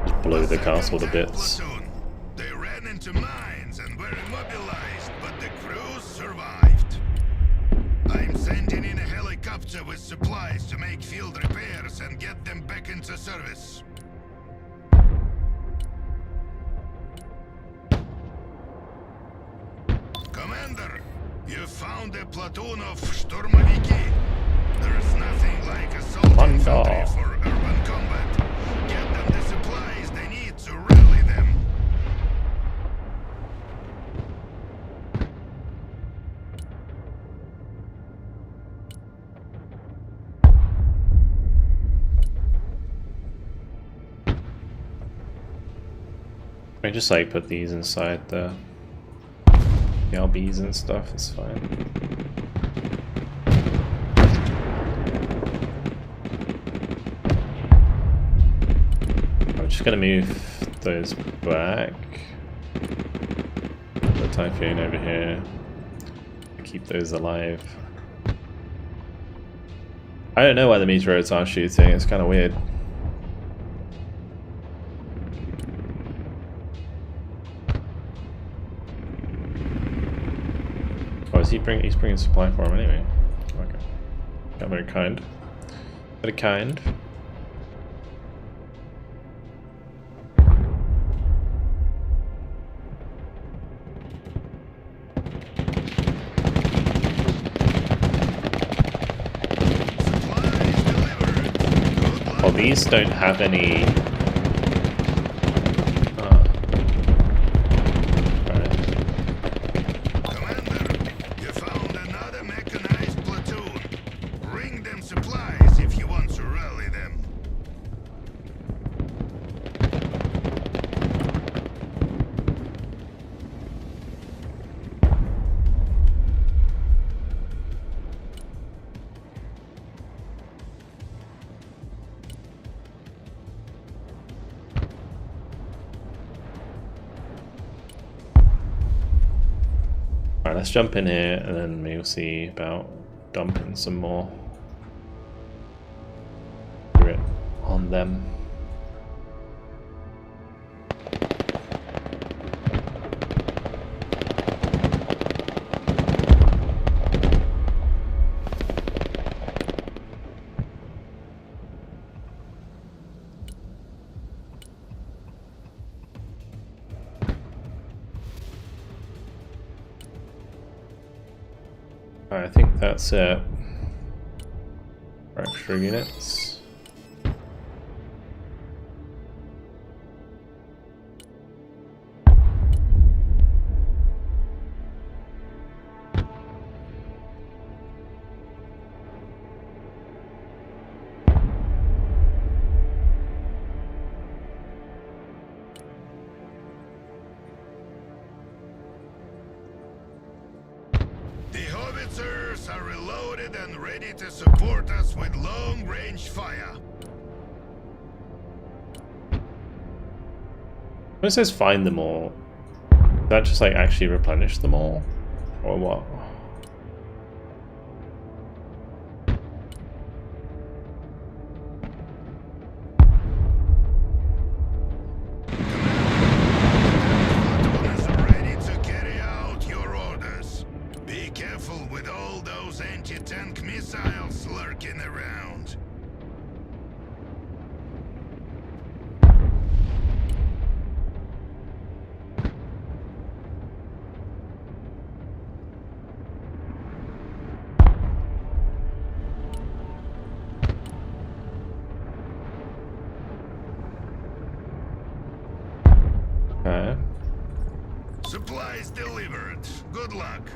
Just blew the castle to bits. Platoon. They ran into mines and were immobilized, but the crew survived. I'm sending in a helicopter with supplies to make field repairs and get them back into service. Commander, you found a platoon of Sturmoviki. There's nothing like assault infantry for urban combat. Get them the supplies they need to rally them. I just like put these inside the LBs and stuff, it's fine. I'm just gonna move those back. The Typhoon over here. Keep those alive. I don't know why the meteorites aren't shooting, it's kinda weird. He's bringing supply for him anyway. Okay. Got very kind. Very kind. Supplies delivered. Good luck. Well, these don't have any. Commander, you found another mechanized platoon. Bring them supplies if you want to rally them. Alright, let's jump in here and then we'll see about dumping some more grit on them. I think that's it for extra units. The howitzers are reloaded and ready to support us with long-range fire. When it says find them all, does that just like actually replenish them all? Or what? Platoon is ready to carry out your orders. Be careful with all those anti-tank missiles lurking around. Supplies delivered. Good luck.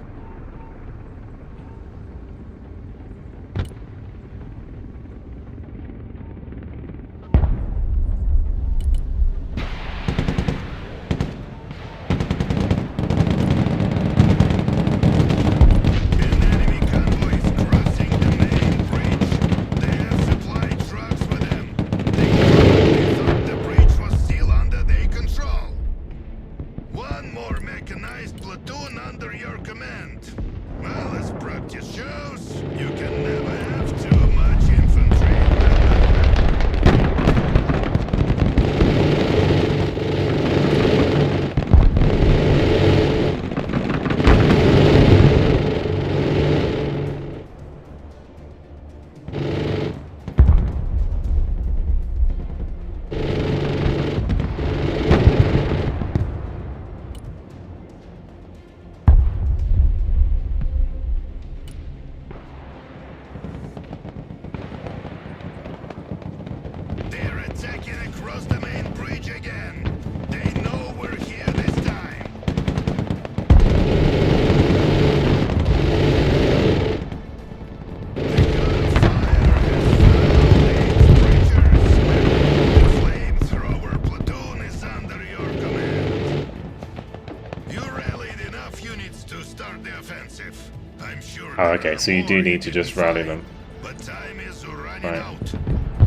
Oh, okay, so you do need to just rally them. But time is running Right. out.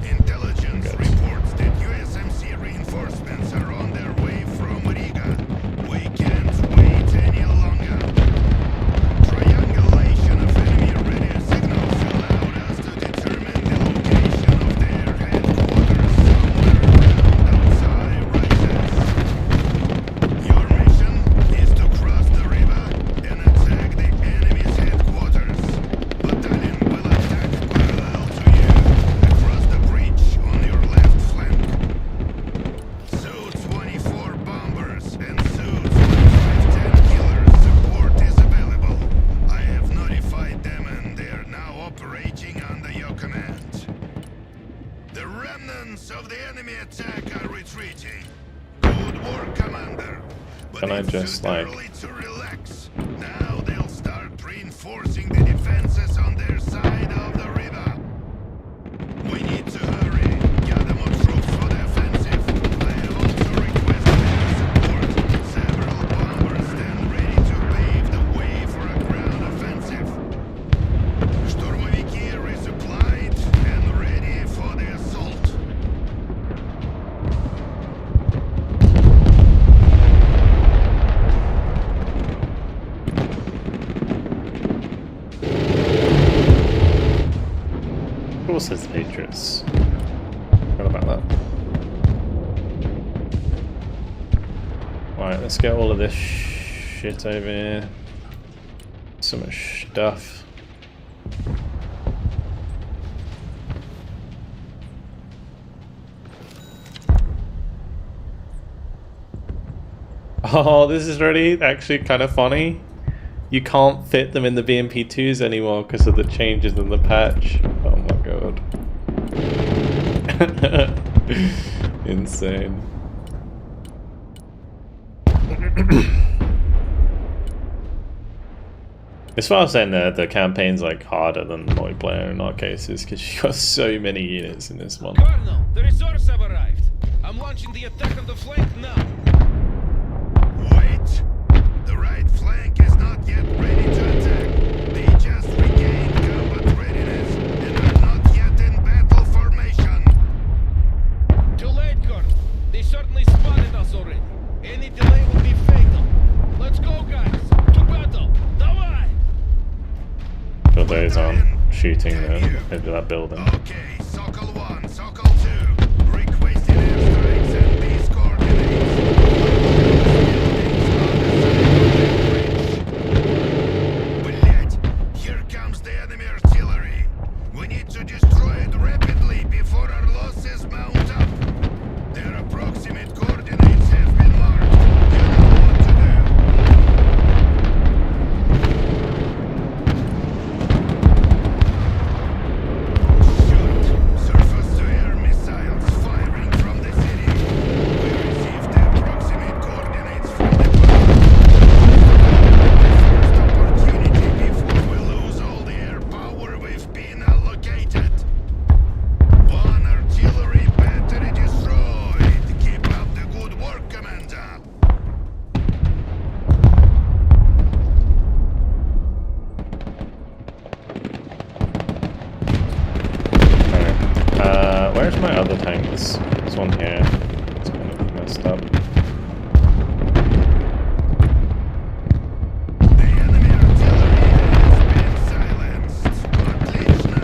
Intelligence reports that USMC reinforcements are on their way from Riga. We can't wait any longer. Triangulation of enemy radio signals allowed us to determine the location of their headquarters somewhere around outside Rises. Your mission is to cross the river and attack the enemy's headquarters. Battalion will attack parallel to you across the breach on your left flank. Su-24 bombers and Su-2510 killers support is available. I have notified them and they are now operating under your command. The remnants of the enemy attack are retreating. Good work, Commander. But Can I it's just, too like- early to relax. Now they'll start reinforcing the defenses on their side of the river. We need to hurry. Gather more troops for the offensive. I have also requested their support. Several bombers stand ready to pave the way for a ground offensive. Штурмовики resupplied and ready for the assault. Of course, there's the Patriots. Forgot about that. Right, let's get all of this shit over here. So much stuff. Oh, this is really actually kind of funny. You can't fit them in the BMP2s anymore because of the changes in the patch. Oh my god. Insane. As far as saying the campaign's like harder than multiplayer in our cases because you got so many units in this one. Colonel, the resource have arrived. I'm launching the attack on the flank now. Wait! The right flank is not yet ready to attack. They just regained combat readiness and are not yet in battle formation. Too late, Colonel. They certainly spotted us already. Any delay will be fatal. Let's go, guys. To battle. Давай! But those aren't shooting into that building. Okay, Sokol 1, Sokol 2. Requesting airstrikes and these coordinates. Блять! Here comes the enemy artillery. We need to destroy it rapidly before our losses mount up. Their approximate coordinates have been marked. You know what to do. Shoot! Surface-to-air missiles firing from the city. We received the approximate coordinates from the ground. my other tanks? There's one here. It's kind of messed up. The enemy artillery has been silenced. Отлично.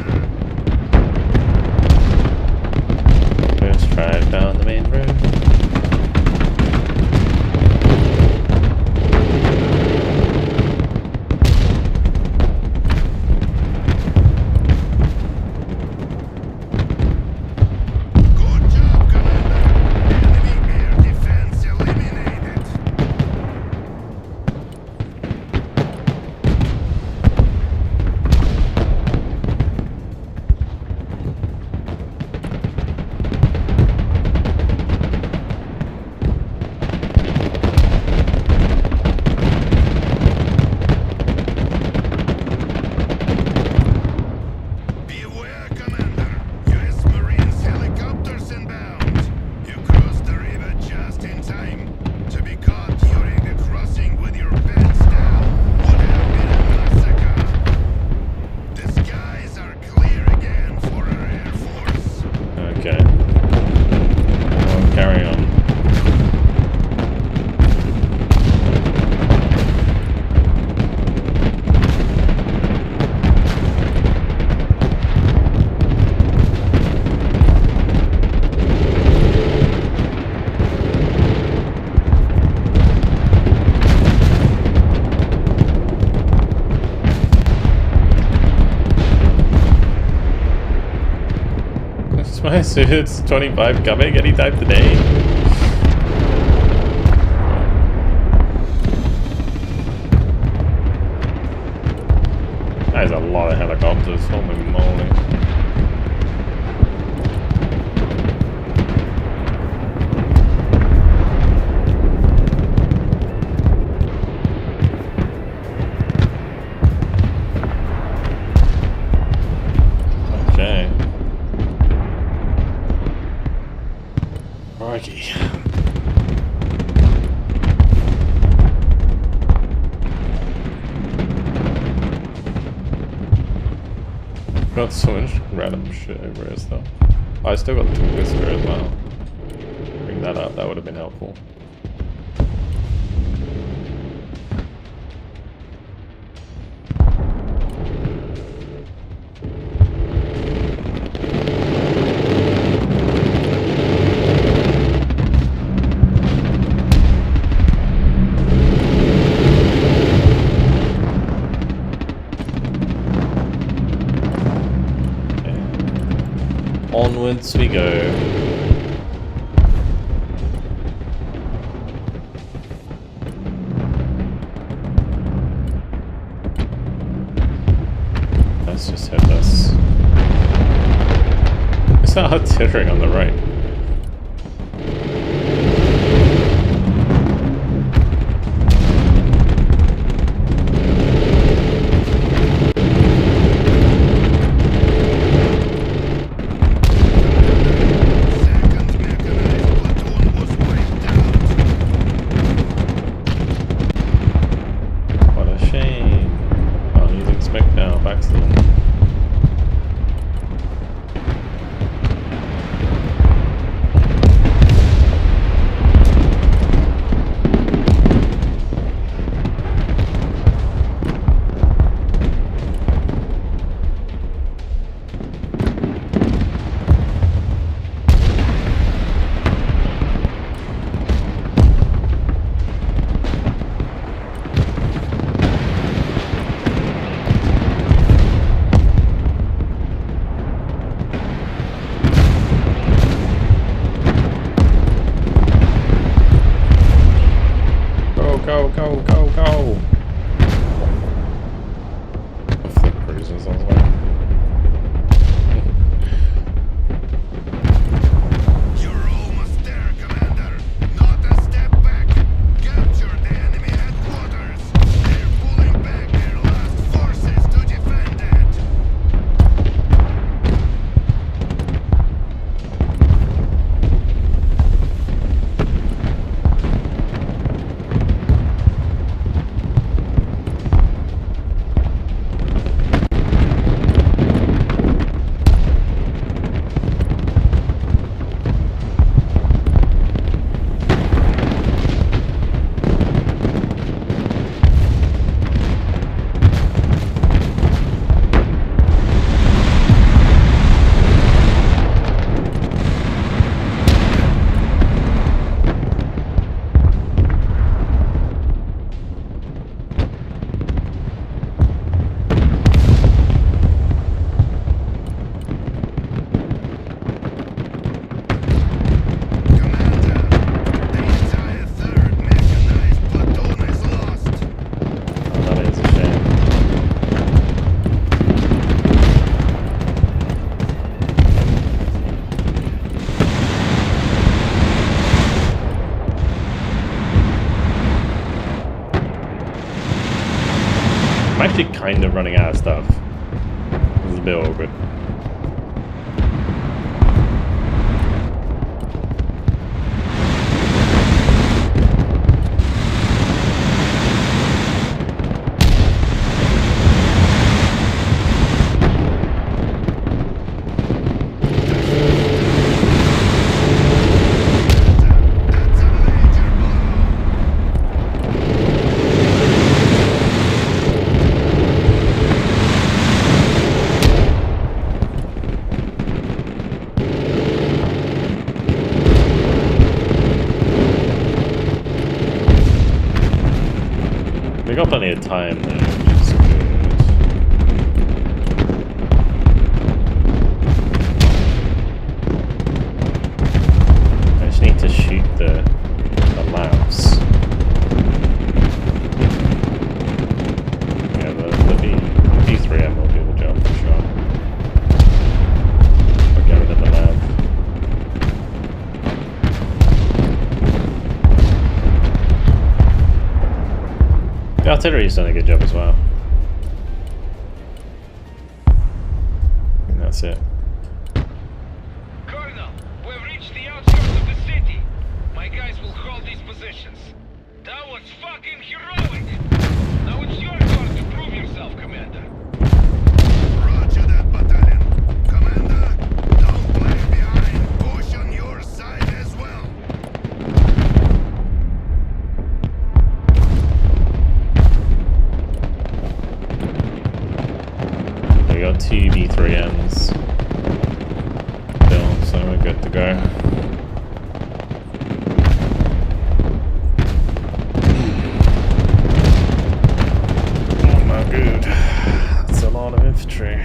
Let's drive down the main road. Good job, Commander. Enemy air defense eliminated. Beware, Commander. U.S. Marines helicopters inbound. You crossed the river just in time. To be caught during the crossing with your pants down would have been a massacre. The skies are clear again for our Air Force. Okay. Well, carry on. It's my suit's 25 coming anytime today. That is a lot of helicopters, holy moly. Okay. Righty. Got so much random shit over here though. I still got the Twister as well. Bring that up, that would have been helpful. Onwards we go. Let's just hit this. It's not artillery on the right. Second mechanized platoon was wiped out. What a shame. Oh, using spec now, back to them. Go, go, go, go! The flip cruisers on the way. You're almost there, Commander. Not a step back. Capture the enemy headquarters. They're pulling back their last forces to defend it. running out of stuff. This is a bit awkward. We got plenty of time though, which is good. I just need to shoot the lamps. Yeah, the V3M will do the job for sure. I'll get rid of the lamp. The artillery's done a good job as well. And that's it. Colonel, we've reached the outskirts of the city. My guys will hold these positions. That was fucking heroic! Now it's your turn to prove yourself, Commander. Roger that, battalion. Commander, don't play behind. Push on your side as well. We got 2 V3Ms still, so we're good to go. Oh my good. That's a lot of infantry.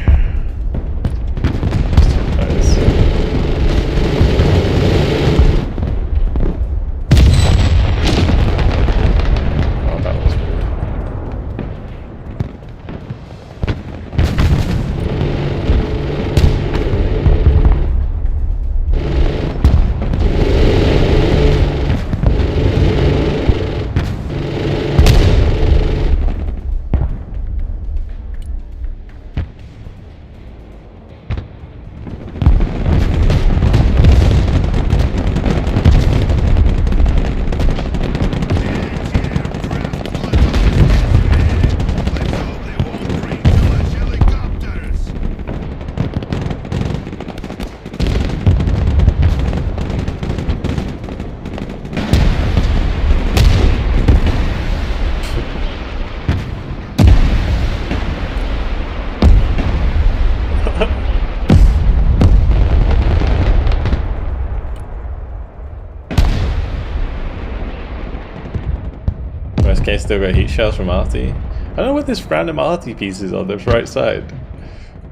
Oh, that was weird. Let's hope they won't bring too much helicopters. Worst case, still got heat shells from Arty. I don't know what this random Arty piece is on the right side.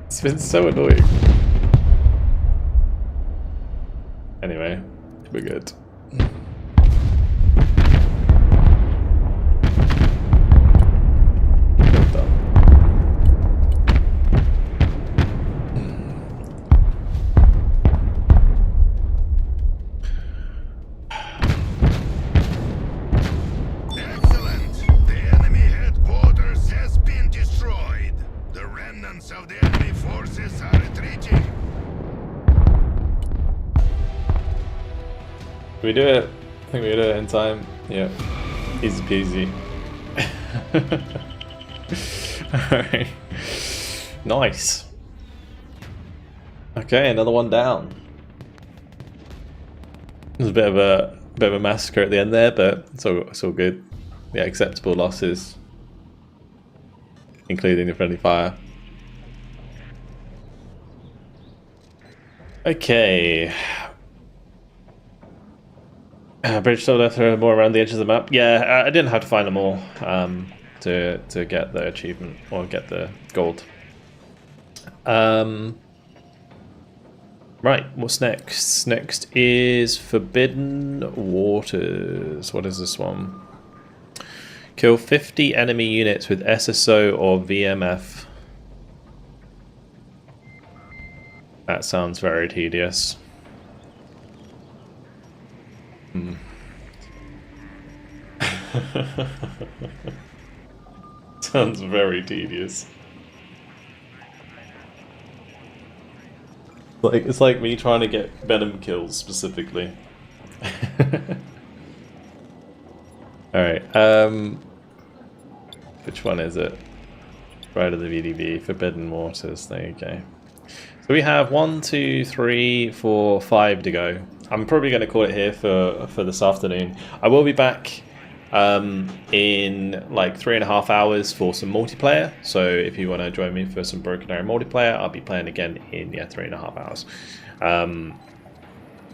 It's been so annoying. Anyway, we're good. Well done. Excellent. The enemy headquarters has been destroyed. The remnants of the enemy forces are retreating. Did we do it? I think we did it in time. Yeah. Easy peasy. Alright. Nice. Okay, another one down. There's a bit of a massacre at the end there, but it's all good. Yeah, acceptable losses. Including the friendly fire. Okay. British soldiers are more around the edges of the map. Yeah, I didn't have to find them all to get the achievement or get the gold. Right, what's next? Next is Forbidden Waters. What is this one? Kill 50 enemy units with SSO or VMF. That sounds very tedious. Sounds very tedious. Like it's like me trying to get Venom kills specifically. Alright, which one is it? Right of the VDV, Forbidden Waters, there you go. So we have 1, 2, 3, 4, 5 to go. I'm probably going to call it here for this afternoon. I will be back in like 3.5 hours for some multiplayer. So if you want to join me for some Broken Arrow multiplayer, I'll be playing again in 3.5 hours.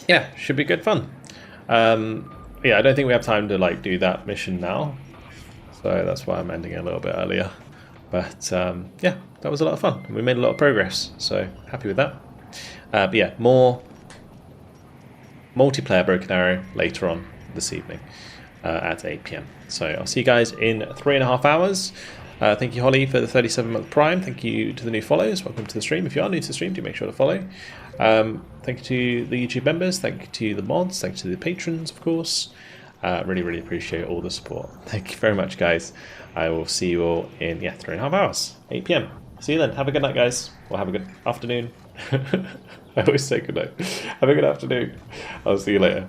Yeah, should be good fun. Yeah, I don't think we have time to like do that mission now, so that's why I'm ending it a little bit earlier. But yeah, that was a lot of fun. We made a lot of progress, so happy with that. But yeah, more multiplayer Broken Arrow later on this evening at 8 PM. So I'll see you guys in 3.5 hours. Thank you, Holly, for the 37-month Prime. Thank you to the new follows. Welcome to the stream. If you are new to the stream, do make sure to follow. Thank you to the YouTube members. Thank you to the mods. Thank you to the patrons, of course. Really, really appreciate all the support. Thank you very much, guys. I will see you all in 3.5 hours, 8 PM. See you then. Have a good night, guys. Or have a good afternoon. I always say good night. Have a good afternoon. I'll see you later.